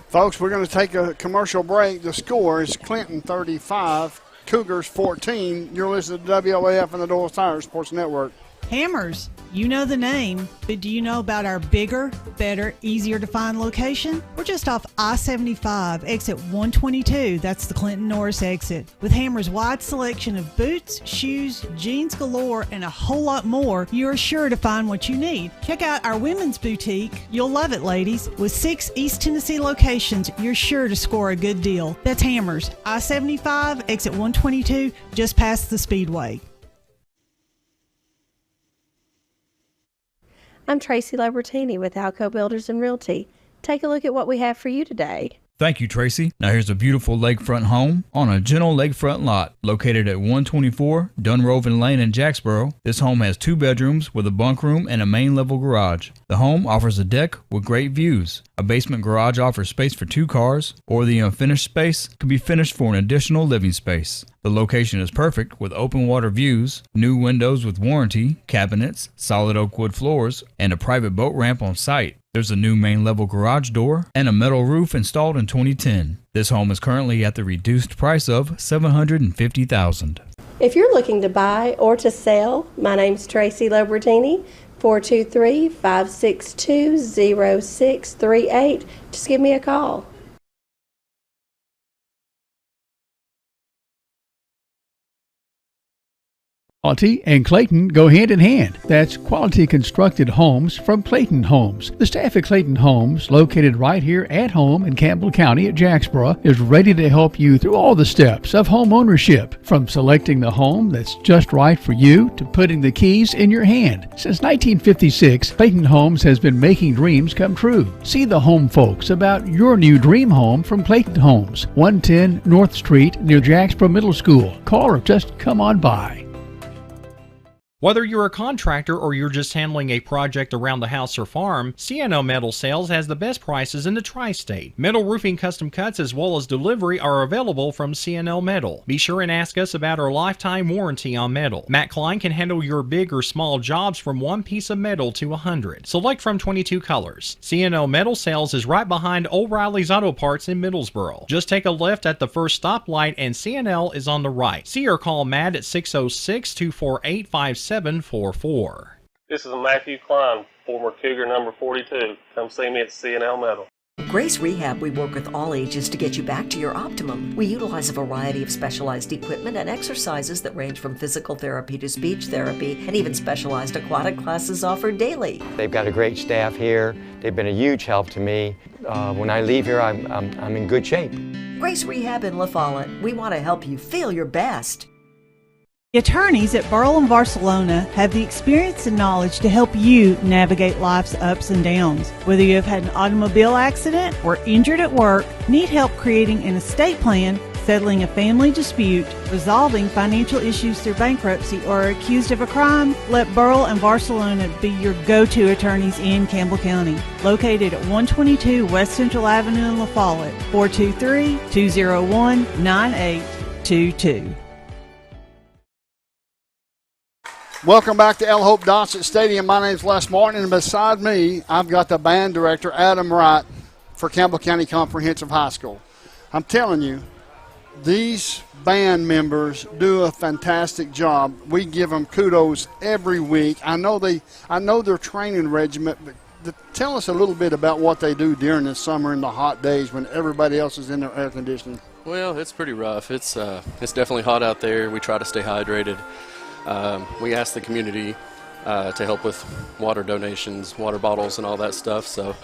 Folks, we're going to take a commercial break. The score is Clinton 35, Cougars 14. You're listening to WLAF and the Doyle's Tire Sports Network. Hammers, you know the name, but do you know about our bigger, better, easier to find location? We're just off I-75, exit 122. That's the Clinton Norris exit. With Hammers' wide selection of boots, shoes, jeans galore, and a whole lot more, you're sure to find what you need. Check out our women's boutique. You'll love it, ladies. With 6 East Tennessee locations, you're sure to score a good deal. That's Hammers, I-75, exit 122, just past the Speedway. I'm Tracy Labertini with Alco Builders and Realty. Take a look at what we have for you today. Thank you, Tracy. Now here's a beautiful lakefront home on a gentle lakefront lot located at 124 Dunroven Lane in Jacksboro. This home has 2 bedrooms with a bunk room and a main level garage. The home offers a deck with great views. A basement garage offers space for 2 cars, or the unfinished space can be finished for an additional living space. The location is perfect with open water views, new windows with warranty, cabinets, solid oak wood floors, and a private boat ramp on site. There's a new main level garage door and a metal roof installed in 2010. This home is currently at the reduced price of $750,000. If you're looking to buy or to sell, my name's Tracy Labertini, 423-562-0638. Just give me a call. Quality and Clayton go hand in hand. That's quality constructed homes from Clayton Homes. The staff at Clayton Homes, located right here at home in Campbell County at Jacksboro, is ready to help you through all the steps of home ownership, from selecting the home that's just right for you to putting the keys in your hand. Since 1956, Clayton Homes has been making dreams come true. See the home folks about your new dream home from Clayton Homes, 110 North Street near Jacksboro Middle School. Call or just come on by. Whether you're a contractor or you're just handling a project around the house or farm, CNO Metal Sales has the best prices in the tri-state. Metal roofing custom cuts as well as delivery are available from CNO Metal. Be sure and ask us about our lifetime warranty on metal. Matt Klein can handle your big or small jobs from 1 piece of metal to 100. Select from 22 colors. CNO Metal Sales is right behind O'Reilly's Auto Parts in Middlesboro. Just take a left at the first stoplight and CNL is on the right. See or call Matt at 606-248-5744. This is Matthew Klein, former Cougar number 42. Come see me at CNL Metal. Grace Rehab, we work with all ages to get you back to your optimum. We utilize a variety of specialized equipment and exercises that range from physical therapy to speech therapy, and even specialized aquatic classes offered daily. They've got a great staff here. They've been a huge help to me. When I leave here, I'm in good shape. Grace Rehab in La Follette, we want to help you feel your best. The attorneys at Burl and Barcelona have the experience and knowledge to help you navigate life's ups and downs. Whether you have had an automobile accident or injured at work, need help creating an estate plan, settling a family dispute, resolving financial issues through bankruptcy, or are accused of a crime, let Burl and Barcelona be your go-to attorneys in Campbell County. Located at 122 West Central Avenue in La Follette, 423-201-9822. Welcome back to L. Hope Dossett Stadium. My name's Les Martin, and beside me, I've got the band director, Adam Wright, for Campbell County Comprehensive High School. I'm telling you, these band members do a fantastic job. We give them kudos every week. I know their training regiment, but tell us a little bit about what they do during the summer in the hot days when everybody else is in their air conditioning. Well, it's pretty rough. It's definitely hot out there. We try to stay hydrated. We ask the community to help with water donations, water bottles, and all that stuff. So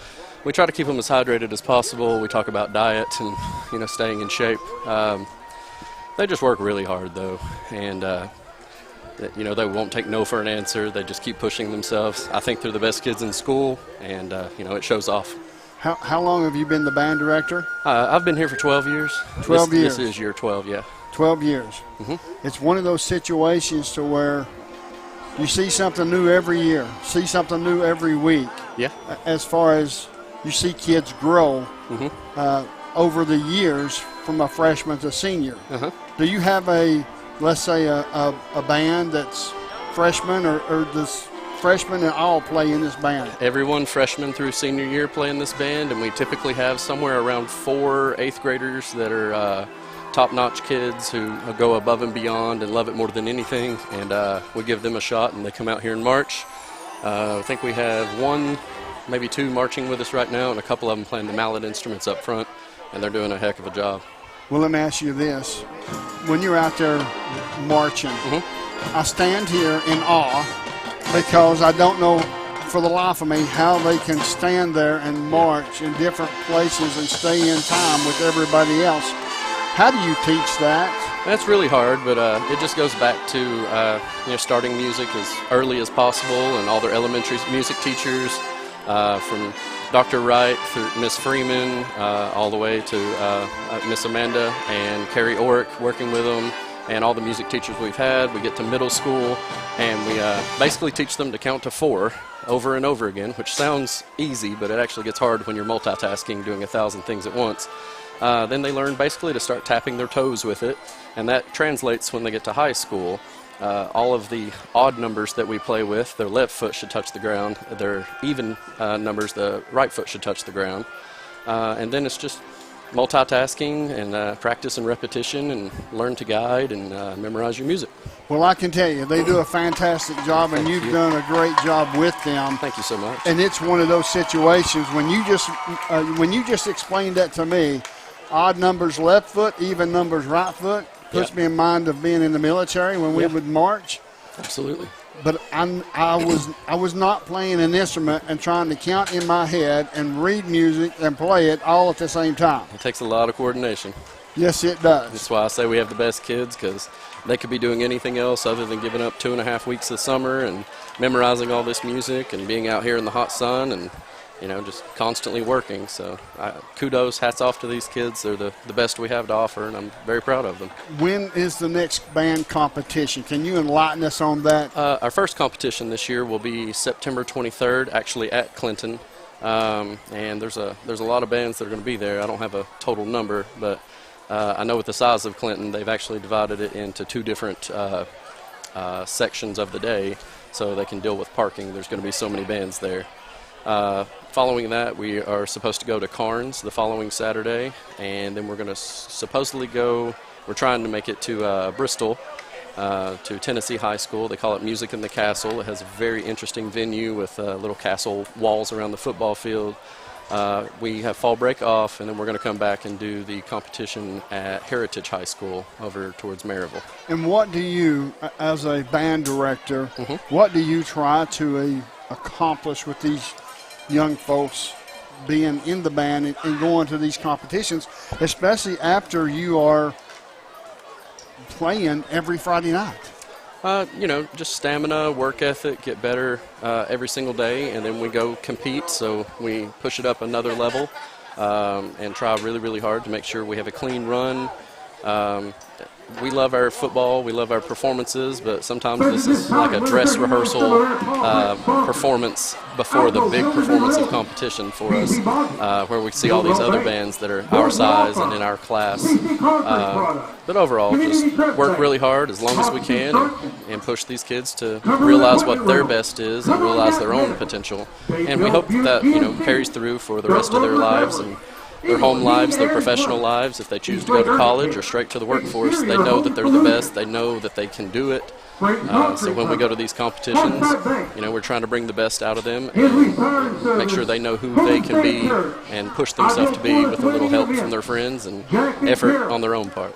we try to keep them as hydrated as possible. We talk about diet and staying in shape. They just work really hard though, and they won't take no for an answer. They just keep pushing themselves. I think they're the best kids in school, and it shows off. How long have you been the band director? I've been here for 12 years. 12 years. This is year 12, yeah. 12 years. Mm-hmm. It's one of those situations to where you see something new every year, see something new every week. Yeah. As far as you see kids grow over the years from a freshman to senior. Do you have let's say a band that's freshman, or does freshmen and all play in this band? Everyone freshman through senior year play in this band, and we typically have somewhere around 4 8th graders that are top-notch kids who go above and beyond and love it more than anything, and we give them a shot, and they come out here in March. I think we have 1, maybe 2 marching with us right now, and a couple of them playing the mallet instruments up front, and they're doing a heck of a job. Well, let me ask you this. When you're out there marching, I stand here in awe because I don't know for the life of me how they can stand there and march in different places and stay in time with everybody else. How do you teach that? That's really hard, but it just goes back to starting music as early as possible, and all their elementary music teachers, from Dr. Wright through Miss Freeman, all the way to Miss Amanda and Carrie Orrick, working with them, and all the music teachers we've had. We get to middle school, and we basically teach them to count to 4 over and over again, which sounds easy, but it actually gets hard when you're multitasking, doing 1,000 things at once. Then they learn basically to start tapping their toes with it, and that translates when they get to high school. All of the odd numbers that we play with, their left foot should touch the ground. Their even numbers, the right foot should touch the ground. And then it's just multitasking and practice and repetition, and learn to guide and memorize your music. Well, I can tell you, they do a fantastic job, and you've done a great job with them. Thank you so much. And it's one of those situations when you just explained that to me. Odd numbers left foot, even numbers right foot. Puts me in mind of being in the military when we would march. Absolutely. But I was not playing an instrument and trying to count in my head and read music and play it all at the same time. It takes a lot of coordination. Yes, it does. That's why I say we have the best kids, because they could be doing anything else other than giving up 2.5 weeks of summer and memorizing all this music and being out here in the hot sun and just constantly working. So kudos, hats off to these kids. They're the best we have to offer, and I'm very proud of them. When is the next band competition? Can you enlighten us on that? Our first competition this year will be September 23rd, actually at Clinton. And there's a lot of bands that are going to be there. I don't have a total number, but I know with the size of Clinton, they've actually divided it into 2 different sections of the day, so they can deal with parking. There's going to be so many bands there. Following that, we are supposed to go to Carnes the following Saturday, and then we're going to supposedly we're trying to make it to Bristol, to Tennessee High School. They call it Music in the Castle. It has a very interesting venue with little castle walls around the football field. We have fall break off, and then we're going to come back and do the competition at Heritage High School over towards Maryville. And what do you, as a band director, what do you try to accomplish with these young folks being in the band and going to these competitions, especially after you are playing every Friday night? Just stamina, work ethic, get better every single day, and then we go compete, so we push it up another level and try really, really hard to make sure we have a clean run. we love our football, we love our performances, but sometimes this is like a dress rehearsal performance before the big performance of competition for us, where we see all these other bands that are our size and in our class. But overall, just work really hard as long as we can and push these kids to realize what their best is and realize their own potential. And we hope that carries through for the rest of their lives and their home lives, their professional lives. If they choose to go to college or straight to the workforce, they know that they're the best. They know that they can do it. So when we go to these competitions, we're trying to bring the best out of them and make sure they know who they can be and push themselves to be with a little help from their friends and effort on their own part.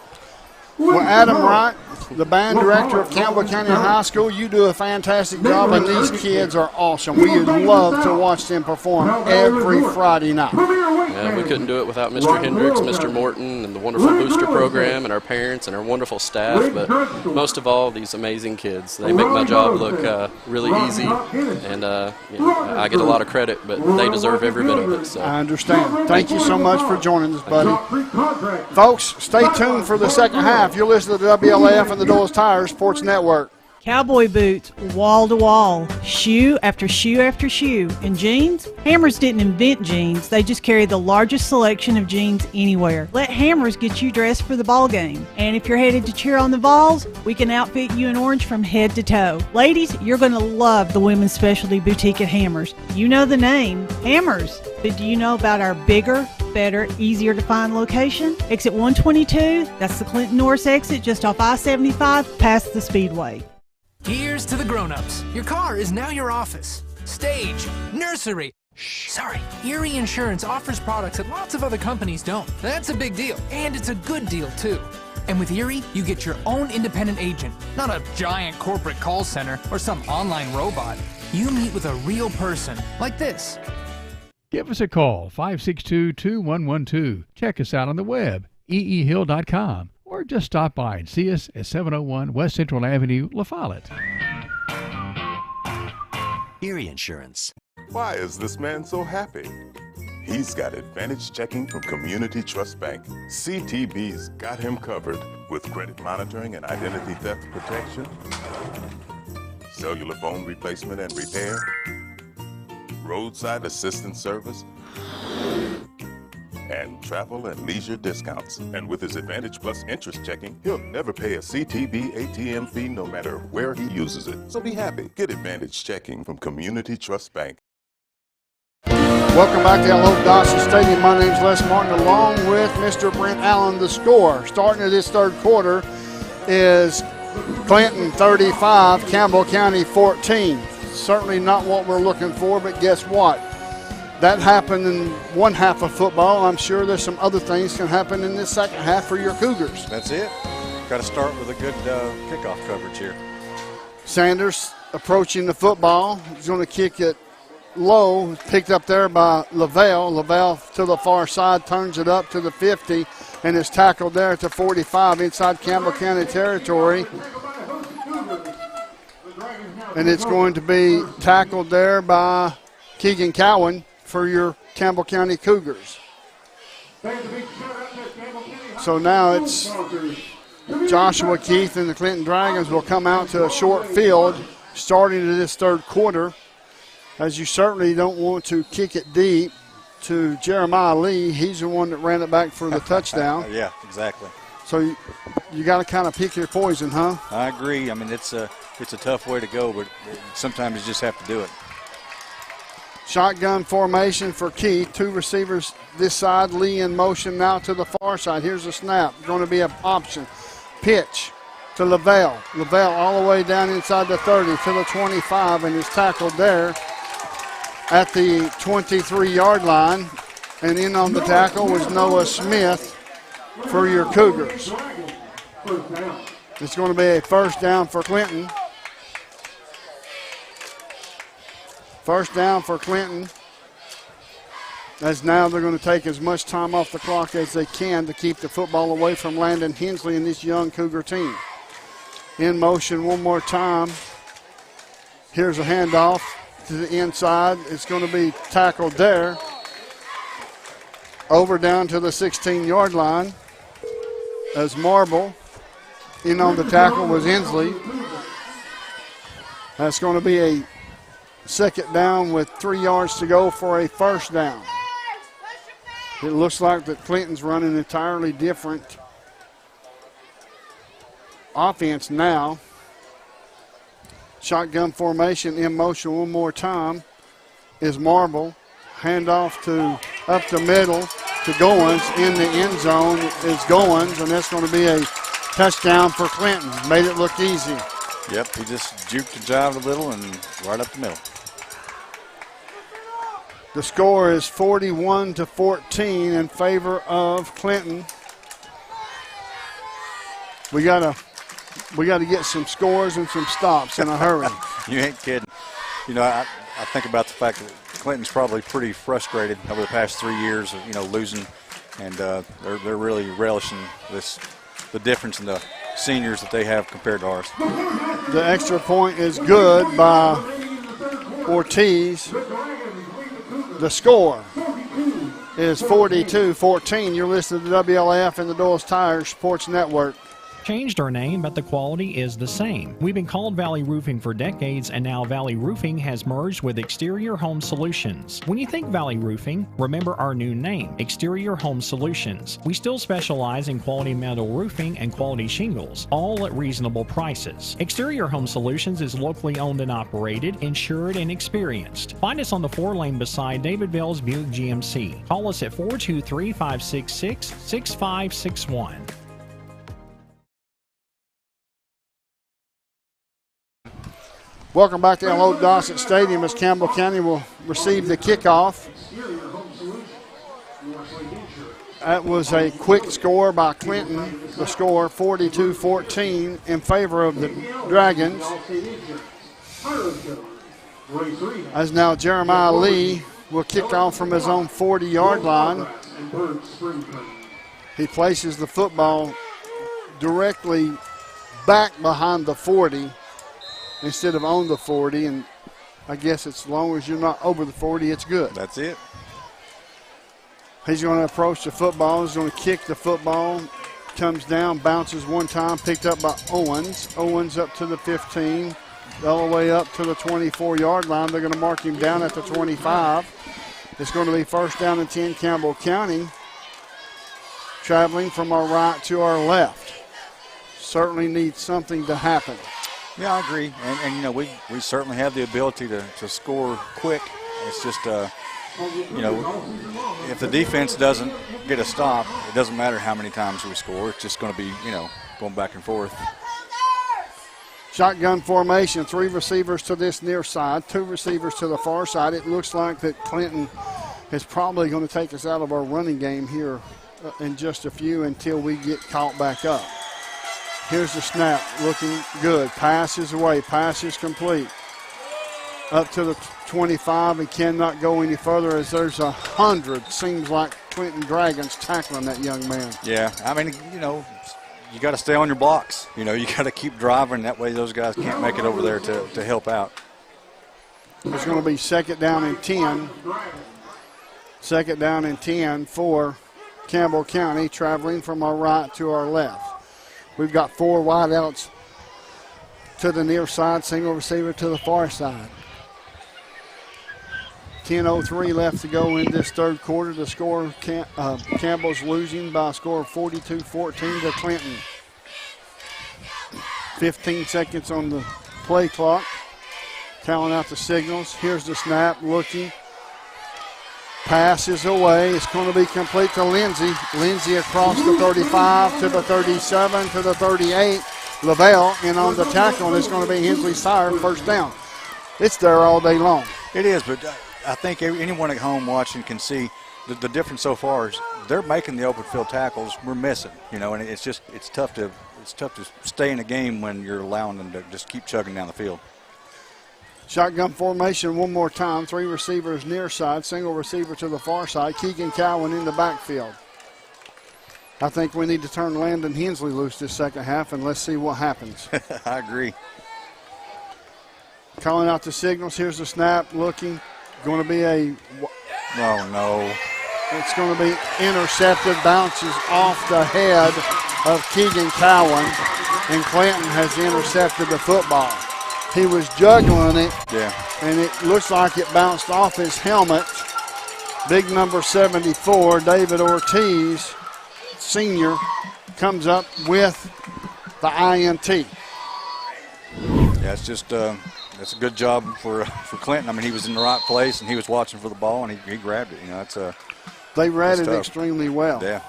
Well, Adam Wright, the band director of Campbell County High School, you do a fantastic job, and these kids are awesome. We would love to watch them perform every Friday night. Yeah, we couldn't do it without Mr. Hendricks, Mr. Morton, and the wonderful booster program, and our parents, and our wonderful staff, but most of all, these amazing kids. They make my job look really easy, and I get a lot of credit, but they deserve every bit of it. So. I understand. Thank you so much for joining us, buddy. Folks, stay tuned for the second half. You're listening to WLAF and the Doyle's Tires Sports Network. Cowboy boots, wall to wall, shoe after shoe after shoe. And jeans? Hammers didn't invent jeans. They just carry the largest selection of jeans anywhere. Let Hammers get you dressed for the ball game. And if you're headed to cheer on the Vols, we can outfit you in orange from head to toe. Ladies, you're going to love the women's specialty boutique at Hammers. You know the name, Hammers. But do you know about our bigger, better, easier to find location? Exit 122, that's the Clinton Norris exit just off I-75 past the Speedway. Here's to the grown-ups. Your car is now your office, stage, nursery. Sorry, Erie Insurance offers products that lots of other companies don't. That's a big deal, and it's a good deal too. And with Erie, you get your own independent agent, not a giant corporate call center or some online robot. You meet with a real person, like this. Give us a call, 562-2112. Check us out on the web, eehill.com. Or just stop by and see us at 701 West Central Avenue, La Follette. Erie Insurance. Why is this man so happy? He's got Advantage Checking from Community Trust Bank. CTB's got him covered with credit monitoring and identity theft protection, cellular phone replacement and repair, roadside assistance service, and travel and leisure discounts. And with his Advantage Plus interest checking, he'll never pay a CTB ATM fee no matter where he uses it. So be happy. Get Advantage Checking from Community Trust Bank. Welcome back to El Hope Dawson Stadium. My name's Les Martin, along with Mr. Brent Allen. The score starting at this third quarter is Clinton 35, Campbell County 14. Certainly not what we're looking for, but guess what? That happened in one half of football. I'm sure there's some other things can happen in this second half for your Cougars. That's it. Got to start with a good kickoff coverage here. Sanders approaching the football. He's going to kick it low, picked up there by Lavelle. Lavelle to the far side, turns it up to the 50, and is tackled there at the 45 inside Campbell County territory. And it's going to be tackled there by Keegan Cowan for your Campbell County Cougars. So now it's Joshua Keith and the Clinton Dragons will come out to a short field starting to this third quarter, as you certainly don't want to kick it deep to Jeremiah Lee. He's the one that ran it back for the touchdown. Yeah, exactly. So you got to kind of pick your poison, huh? I agree. I mean, it's a tough way to go, but sometimes you just have to do it. Shotgun formation for Keith. Two receivers this side. Lee in motion now to the far side. Here's a snap. Going to be an option. Pitch to Lavelle. Lavelle all the way down inside the 30 to the 25 and is tackled there at the 23-yard line. And in on the tackle was Noah Smith for your Cougars. It's going to be a first down for Clinton. First down for Clinton, as now they're going to take as much time off the clock as they can to keep the football away from Landon Hensley and this young Cougar team. In motion one more time. Here's a handoff to the inside. It's going to be tackled there. Over down to the 16-yard line as Marble In on the tackle was Inslee. That's going to be a second down with 3 yards to go for a first down. It looks like that Clinton's running an entirely different offense now. Shotgun formation in motion one more time is Marble. Handoff to up the middle to Goins. In the end zone is Goins, and that's going to be a touchdown for Clinton. Made it look easy. Yep, he just juked and jived a little and right up the middle. The score is 41-14 in favor of Clinton. We gotta get some scores and some stops in a hurry. You ain't kidding. You know, I think about the fact that Clinton's probably pretty frustrated over the past 3 years of losing, and they're really relishing the difference in the seniors that they have compared to ours. The extra point is good by Ortiz. The score is 42-14. You're listening to WLAF and the Doyle's Tires Sports Network. Changed our name, but the quality is the same. We've been called Valley Roofing for decades, and now Valley Roofing has merged with Exterior Home Solutions. When you think Valley Roofing, remember our new name, Exterior Home Solutions. We still specialize in quality metal roofing and quality shingles, all at reasonable prices. Exterior Home Solutions is locally owned and operated, insured, and experienced. Find us on the 4-lane beside David Bell's Buick GMC. Call us at 423-566-6561. Welcome back to L.O. Dossett Stadium as Campbell County will receive the kickoff. That was a quick score by Clinton. The score 42-14 in favor of the Dragons. As now Jeremiah Lee will kick off from his own 40-yard line. He places the football directly back behind the 40. Instead of on the 40, and I guess as long as you're not over the 40, it's good. That's it. He's going to approach the football. He's going to kick the football. Comes down, bounces one time, picked up by Owens. Owens up to the 15, all the way up to the 24-yard line. They're going to mark him down at the 25. It's going to be first down and 10, Campbell County. Traveling from our right to our left. Certainly needs something to happen. Yeah, I agree. And we certainly have the ability to score quick. It's just, if the defense doesn't get a stop, it doesn't matter how many times we score. It's just going to be, going back and forth. Shotgun formation, 3 receivers to this near side, 2 receivers to the far side. It looks like that Clinton is probably going to take us out of our running game here in just a few until we get caught back up. Here's the snap, looking good. Pass is away, pass is complete. Up to the 25 and cannot go any further as there's 100, seems like, Clinton Dragons tackling that young man. Yeah, I mean, you got to stay on your blocks. You got to keep driving. That way those guys can't make it over there to help out. It's going to be second down and 10. Second down and 10 for Campbell County, traveling from our right to our left. We've got 4 wideouts to the near side, single receiver to the far side. 10:03 left to go in this third quarter. The score, Campbell's losing by a score of 42-14 to Clinton. 15 seconds on the play clock. Counting out the signals. Here's the snap, looking. Pass is away. It's going to be complete to Lindsey. Lindsey across the 35 to the 37 to the 38. Lavelle in on the tackle, and it's going to be Hensley Sire, first down. It's there all day long. It is, but I think anyone at home watching can see the difference so far is they're making the open field tackles. We're missing, and it's tough to stay in a game when you're allowing them to just keep chugging down the field. Shotgun formation one more time. 3 receivers near side, single receiver to the far side. Keegan Cowan in the backfield. I think we need to turn Landon Hensley loose this second half, and let's see what happens. I agree. Calling out the signals. Here's the snap, looking. Going to be a... Oh, no. It's going to be intercepted, bounces off the head of Keegan Cowan. and Clinton has intercepted the football. He was juggling it, and it looks like it bounced off his helmet. Big number 74, David Ortiz, senior, comes up with the INT. Yeah, it's just that's a good job for Clinton. I mean, he was in the right place and he was watching for the ball and he grabbed it. You know, that's they read it tough. extremely well. Yeah.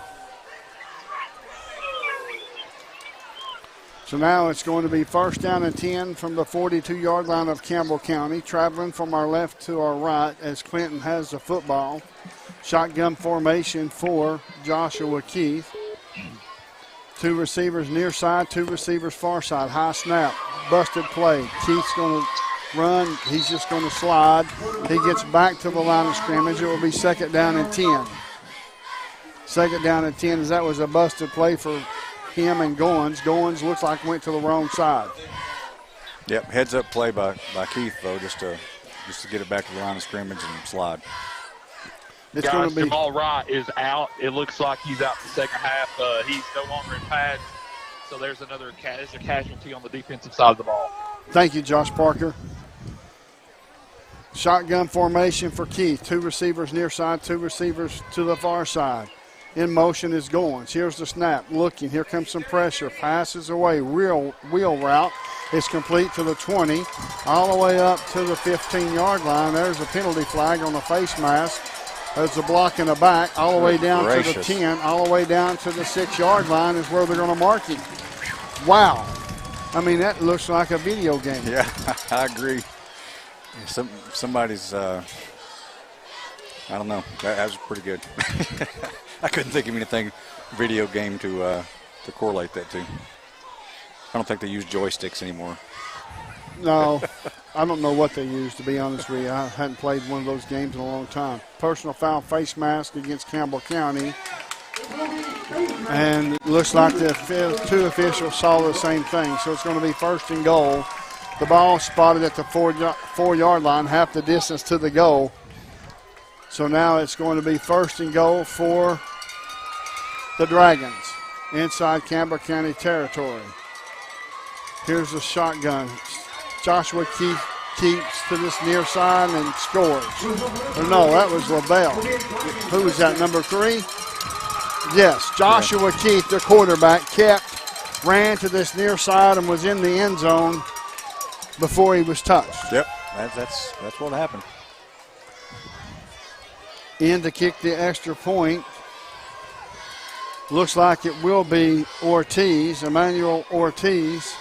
So now it's going to be first down and 10 from the 42-yard line of Campbell County, traveling from our left to our right as Clinton has the football. Shotgun formation for Joshua Keith. 2 receivers near side, 2 receivers far side. High snap, busted play. Keith's going to run. He's just going to slide. He gets back to the line of scrimmage. It will be second down and 10. Second down and 10 as that was a busted play for him and Goins. Goins looks like went to the wrong side. Yep, heads up play by Keith though, just to get it back to the line of scrimmage and slide. It's going to be Jamal Wright is out. It looks like he's out the second half. He's no longer in pads, so there's a casualty on the defensive side of the ball. Thank you, Josh Parker. Shotgun formation for Keith. 2 receivers near side, 2 receivers to the far side. In motion is Goins. Here's the snap. Looking. Here comes some pressure. Passes away. Wheel route. It's complete to the 20. All the way up to the 15-yard line. There's a penalty flag on the face mask. There's a block in the back. All the way down to the 10. All the way down to the 6-yard line is where they're going to mark him. Wow. I mean, that looks like a video game. Yeah, I agree. Somebody's, I don't know. That was pretty good. I couldn't think of anything video game to correlate that to. I don't think they use joysticks anymore. No, I don't know what they use, to be honest with you. I hadn't played one of those games in a long time. Personal foul face mask against Campbell County. And it looks like the 2 officials saw the same thing. So it's going to be first and goal. The ball spotted at the 4-yard line, half the distance to the goal. So now it's going to be first and goal for the Dragons inside Campbell County territory. Here's the shotgun. Joshua Keith keeps to this near side and scores. Or no, that was LaBelle. Who was that, number 3? Yes, Joshua Keith, the quarterback, ran to this near side and was in the end zone before he was touched. Yep, that's what happened. In to kick the extra point. Looks like it will be Ortiz, Emmanuel Ortiz.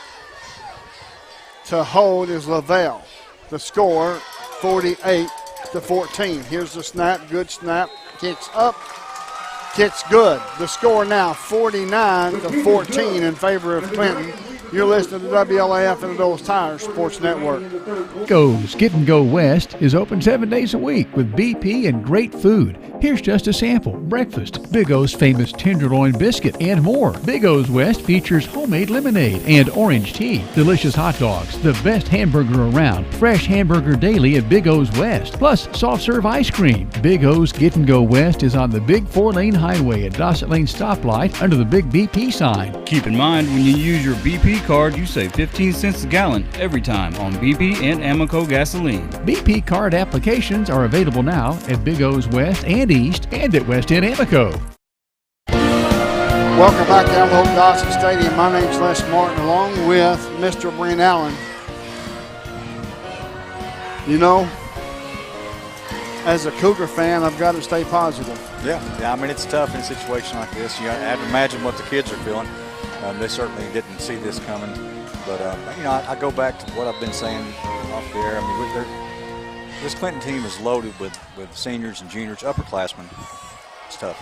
To hold is Lavelle. The score, 48-14. Here's the snap, good snap, kicks up, kicks good. The score now, 49-14 in favor of Clinton. You're listening to WLAF and Adults Tire Sports Network. Go's Get and Go West is open 7 days a week with BP and great food. Here's just a sample. Breakfast, Big O's famous tenderloin biscuit, and more. Big O's West features homemade lemonade and orange tea, delicious hot dogs, the best hamburger around, fresh hamburger daily at Big O's West, plus soft serve ice cream. Big O's Get and Go West is on the big 4-lane highway at Dossett Lane stoplight under the big BP sign. Keep in mind, when you use your BP card, you save 15 cents a gallon every time on BP and Amoco gasoline. BP card applications are available now at Big O's West and East and at West End Amoco. Welcome back to Alhope Dawson Stadium. My name's Les Martin along with Mr. Brent Allen. You know, as a Cougar fan, I've got to stay positive. Yeah, I mean, it's tough in a situation like this. You have to imagine what the kids are feeling. They certainly didn't see this coming. But, you know, I go back to what I've been saying off the air. I mean, this Clinton team is loaded with seniors and juniors, upperclassmen. It's tough.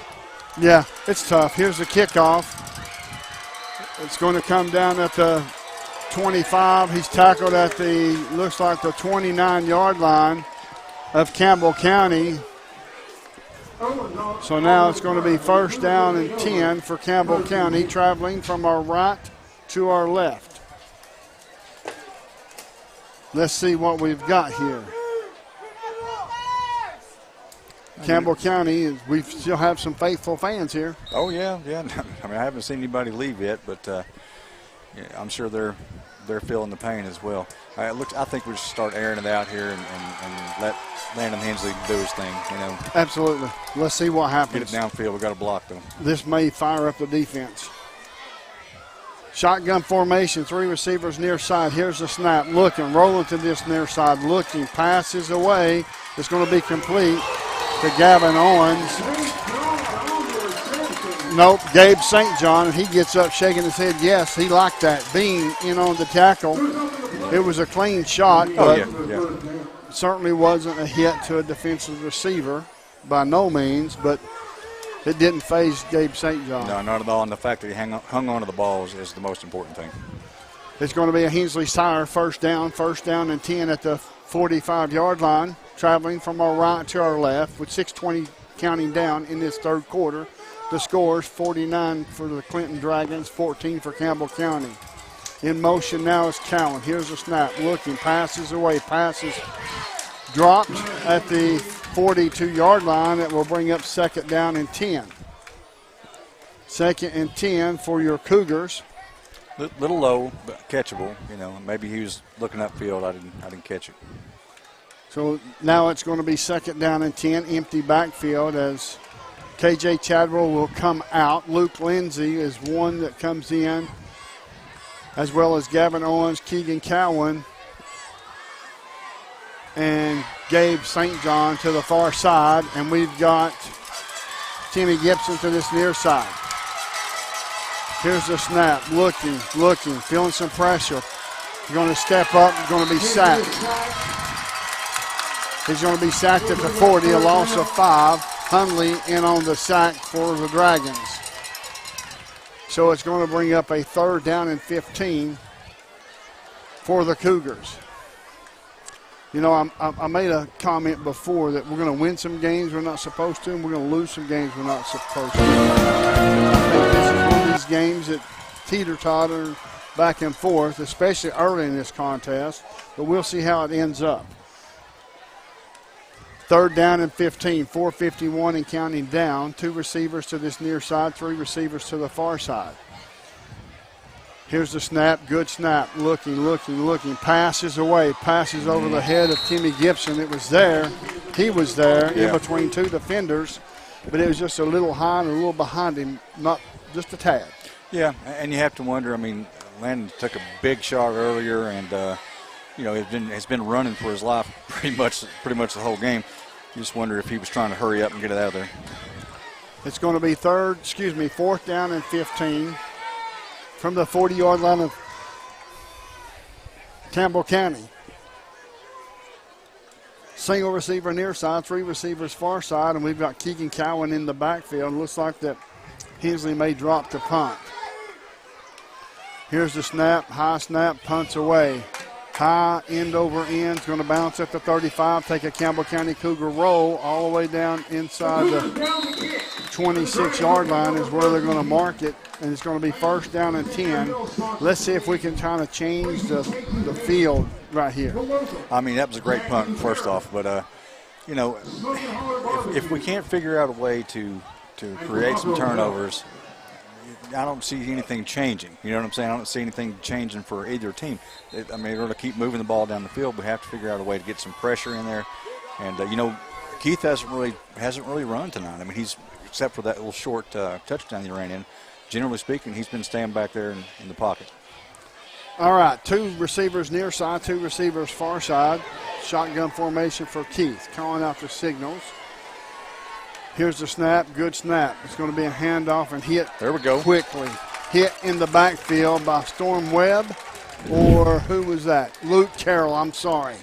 Yeah, it's tough. Here's the kickoff. It's going to come down at the 25. He's tackled at the, looks like the 29-yard line of Campbell County. So now it's going to be first down and 10 for Campbell County, traveling from our right to our left. Let's see what we've got here. Campbell County, we still have some faithful fans here. Oh, yeah. I mean, I haven't seen anybody leave yet, but I'm sure they're feeling the pain as well. I think we should start airing it out here and let Landon Hensley do his thing. Absolutely. Let's see what happens. Get it downfield. We got to block them. This may fire up the defense. Shotgun formation, 3 receivers near side. Here's the snap. Looking, rolling to this near side. Looking, passes away. It's going to be complete to Gavin Owens. Nope, Gabe St. John, and he gets up shaking his head. Yes, he liked that. Bean in on the tackle. It was a clean shot, but certainly wasn't a hit to a defensive receiver by no means, but it didn't faze Gabe St. John. No, not at all. And the fact that he hung on to the ball is the most important thing. It's going to be a Hensley Sire first down and 10 at the 45-yard line, traveling from our right to our left with 6:20 counting down in this third quarter. The scores 49 for the Clinton Dragons, 14 for Campbell County. In motion now is Cowan. Here's a snap. Looking, passes away, passes dropped at the 42-yard line. That will bring up 2nd down and 10. 2nd and 10 for your Cougars. Little low, but catchable. Maybe he was looking upfield. I didn't catch it. So now it's going to be 2nd down and 10, empty backfield as KJ Chadwell will come out. Luke Lindsay is one that comes in, as well as Gavin Owens, Keegan Cowan, and Gabe St. John to the far side. And we've got Timmy Gibson to this near side. Here's the snap. Looking, feeling some pressure. He's going to step up. He's going to be sacked. He's going to be sacked at the 40, a loss of 5. Hundley in on the sack for the Dragons. So it's going to bring up a 3rd down and 15 for the Cougars. I made a comment before that we're going to win some games we're not supposed to, and we're going to lose some games we're not supposed to. I think this is one of these games that teeter-totter back and forth, especially early in this contest, but we'll see how it ends up. 3rd down and 15, 4:51 and counting down. 2 receivers to this near side, 3 receivers to the far side. Here's the snap, good snap, looking, passes away, passes over the head of Timmy Gibson. It was there, he was there in between 2 defenders, but it was just a little high and a little behind him, not just a tad. Yeah, and you have to wonder, Landon took a big shot earlier and, has been running for his life pretty much the whole game. You just wonder if he was trying to hurry up and get it out of there. It's going to be 4th down and 15 from the 40-yard line of Campbell County. Single receiver near side, 3 receivers far side, and we've got Keegan Cowan in the backfield. Looks like that Hensley may drop the punt. Here's the snap, high snap, punts away. High, end over end, it's going to bounce at the 35, take a Campbell County Cougar roll all the way down inside the 26-yard line is where they're going to mark it, and it's going to be 1st down and 10. Let's see if we can kind of change the field right here. That was a great punt, first off, but, if we can't figure out a way to create some turnovers, I don't see anything changing. You know what I'm saying? I don't see anything changing for either team. They're going to keep moving the ball down the field. We have to figure out a way to get some pressure in there. And, Keith hasn't really run tonight. He's, except for that little short touchdown he ran in, generally speaking, he's been staying back there in the pocket. All right, 2 receivers near side, 2 receivers far side. Shotgun formation for Keith, calling out the signals. Here's the snap, good snap. It's going to be a handoff and hit there we go. Quickly. Hit in the backfield by Storm Webb, or who was that? Luke Carroll, I'm sorry.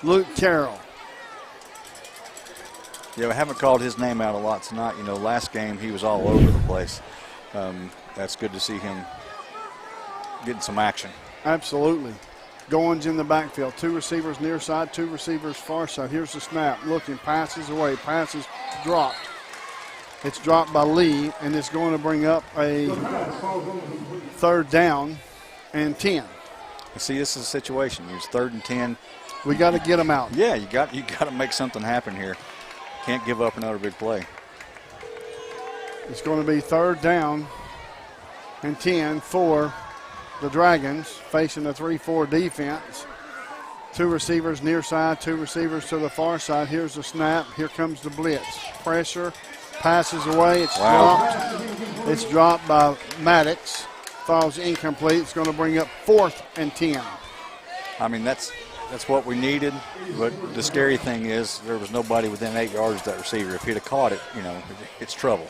Luke Carroll. Yeah, we haven't called his name out a lot tonight. Last game he was all over the place. That's good to see him getting some action. Absolutely. Goins in the backfield. 2 receivers near side, 2 receivers far side. Here's the snap. Looking, passes away, passes dropped. It's dropped by Lee, and it's going to bring up a 3rd down and 10. See, this is a situation. It's 3rd and 10. We got to get them out. Yeah, you got to make something happen here. Can't give up another big play. It's going to be 3rd down and 10 for the Dragons, facing the 3-4 defense. 2 receivers near side, 2 receivers to the far side. Here's the snap. Here comes the blitz. Pressure. Passes away. It's dropped. It's dropped by Maddox. Falls incomplete. It's going to bring up 4th and 10. I mean, that's what we needed. But the scary thing is there was nobody within 8 yards of that receiver. If he'd have caught it, it's trouble.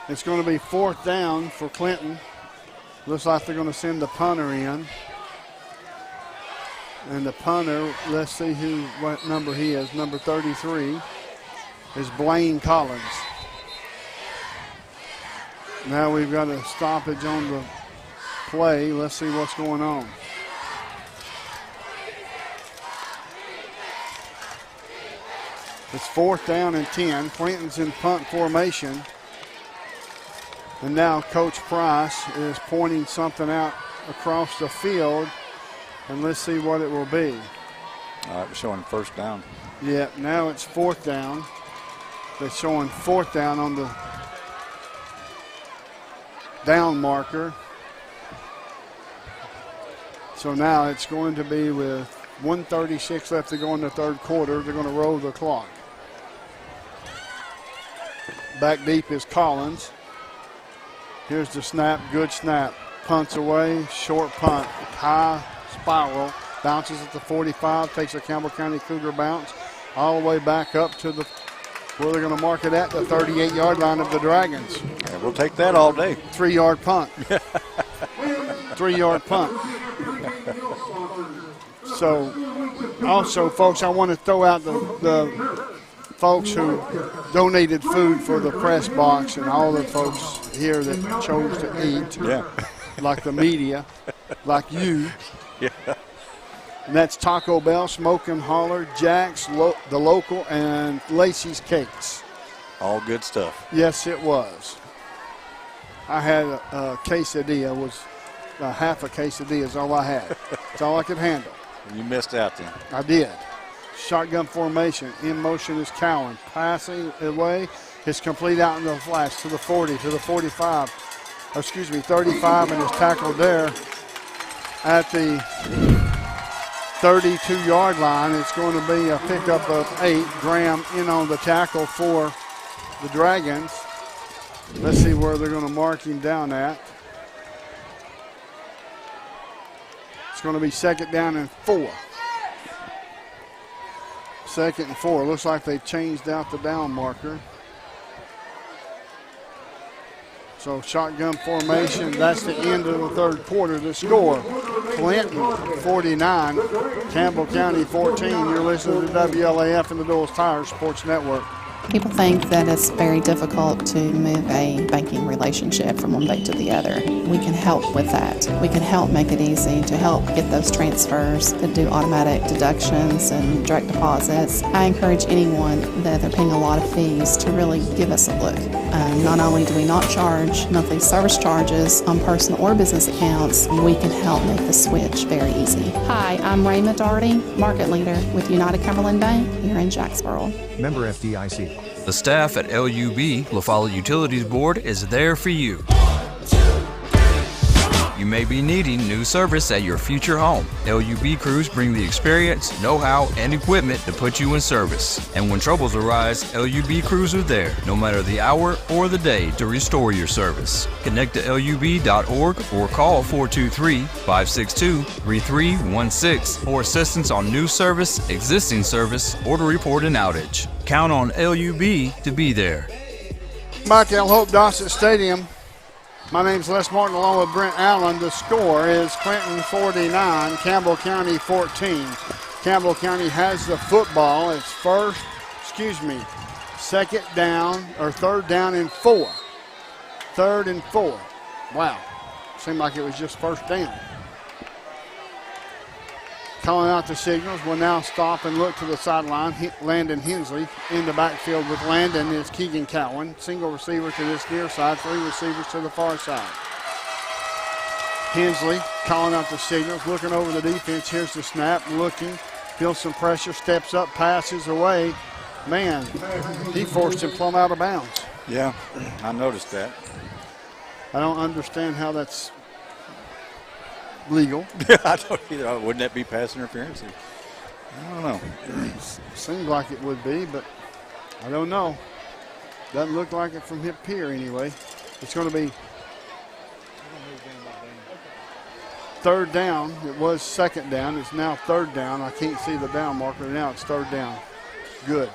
It's going to be 4th down for Clinton. Looks like they're going to send the punter in. And the punter, let's see what number he is. Number 33 is Blaine Collins. Now we've got a stoppage on the play. Let's see what's going on. It's 4th down and 10. Clinton's in punt formation. And now Coach Price is pointing something out across the field. And let's see what it will be. We're showing 1st down. Yeah, now it's 4th down. They're showing 4th down on the down marker. So now it's going to be with 1:36 left to go in the 3rd quarter. They're going to roll the clock. Back deep is Collins. Here's the snap, good snap. Punts away, short punt, high spiral. Bounces at the 45, takes a Campbell County Cougar bounce all the way back up to where they're going to mark it at, the 38-yard line of the Dragons. Yeah, we'll take that all day. 3-yard punt. 3-yard punt. So, also, folks, I want to throw out the folks who donated food for the press box and all the folks here that chose to eat. Yeah. Like the media, like you. Yeah. And that's Taco Bell, Smoke and Holler, Jack's, the Local, and Lacey's Cakes. All good stuff. Yes, it was. I had a quesadilla. Was half a quesadilla is all I had. That's all I could handle. You missed out then. I did. Shotgun formation. In motion is Cowan. Passing away. It's complete out in the flash to the 40, to the 45. 35, and is tackled there at the 32-yard line. It's going to be a pickup of 8. Graham in on the tackle for the Dragons. Let's see where they're going to mark him down at. It's going to be 2nd down and 4. 2nd and 4. Looks like they changed out the down marker. So shotgun formation, that's the end of the 3rd quarter. The score, Clinton 49, Campbell County 14. You're listening to WLAF and the Doyle's Tire Sports Network. People think that it's very difficult to move a banking relationship from one bank to the other. We can help with that. We can help make it easy to help get those transfers, to do automatic deductions and direct deposits. I encourage anyone that they're paying a lot of fees to really give us a look. Not only do we not charge monthly service charges on personal or business accounts, we can help make the switch very easy. Hi, I'm Ray Doherty, market leader with United Cumberland Bank here in Jacksboro. Member FDIC. The staff at LUB, La Follette Utilities Board, is there for you. You may be needing new service at your future home. LUB crews bring the experience, know-how, and equipment to put you in service. And when troubles arise, LUB crews are there, no matter the hour or the day, to restore your service. Connect to LUB.org or call 423-562-3316 for assistance on new service, existing service, or to report an outage. Count on LUB to be there. Back at Hope Dossett Stadium. My name's Les Martin along with Brent Allen. The score is Clinton 49, Campbell County 14. Campbell County has the football. It's 2nd down or 3rd down and 4. 3rd and 4. Wow. Seemed like it was just 1st down. Calling out the signals. We'll now stop and look to the sideline. Landon Hensley in the backfield with Landon is Keegan Cowan. Single receiver to this near side, 3 receivers to the far side. Hensley calling out the signals, looking over the defense. Here's the snap, looking, feels some pressure, steps up, passes away. Man, he forced him plumb out of bounds. Yeah, I noticed that. I don't understand how that's legal. I don't either. Wouldn't that be pass interference? I don't know. Seems like it would be, but I don't know. Doesn't look like it from hip here anyway. It's going to be third down. It was second down. It's now third down. I can't see the down marker. Now it's third down. Good.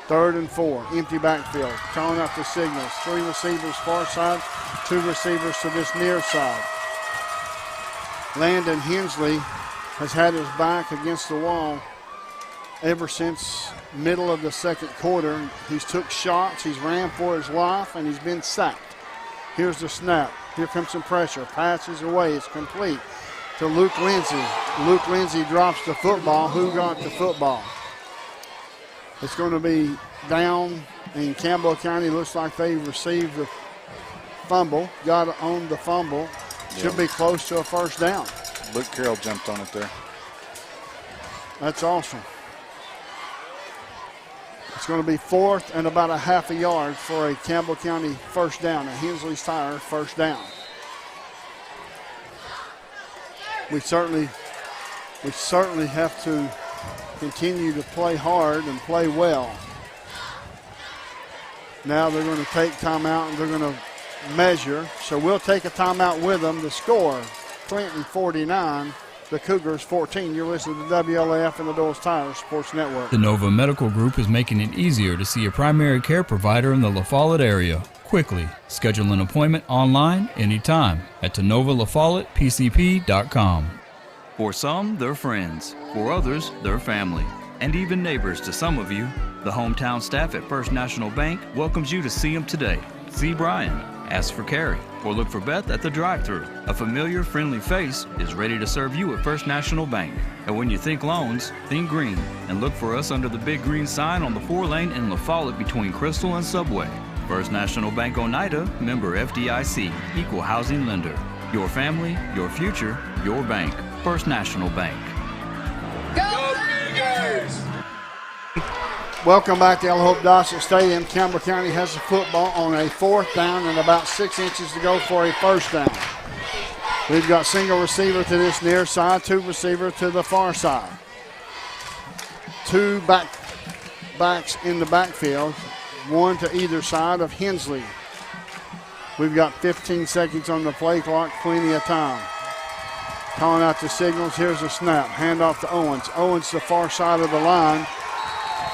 3rd and 4. Empty backfield. Calling out the signals. 3 receivers far side, 2 receivers to this near side. Landon Hensley has had his back against the wall ever since middle of the second quarter. He's took shots, he's ran for his life, and he's been sacked. Here's the snap. Here comes some pressure. Passes away. It's complete to Luke Lindsay. Luke Lindsay drops the football. Who got the football? It's going to be down in Campbell County. Looks like they received the fumble. Got on the fumble. Should be close to a first down. Luke Carroll jumped on it there. That's awesome. It's going to be 4th and about a half a yard for a Campbell County first down, a Hensley's Tire first down. We certainly have to continue to play hard and play well. Now they're going to take timeout and they're going to measure. So we'll take a timeout with them. The score, Clinton 49, the Cougars 14. You're listening to WLAF and the Doyle's Tire Sports Network. The Nova Medical Group is making it easier to see a primary care provider in the La Follette area quickly. Schedule an appointment online anytime at TenovaLaFollettePCP.com. For some, they're friends. For others, they're family. And even neighbors to some of you. The hometown staff at First National Bank welcomes you to see them today. See Brian, ask for Carrie, or look for Beth at the drive-thru. A familiar, friendly face is ready to serve you at First National Bank. And when you think loans, think green, and look for us under the big green sign on the 4-lane in La Follette between Crystal and Subway. First National Bank Oneida, member FDIC, equal housing lender. Your family, your future, your bank. First National Bank. Go Cougars! Welcome back to El Hope Dossett Stadium. Campbell County has the football on a 4th down and about 6 inches to go for a first down. We've got single receiver to this near side, 2 receiver to the far side. 2 backs in the backfield, 1 to either side of Hensley. We've got 15 seconds on the play clock, plenty of time. Calling out the signals. Here's a snap. Handoff to Owens. Owens the far side of the line,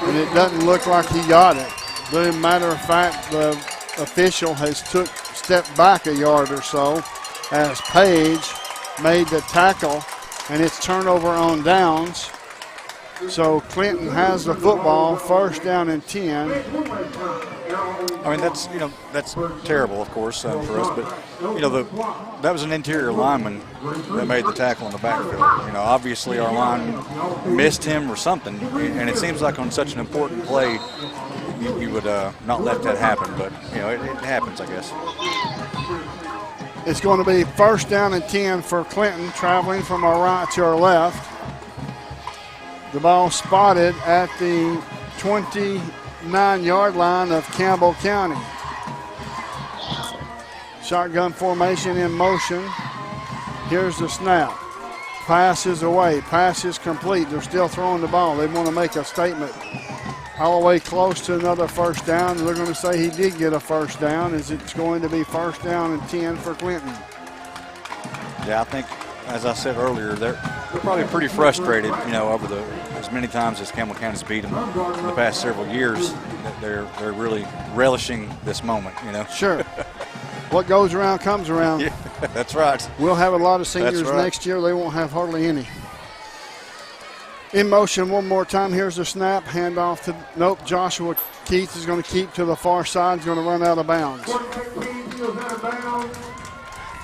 and it doesn't look like he got it. But as a matter of fact, the official has stepped back a yard or so as Page made the tackle, and it's turnover on downs. So Clinton has the football, first down and 10. I mean, that's terrible, of course, for us. But that was an interior lineman that made the tackle in the backfield. Obviously our line missed him or something, and it seems like on such an important play, you would not let that happen. But it happens, I guess. It's going to be first down and 10 for Clinton, traveling from our right to our left. The ball spotted at the 29-yard line of Campbell County. Shotgun formation in motion. Here's the snap. Pass is away. Pass is complete. They're still throwing the ball. They want to make a statement all the way close to another first down. They're going to say he did get a first down, as it's going to be first down and 10 for Clinton. Yeah, I think, as I said earlier, they're probably pretty frustrated, over as many times as Campbell County's beat them in the past several years. That they're really relishing this moment, Sure. What goes around comes around. Yeah, that's right. We'll have a lot of seniors next year. They won't have hardly any. In motion one more time. Here's the snap. Handoff to, Joshua Keith is going to keep to the far side. He's going to run out of bounds.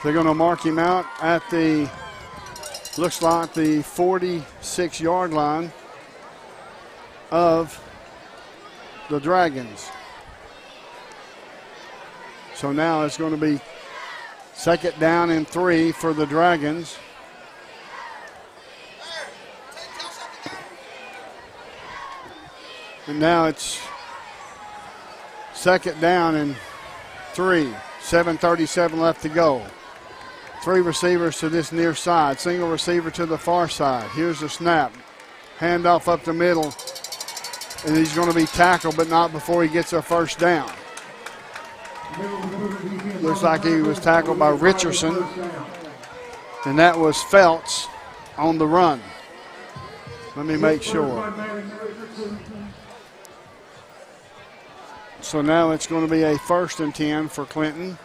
They're going to mark him out at the, looks like the 46-yard line of the Dragons. So now it's going to be second down and 3 for the Dragons. And now it's second down and 3. 7:37 left to go. Three receivers to this near side. Single receiver to the far side. Here's the snap. Handoff up the middle. And he's going to be tackled, but not before he gets a first down. Looks like he was tackled by Richardson. And that was Feltz on the run. Let me make sure. So now it's going to be a 1st and 10 for Clinton,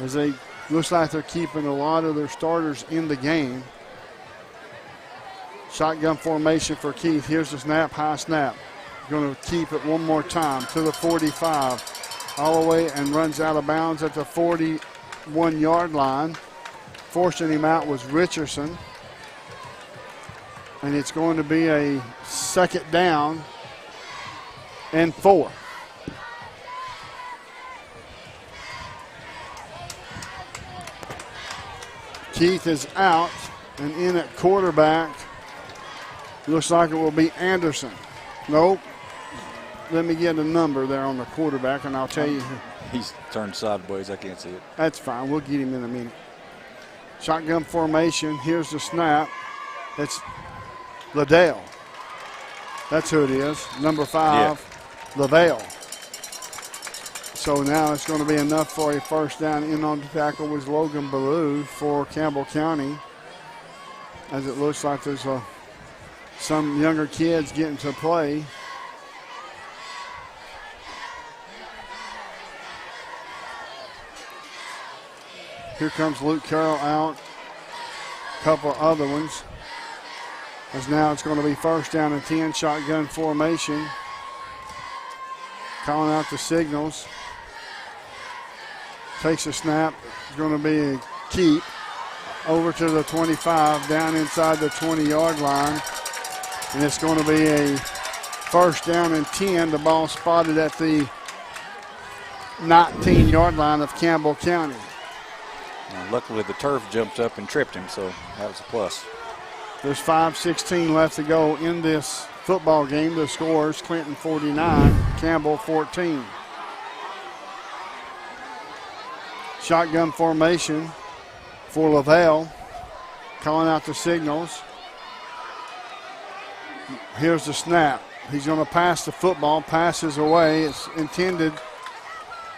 as they looks like they're keeping a lot of their starters in the game. Shotgun formation for Keith. Here's the snap, high snap. Going to keep it one more time to the 45, all the way, and runs out of bounds at the 41-yard line. Forcing him out was Richardson. And it's going to be a 2nd down and 4. Keith is out, and in at quarterback, looks like it will be Anderson. Nope. Let me get a number there on the quarterback, and I'll tell you. He's turned sideways. I can't see it. That's fine. We'll get him in a minute. Shotgun formation. Here's the snap. It's Liddell. That's who it is. Number 5, LaVale. So now it's going to be enough for a first down. In on the tackle was Logan Ballou for Campbell County, as it looks like there's some younger kids getting to play. Here comes Luke Carroll out. A couple other ones. As now it's going to be 1st down and 10, shotgun formation. Calling out the signals. Takes a snap. It's going to be a keep. Over to the 25, down inside the 20-yard line. And it's going to be a 1st down and 10. The ball spotted at the 19-yard line of Campbell County. Luckily, the turf jumped up and tripped him, so that was a plus. There's 5:16 left to go in this football game. The scores: Clinton 49, Campbell 14. Shotgun formation for Laval. Calling out the signals. Here's the snap. He's going to pass the football. Passes away.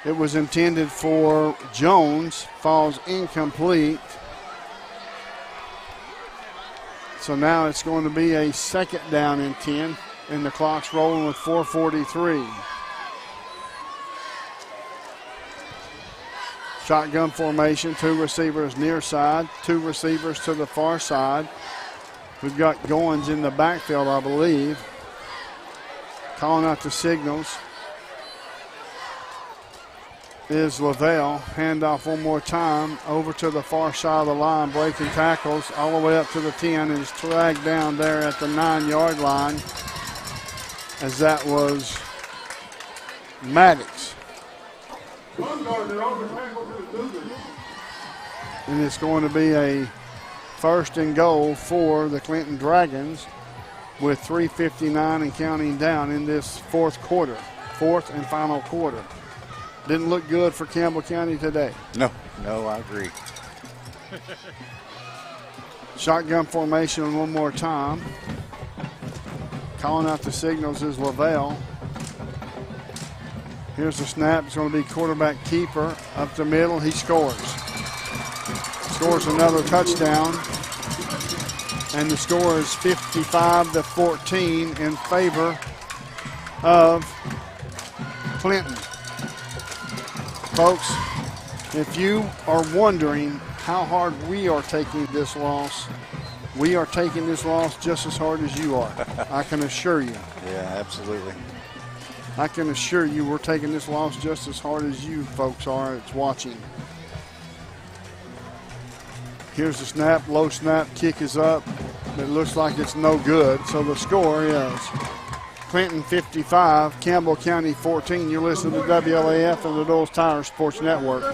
It was intended for Jones. Falls incomplete. So now it's going to be a 2nd down and 10, and the clock's rolling with 4:43. Shotgun formation, 2 receivers near side, 2 receivers to the far side. We've got Goins in the backfield, I believe. Calling out the signals is Lavelle. Handoff one more time over to the far side of the line, breaking tackles all the way up to the 10, and is dragged down there at the 9-yard line, as that was Maddox. And it's going to be a 1st and goal for the Clinton Dragons with 3:59 and counting down in this 4th and final quarter. Didn't look good for Campbell County today. No, I agree. Shotgun formation one more time. Calling out the signals is Lavelle. Here's the snap. It's going to be quarterback keeper up the middle. He scores. Scores another touchdown. And the score is 55-14 in favor of Clinton. Folks, if you are wondering how hard we are taking this loss, we are taking this loss just as hard as you are. I can assure you. Yeah, absolutely. I can assure you we're taking this loss just as hard as you folks are that's watching. Here's the snap, low snap, kick is up. It looks like it's no good. So the score is Clinton 55, Campbell County 14. You're listening to WLAF and the Doyle's Tire Sports Network.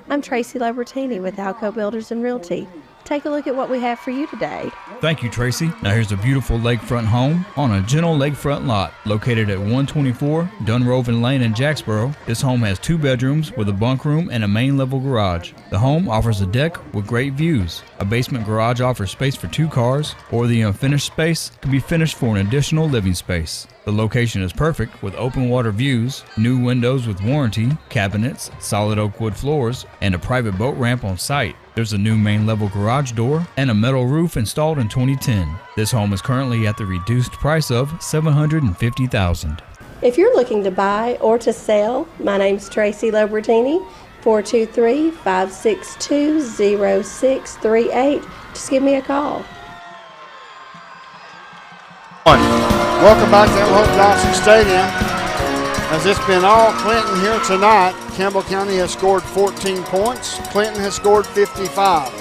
I'm Tracy Libertini with Alco Builders and Realty. Take a look at what we have for you today. Thank you, Tracy. Now here's a beautiful lakefront home on a gentle lakefront lot located at 124 Dunroven Lane in Jacksboro. This home has 2 bedrooms with a bunk room and a main level garage. The home offers a deck with great views. A basement garage offers space for 2 cars, or the unfinished space can be finished for an additional living space. The location is perfect with open water views, new windows with warranty, cabinets, solid oak wood floors, and a private boat ramp on site. There's a new main level garage door and a metal roof installed in 2010. This home is currently at the reduced price of $750,000. If you're looking to buy or to sell, my name's Tracy Lobertini, 423-562-0638. Just give me a call. Welcome back to El Hope Dawson Stadium. As it's been all Clinton here tonight, Campbell County has scored 14 points. Clinton has scored 55.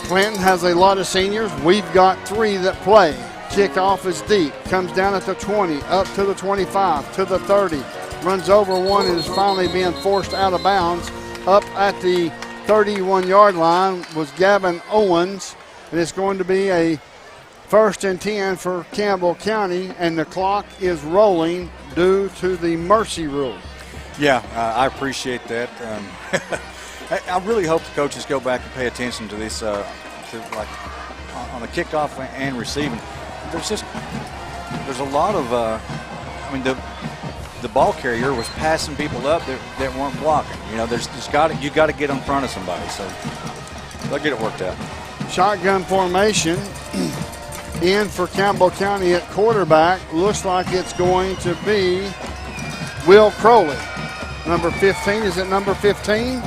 Clinton has a lot of seniors. We've got 3 that play. Kickoff is deep. Comes down at the 20, up to the 25, to the 30. Runs over one and is finally being forced out of bounds. Up at the 31-yard line was Gavin Owens. And it's going to be a 1st and 10 for Campbell County, and the clock is rolling due to the mercy rule. Yeah, I appreciate that. I really hope the coaches go back and pay attention to this, like on the kickoff and receiving. There's a lot of, the ball carrier was passing people up that weren't blocking. You know, you got to get in front of somebody, so they'll get it worked out. Shotgun formation. In for Campbell County at quarterback, looks like it's going to be Will Crowley. Number 15, is it number 15?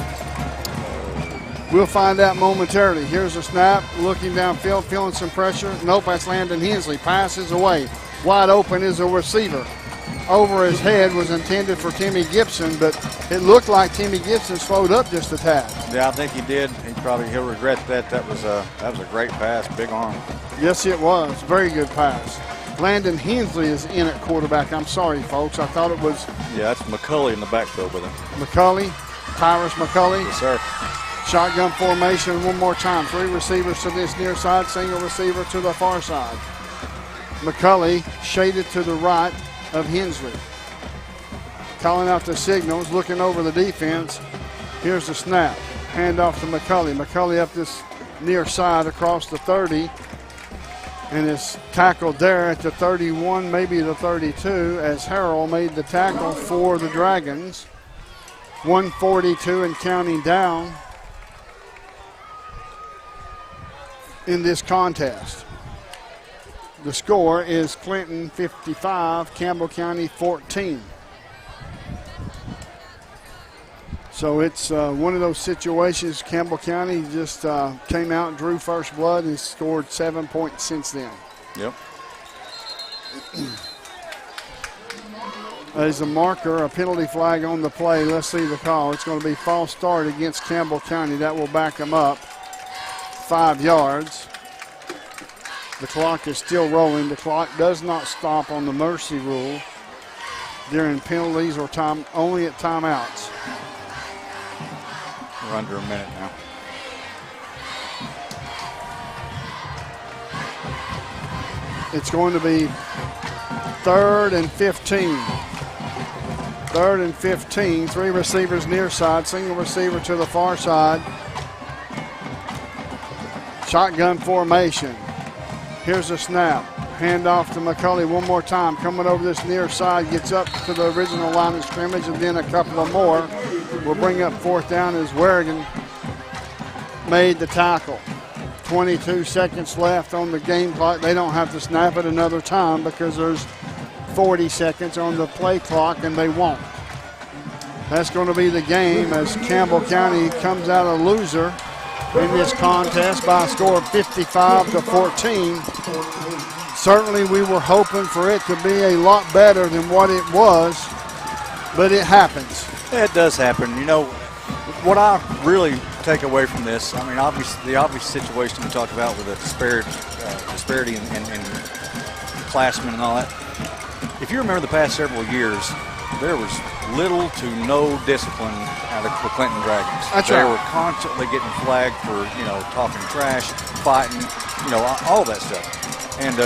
We'll find out momentarily. Here's a snap, looking downfield, feeling some pressure. Nope, that's Landon Hensley. Passes away. Wide open is a receiver. Over his head was intended for Timmy Gibson, but it looked like Timmy Gibson slowed up just a tad. Yeah, I think he did. He'll regret that. That was a great pass, big arm. Yes, it was. Very good pass. Landon Hensley is in at quarterback. I'm sorry, folks. I thought it was. Yeah, that's McCulley in the backfield with him. McCulley, Tyrus McCulley. Yes, sir. Shotgun formation one more time. 3 receivers to this near side, single receiver to the far side. McCulley shaded to the right of Hensley. Calling out the signals, looking over the defense. Here's the snap. Hand off to McCulley. McCulley up this near side across the 30. And is tackled there at the 31, maybe the 32, as Harrell made the tackle for the Dragons. 142 and counting down in this contest. The score is Clinton 55, Campbell County 14. So it's one of those situations. Campbell County just came out and drew first blood and scored 7 points since then. Yep. There's a marker, a penalty flag on the play. Let's see the call. It's going to be false start against Campbell County. That will back them up 5 yards. The clock is still rolling. The clock does not stop on the mercy rule during penalties or time, only at timeouts. We're under a minute now. It's going to be 3rd and 15. 3rd and 15. 3 receivers near side, single receiver to the far side. Shotgun formation. Here's a snap. Hand off to McCulley one more time. Coming over this near side, gets up to the original line of scrimmage, and then a couple of more. We'll bring up 4th down as Werrigan made the tackle. 22 seconds left on the game clock. They don't have to snap it another time because there's 40 seconds on the play clock, and they won't. That's going to be the game as Campbell County comes out a loser in this contest by a score of 55-14. Certainly we were hoping for it to be a lot better than what it was, but it happens. Yeah, it does happen. You know, what I really take away from this, I mean, the obvious situation we talked about with the disparity in classmen and all that. If you remember the past several years, there was little to no discipline the Clinton Dragons. That's they right. were constantly getting flagged for, talking trash, fighting, all that stuff. And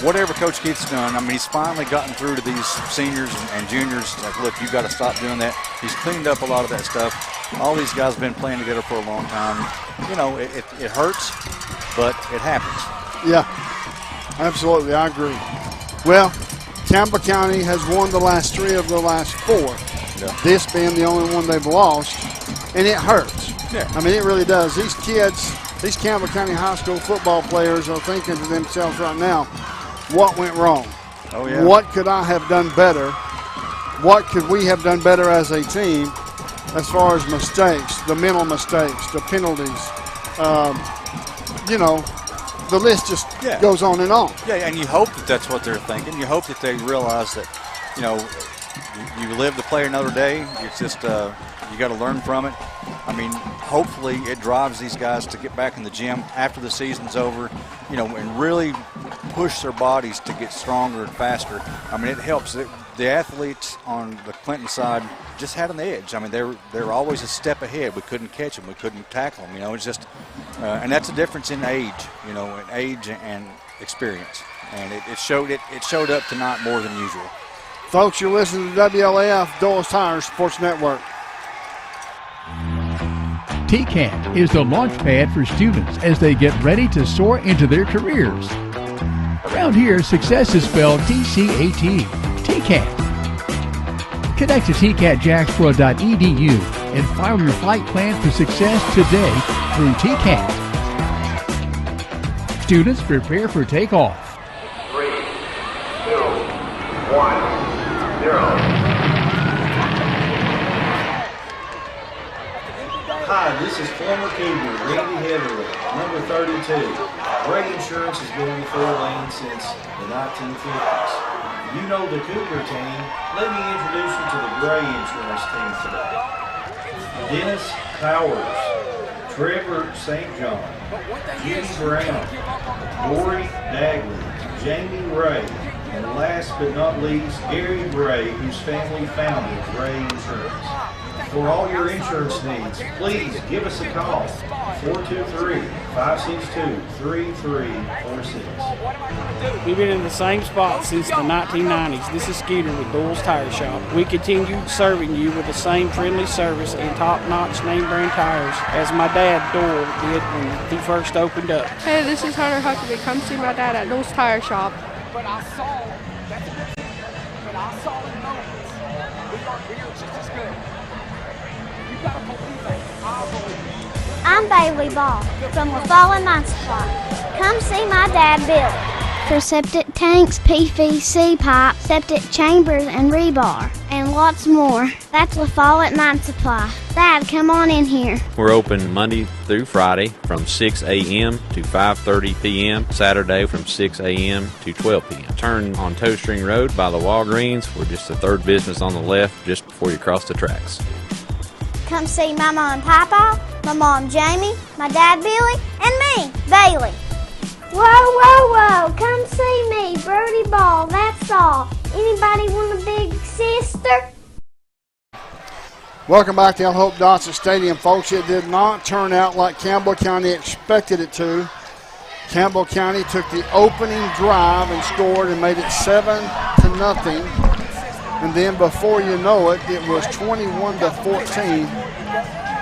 whatever Coach Keith's done, I mean, he's finally gotten through to these seniors and juniors. Like, look, you got to stop doing that. He's cleaned up a lot of that stuff. All these guys have been playing together for a long time. It hurts, but it happens. Yeah, absolutely. I agree. Well, Campbell County has won the last 3 of the last 4. Yeah. This being the only one they've lost, and it hurts. Yeah. I mean, it really does. These kids, these Campbell County high school football players are thinking to themselves right now, what went wrong? Oh, yeah. What could I have done better? What could we have done better as a team as far as mistakes, the mental mistakes, the penalties, the list just goes on and on. Yeah, and you hope that that's what they're thinking. You hope that they realize that, you live to play another day. It's just you got to learn from it. I mean, hopefully it drives these guys to get back in the gym after the season's over, and really push their bodies to get stronger and faster. I mean, it helps. The athletes on the Clinton side just had an edge. I mean, they were always a step ahead. We couldn't catch them. We couldn't tackle them. It's just, and that's a difference in age. In age and experience. And it showed up tonight more than usual. Folks, you're listening to WLAF Dulles Tires Sports Network. TCAT is the launch pad for students as they get ready to soar into their careers. Around here, success is spelled TCAT. TCAT. Connect to tcatjacksboro.edu and file your flight plan for success today through TCAT. Students prepare for takeoff. 3, 2, 1, 0. Hi, this is former Cougar Randy Heatherly, number 32. Gray Insurance has been in the 4 lanes since the 1950s. You know the Cougar team. Let me introduce you to the Gray Insurance team today. Dennis Powers, Trevor St. John, Judy Brown, Lori Dagley, Jamie Ray, and last but not least, Gary Gray, whose family founded Gray Insurance. For all your insurance needs, please give us a call, 423-562-3346. We've been in the same spot since the 1990s. This is Skeeter with Doyle's Tire Shop. We continue serving you with the same friendly service and top-notch name-brand tires as my dad, Doyle, did when he first opened up. Hey, this is Hunter Huckabee. Come see my dad at Doyle's Tire Shop. But I saw in moments, we are just as good. You gotta believe it. I believe it. I'm Bailey Ball from LaFallen Mine Supply. Come see my dad, Billy. For septic tanks, PVC pipe, septic chambers, and rebar, and lots more. That's LaFallen Mine Supply. Dad, come on in here. We're open Monday through Friday from 6 a.m. to 5:30 p.m. Saturday from 6 a.m. to 12 p.m. Turn on Toe String Road by the Walgreens. We're just the third business on the left just before you cross the tracks. Come see my mom Papa, my mom Jamie, my dad Billy, and me, Bailey. Whoa, whoa, whoa, come see me, Birdie Ball, that's all. Anybody want a big sister? Welcome back to El Hope Dodson Stadium, folks. It did not turn out like Campbell County expected it to. Campbell County took the opening drive and scored and made it 7-0. And then before you know it, it was 21-14.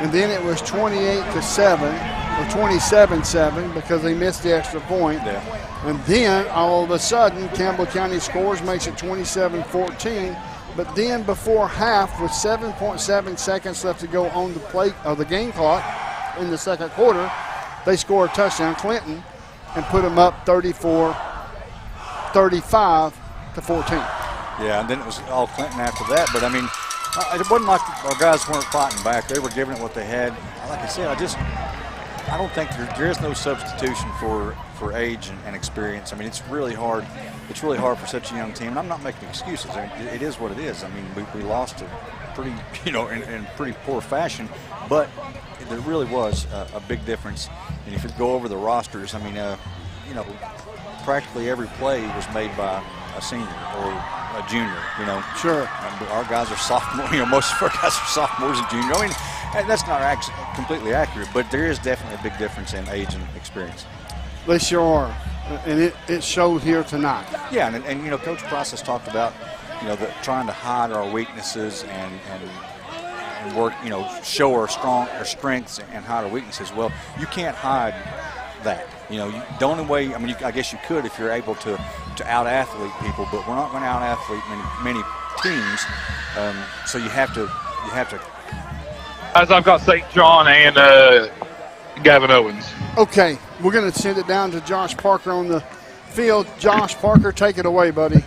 And then it was 28-7 or 27-7 because they missed the extra point. Yeah. And then all of a sudden, Campbell County scores, makes it 27-14. But then before half, with 7.7 seconds left to go on the plate of the game clock in the second quarter, they score a touchdown, Clinton, and put them up 35-14. Yeah, and then it was all Clinton after that. But, I mean, it wasn't like our guys weren't fighting back. They were giving it what they had. Like I said, I don't think there is no substitution for age and experience. I mean, it's really hard. It's really hard for such a young team. And I'm not making excuses. I mean, it is what it is. I mean, we lost a pretty, in pretty poor fashion. But there really was a big difference. And if you go over the rosters, I mean, practically every play was made by a senior or a junior. You know, sure. Our guys are sophomores. You know, most of our guys are sophomores and juniors. I mean, and that's not completely accurate, but there is definitely a big difference in age and experience. They sure are, and it showed here tonight. Yeah, and you know, Coach Price has talked about, you know, trying to hide our weaknesses and work, you know, show our strengths and hide our weaknesses. Well, you can't hide that. You know, the only way, I mean, I guess you could if you're able to out-athlete people, but we're not going to out-athlete many teams, so you have to. As I've got St. John and Gavin Owens. Okay, we're going to send it down to Josh Parker on the field. Josh Parker, take it away, buddy.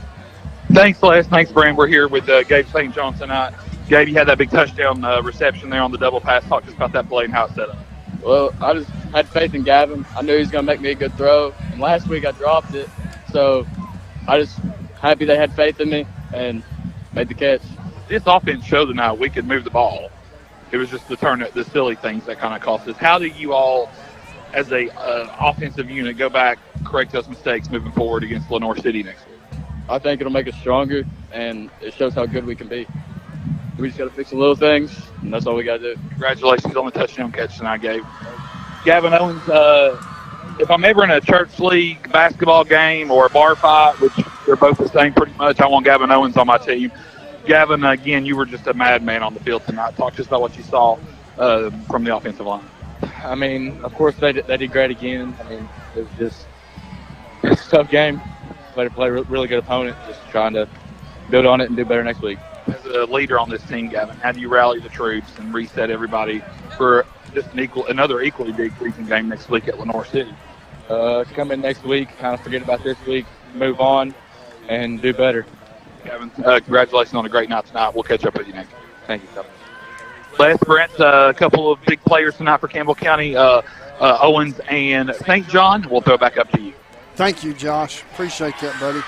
Thanks, Les. Thanks, Brand. We're here with Gabe St. John tonight. Gabe, you had that big touchdown reception there on the double pass. Talk to us about that play and how it's set up. Well, I just had faith in Gavin. I knew he was going to make me a good throw. And last week I dropped it. So I just happy they had faith in me and made the catch. This offense showed tonight we could move the ball. It was just the silly things that kind of cost us. How do you all, as a offensive unit, go back, correct those mistakes moving forward against Lenoir City next week? I think it'll make us stronger, and it shows how good we can be. We just got to fix the little things, and that's all we got to do. Congratulations on the touchdown catch tonight, Gabe. Gavin Owens, if I'm ever in a church league basketball game or a bar fight, which they're both the same pretty much, I want Gavin Owens on my team. Gavin, again, you were just a madman on the field tonight. Talk to us about what you saw from the offensive line. I mean, of course, they did great again. I mean, it was a tough game. Play a really good opponent, just trying to build on it and do better next week. As a leader on this team, Gavin, how do you rally the troops and reset everybody for just another equally big preseason game next week at Lenoir City? Come in next week, kind of forget about this week, move on, and do better. Gavin, congratulations on a great night tonight. We'll catch up with you next week. Thank you, Kevin. Les, Brent, a couple of big players tonight for Campbell County, Owens and St. John. We'll throw it back up to you. Thank you, Josh. Appreciate that, buddy.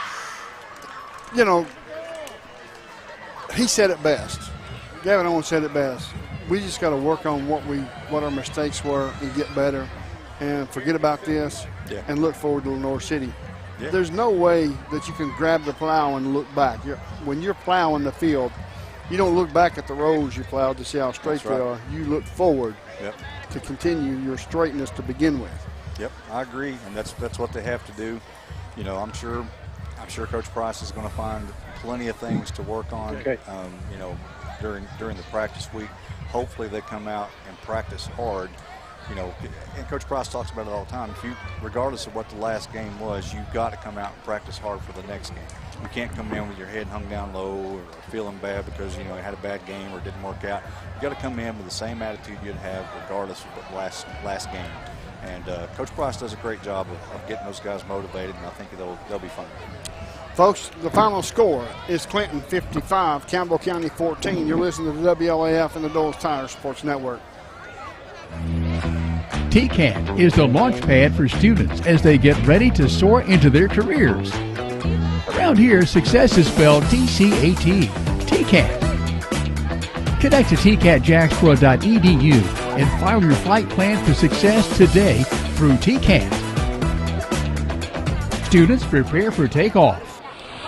You know, he said it best. Gavin Owens said it best. We just got to work on what our mistakes were and get better and forget about this and look forward to Lenoir City. Yeah. There's no way that you can grab the plow and look back. When you're plowing the field, you don't look back at the rows you plowed to see how straight they are. You look forward to continue your straightness to begin with. Yep, I agree, and that's what they have to do. You know, I'm sure Coach Price is going to find plenty of things to work on. You know, during the practice week. Hopefully they come out and practice hard. You know, and Coach Price talks about it all the time. Regardless of what the last game was, you've got to come out and practice hard for the next game. You can't come in with your head hung down low or feeling bad because, you know, you had a bad game or it didn't work out. You've got to come in with the same attitude you'd have regardless of the last game. And Coach Price does a great job of getting those guys motivated, and I think they'll be fine. Folks, the final score is Clinton 55, Campbell County 14. You're listening to the WLAF and the Doles Tire Sports Network. TCAT is the launch pad for students as they get ready to soar into their careers. Around here, success is spelled TCAT, TCAT. Connect to tcatjacksboro.edu and file your flight plan for success today through TCAT. Students prepare for takeoff.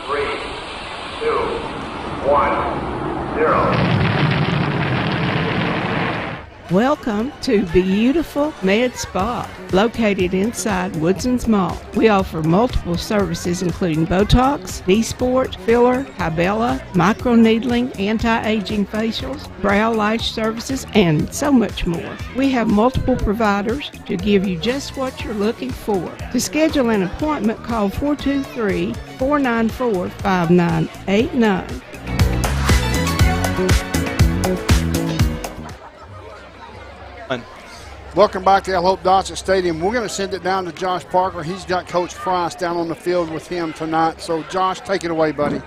3, 2, 1, 0. Welcome to beautiful Med Spa, located inside Woodson's Mall. We offer multiple services including Botox, D-Sport, filler, Hybella, microneedling, anti-aging facials, brow lash services, and so much more. We have multiple providers to give you just what you're looking for. To schedule an appointment, call 423-494-5989. Welcome back to El Hope Dodson Stadium. We're going to send it down to Josh Parker. He's got Coach Price down on the field with him tonight. So, Josh, take it away, buddy.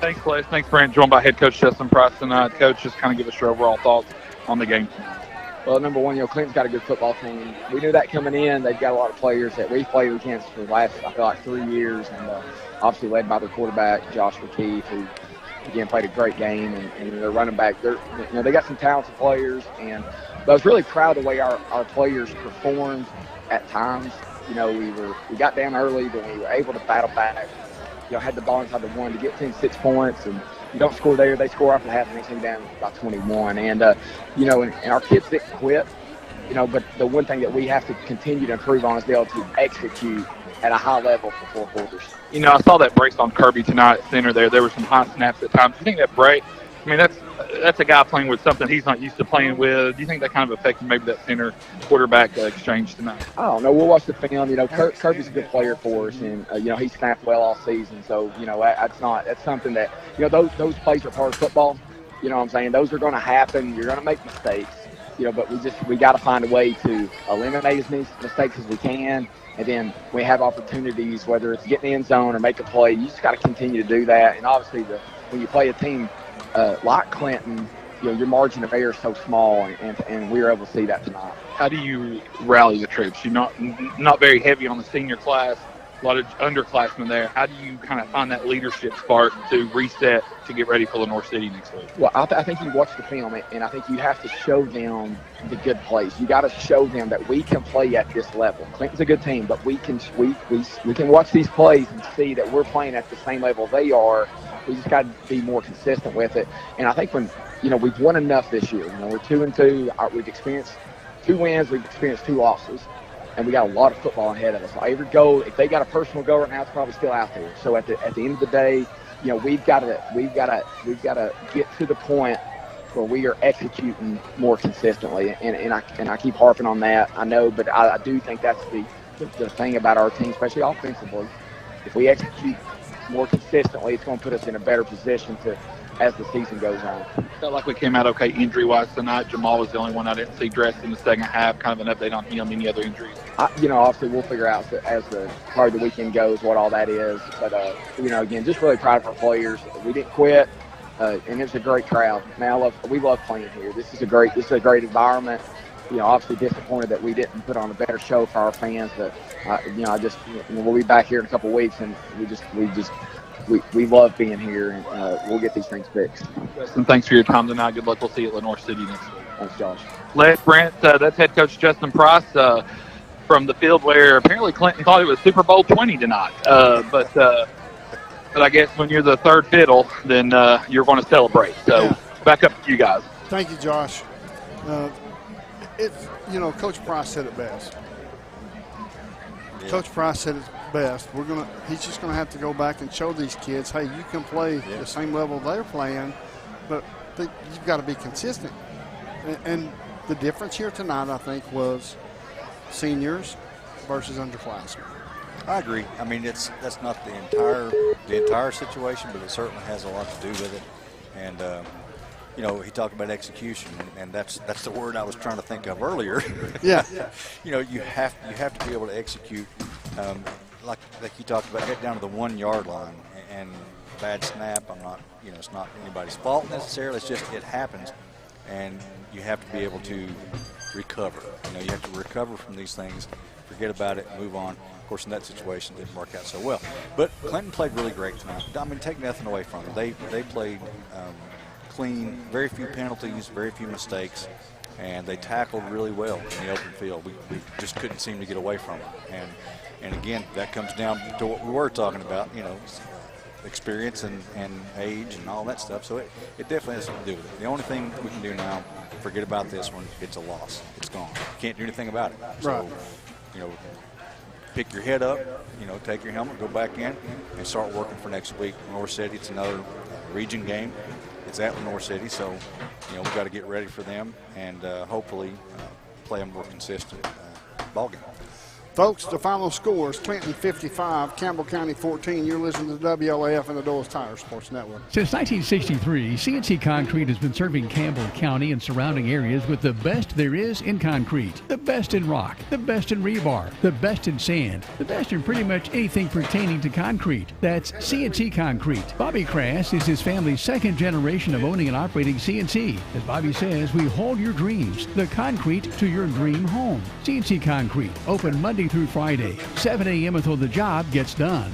Thanks, Les. Thanks, Brent. Joined by head coach Justin Price tonight. Coach, just kind of give us your overall thoughts on the game. Well, number one, Clinton's got a good football team. We knew that coming in. They've got a lot of players that we've played against for the last, I feel like, 3 years, and obviously led by their quarterback, Josh McKee, who, again, played a great game, and their running back. They got some talented players, but I was really proud of the way our players performed at times. We got down early, but we were able to battle back had the ball inside the 1 to get within 6 points, and you don't score there, they score after half, and they take down by 21. And, and our kids didn't quit, but the one thing that we have to continue to improve on is be able to execute at a high level for 4 quarters. I saw that brace on Kirby tonight at center there. There were some high snaps at times. Do you think that break, that's a guy playing with something he's not used to playing with. Do you think that kind of affected maybe that center quarterback exchange tonight? I don't know. We'll watch the film. Kirby's a good player for us, and he snapped well all season. So that's something that those plays are part of football. You know what I'm saying? Those are going to happen. You're going to make mistakes. But we got to find a way to eliminate as many mistakes as we can. And then we have opportunities, whether it's get in the end zone or make a play. You just got to continue to do that. And obviously, when you play a team like Clinton, your margin of error is so small, and we were able to see that tonight. How do you rally the troops? You're not very heavy on the senior class, a lot of underclassmen there. How do you kind of find that leadership spark to reset to get ready for Lenore City next week? Well, I think you watch the film, and I think you have to show them the good plays. You got to show them that we can play at this level. Clinton's a good team, but we can watch these plays and see that we're playing at the same level they are. We just got to be more consistent with it. And I think when we've won enough this year. We're 2-2. We've experienced 2 wins. We've experienced 2 losses, and we got a lot of football ahead of us. So every goal, if they got a personal goal right now, it's probably still out there. So at the end of the day, we've got to get to the point where we are executing more consistently. And I keep harping on that. I know, but I do think that's the thing about our team, especially offensively. If we execute more consistently, it's going to put us in a better position as the season goes on. Felt like we came out okay injury-wise tonight. Jamal was the only one I didn't see dressed in the second half. Kind of an update on him. Any other injuries? Obviously we'll figure out as probably the weekend goes what all that is. But again, just really proud of our players. We didn't quit, and it's a great crowd. Man, we love playing here. This is a great environment. Obviously disappointed that we didn't put on a better show for our fans. But we'll be back here in a couple of weeks, and we love being here, and we'll get these things fixed. Justin, thanks for your time tonight. Good luck. We'll see you at Lenore City next week. Thanks, Josh. Les Brent, that's head coach Justin Price from the field where apparently Clinton thought it was Super Bowl 20 tonight. But I guess when you're the third fiddle, then you're going to celebrate. So back up to you guys. Thank you, Josh. Coach Price said it best. Yeah. Coach Price said it best. He's just going to have to go back and show these kids, hey, you can play the same level they're playing, but you've got to be consistent. And the difference here tonight, I think, was seniors versus underclassmen. I agree. I mean, that's not the entire situation, but it certainly has a lot to do with it. And he talked about execution, and that's the word I was trying to think of earlier. Yeah. You have to be able to execute. Like you talked about, get down to the 1 yard line and bad snap. It's not anybody's fault necessarily. It's just it happens, and you have to be able to recover. You have to recover from these things, forget about it, move on. Of course, in that situation, it didn't work out so well. But Clinton played really great tonight. Take nothing away from them. They played clean, very few penalties, very few mistakes, and they tackled really well in the open field. We just couldn't seem to get away from it. And again, that comes down to what we were talking about, experience and age and all that stuff. So it definitely has something to do with it. The only thing we can do now, forget about this one. It's a loss. It's gone. You can't do anything about it. So, pick your head up, take your helmet, go back in, and start working for next week. Lenore City, it's another region game. It's at Lenore City, so we've got to get ready for them and hopefully play a more consistent ball game. Folks, the final score is Clinton 55, Campbell County 14. You're listening to WLAF and the Doyle's Tire Sports Network. Since 1963, CNC Concrete has been serving Campbell County and surrounding areas with the best there is in concrete. The best in rock, the best in rebar, the best in sand, the best in pretty much anything pertaining to concrete. That's CNC Concrete. Bobby Crass is his family's second generation of owning and operating CNC. As Bobby says, we hold your dreams, the concrete to your dream home. CNC Concrete, open Monday through Friday, 7 a.m. until the job gets done.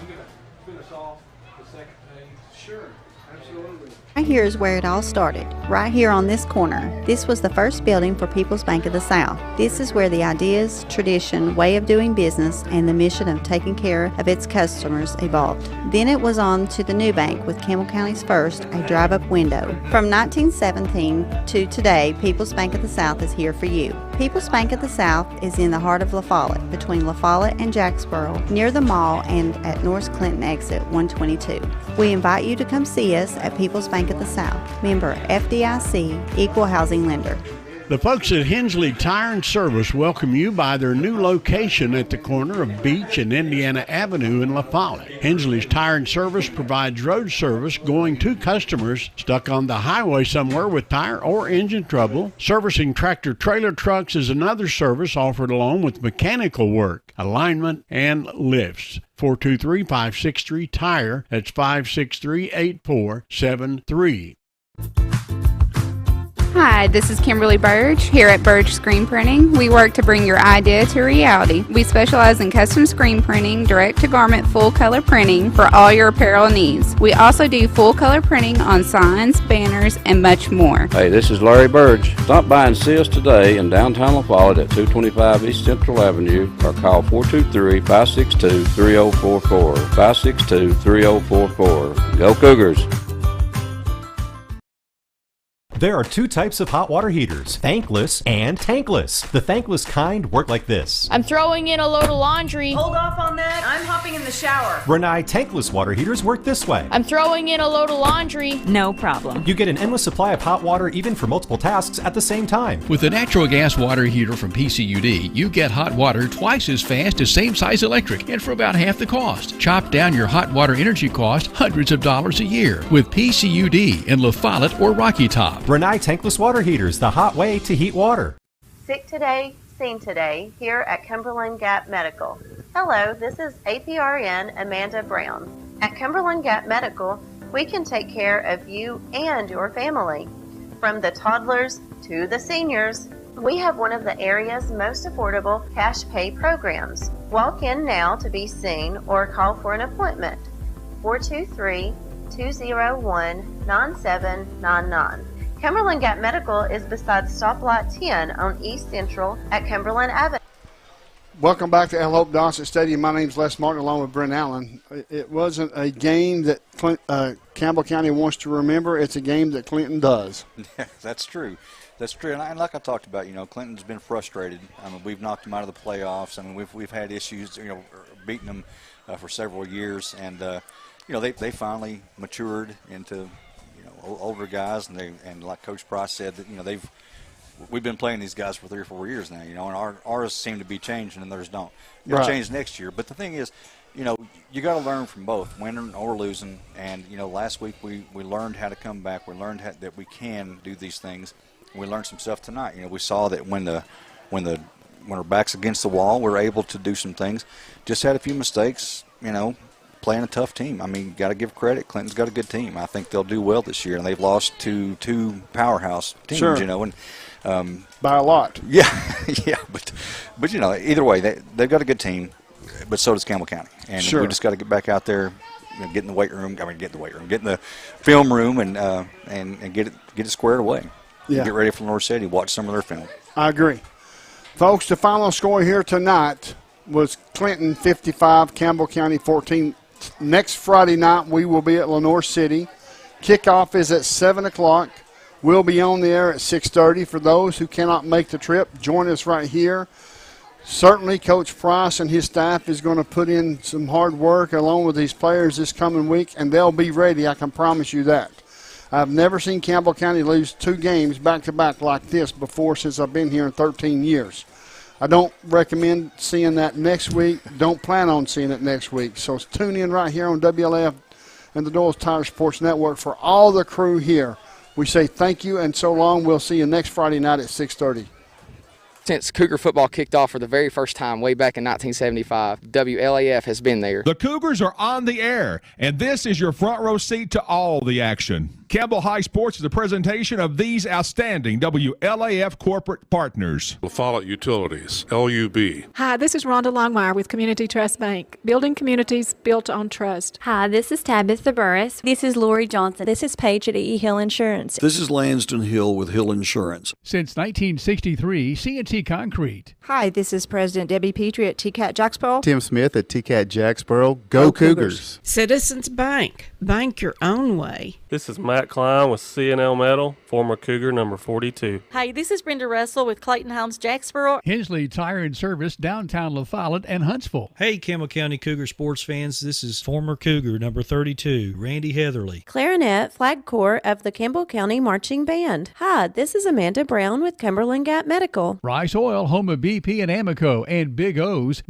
I'm going to finish off the second page. Sure, absolutely. Right here is where it all started, right here on this corner. This was the first building for People's Bank of the South. This is where the ideas, tradition, way of doing business, and the mission of taking care of its customers evolved. Then it was on to the new bank with Campbell County's first, a drive-up window. From 1917 to today, People's Bank of the South is here for you. People's Bank of the South is in the heart of La Follette, between La Follette and Jacksboro, near the mall and at North Clinton exit 122. We invite you to come see us at People's Bank of the South, member FDIC, equal housing lender. The folks at Hensley Tire and Service welcome you by their new location at the corner of Beach and Indiana Avenue in La Follette. Hensley's Tire and Service provides road service going to customers stuck on the highway somewhere with tire or engine trouble. Servicing tractor trailer trucks is another service offered along with mechanical work, alignment, and lifts. 423-563-TIRE. That's 563-8473. Hi, this is Kimberly Burge here at Burge Screen Printing. We work to bring your idea to reality. We specialize in custom screen printing, direct-to-garment full-color printing for all your apparel needs. We also do full-color printing on signs, banners, and much more. Hey, this is Larry Burge. Stop by and see us today in downtown La Follette at 225 East Central Avenue or call 423-562-3044. 562-3044. Go Cougars! There are two types of hot water heaters, thankless and tankless. The thankless kind work like this. I'm throwing in a load of laundry. Hold off on that. I'm hopping in the shower. Renai tankless water heaters work this way. I'm throwing in a load of laundry. No problem. You get an endless supply of hot water even for multiple tasks at the same time. With the natural gas water heater from PCUD, you get hot water twice as fast as same-size electric and for about half the cost. Chop down your hot water energy cost hundreds of dollars a year with PCUD in La Follette or Rocky Top. Renai tankless water heaters, the hot way to heat water. Sick today, seen today, here at Cumberland Gap Medical. Hello, this is APRN Amanda Brown. At Cumberland Gap Medical, we can take care of you and your family. From the toddlers to the seniors, we have one of the area's most affordable cash pay programs. Walk in now to be seen or call for an appointment. 423-201-9799. Cumberland Gap Medical is beside Stoplight 10 on East Central at Cumberland Avenue. Welcome back to El Hope Dossett Stadium. My name is Les Martin along with Brent Allen. It wasn't a game that Campbell County wants to remember. It's a game that Clinton does. Yeah, that's true. That's true. And like I talked about, Clinton's been frustrated. I mean, we've knocked them out of the playoffs. I mean, we've had issues, beating them for several years. And, they finally matured into older guys, and like Coach Price said, that we've been playing these guys for 3 or 4 years now, and ours seem to be changing and theirs don't. It'll change next year, but the thing is, you got to learn from both, winning or losing. And last week we learned how to come back. We learned that we can do these things. We learned some stuff tonight. We saw that when our back's against the wall, we're able to do some things. Just had a few mistakes, playing a tough team. I mean, got to give credit. Clinton's got a good team. I think they'll do well this year, and they've lost to 2 powerhouse teams. Sure. And by a lot. Yeah, yeah. But either way, they've got a good team. But so does Campbell County, and sure. We just got to get back out there, get in the weight room. Get in the film room, and get it squared away. Yeah. Get ready for North City. Watch some of their film. I agree, folks. The final score here tonight was Clinton 55, Campbell County 14. Next Friday night, we will be at Lenoir City. Kickoff is at 7 o'clock. We'll be on the air at 6:30. For those who cannot make the trip, join us right here. Certainly, Coach Price and his staff is going to put in some hard work along with these players this coming week, and they'll be ready. I can promise you that. I've never seen Campbell County lose 2 games back-to-back like this before since I've been here in 13 years. I don't recommend seeing that next week. Don't plan on seeing it next week. So tune in right here on WLF and the Doyle's Tire Sports Network. For all the crew here, we say thank you and so long. We'll see you next Friday night at 6:30. Since Cougar football kicked off for the very first time way back in 1975, WLAF has been there. The Cougars are on the air, and this is your front row seat to all the action. Campbell High Sports is a presentation of these outstanding WLAF corporate partners. La Follette Utilities, LUB. Hi, this is Rhonda Longmire with Community Trust Bank, building communities built on trust. Hi, this is Tabitha Burris. This is Lori Johnson. This is Paige at E. Hill Insurance. This is Lansden Hill with Hill Insurance. Since 1963, C&T Concrete. Hi, this is President Debbie Petrie at TCAT Jacksboro. Tim Smith at TCAT Jacksboro. Go Cougars. Citizens Bank. Bank your own way. This is Matt Klein with C&L Metal, former Cougar number 42. Hi, this is Brenda Russell with Clayton Homes Jacksboro. Hensley Tire and Service, downtown La Follette and Huntsville. Hey, Campbell County Cougar sports fans, this is former Cougar number 32, Randy Heatherly. Clarinet, Flag Corps of the Campbell County Marching Band. Hi, this is Amanda Brown with Cumberland Gap Medical. Rice Oil, home of BP and Amoco, and Big O's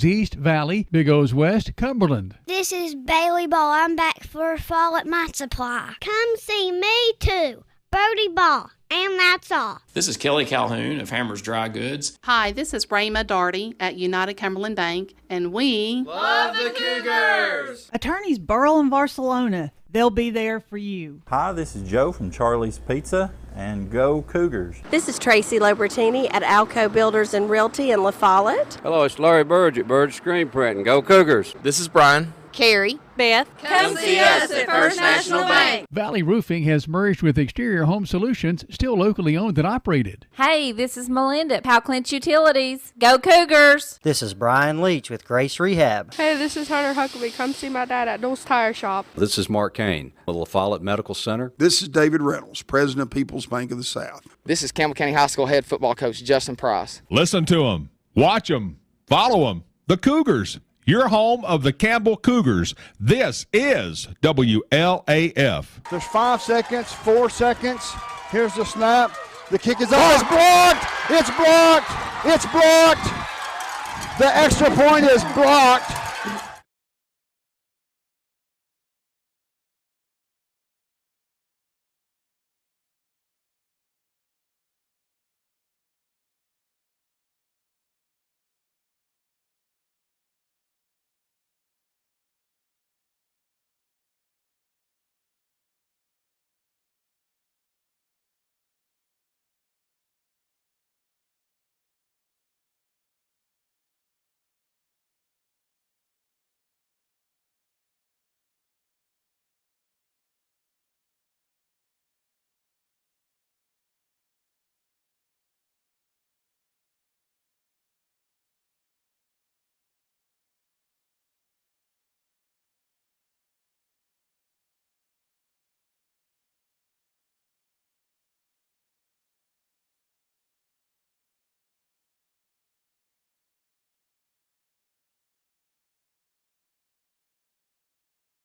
East, Valley, Big O's West, Cumberland. This is Bailey Ball. I'm back for Fall at My Supply. Come see me too, Bodie Ball. And that's all. This is Kelly Calhoun of Hammers Dry Goods. Hi, this is Rayma Darty at United Cumberland Bank, and we love the Cougars! Attorneys Burrell and Barcelona, they'll be there for you. Hi, this is Joe from Charlie's Pizza, and go Cougars. This is Tracy Lobertini at Alco Builders and Realty in La Follette. Hello, it's Larry Burge at Burge Screen Print, and go Cougars. This is Brian. Carrie, Beth, come see us at First National Bank. Valley Roofing has merged with Exterior Home Solutions, still locally owned and operated. Hey, this is Melinda at Powell Clinch Utilities. Go Cougars! This is Brian Leach with Grace Rehab. Hey, this is Hunter Huckabee. Come see my dad at Dole's Tire Shop. This is Mark Kane with La Follette Medical Center. This is David Reynolds, President of People's Bank of the South. This is Campbell County High School head football coach Justin Price. Listen to them, watch them, follow them. The Cougars. Your home of the Campbell Cougars. This is WLAF. There's 5 seconds, 4 seconds. Here's the snap. The kick is off. It's blocked. It's blocked. It's blocked. The extra point is blocked.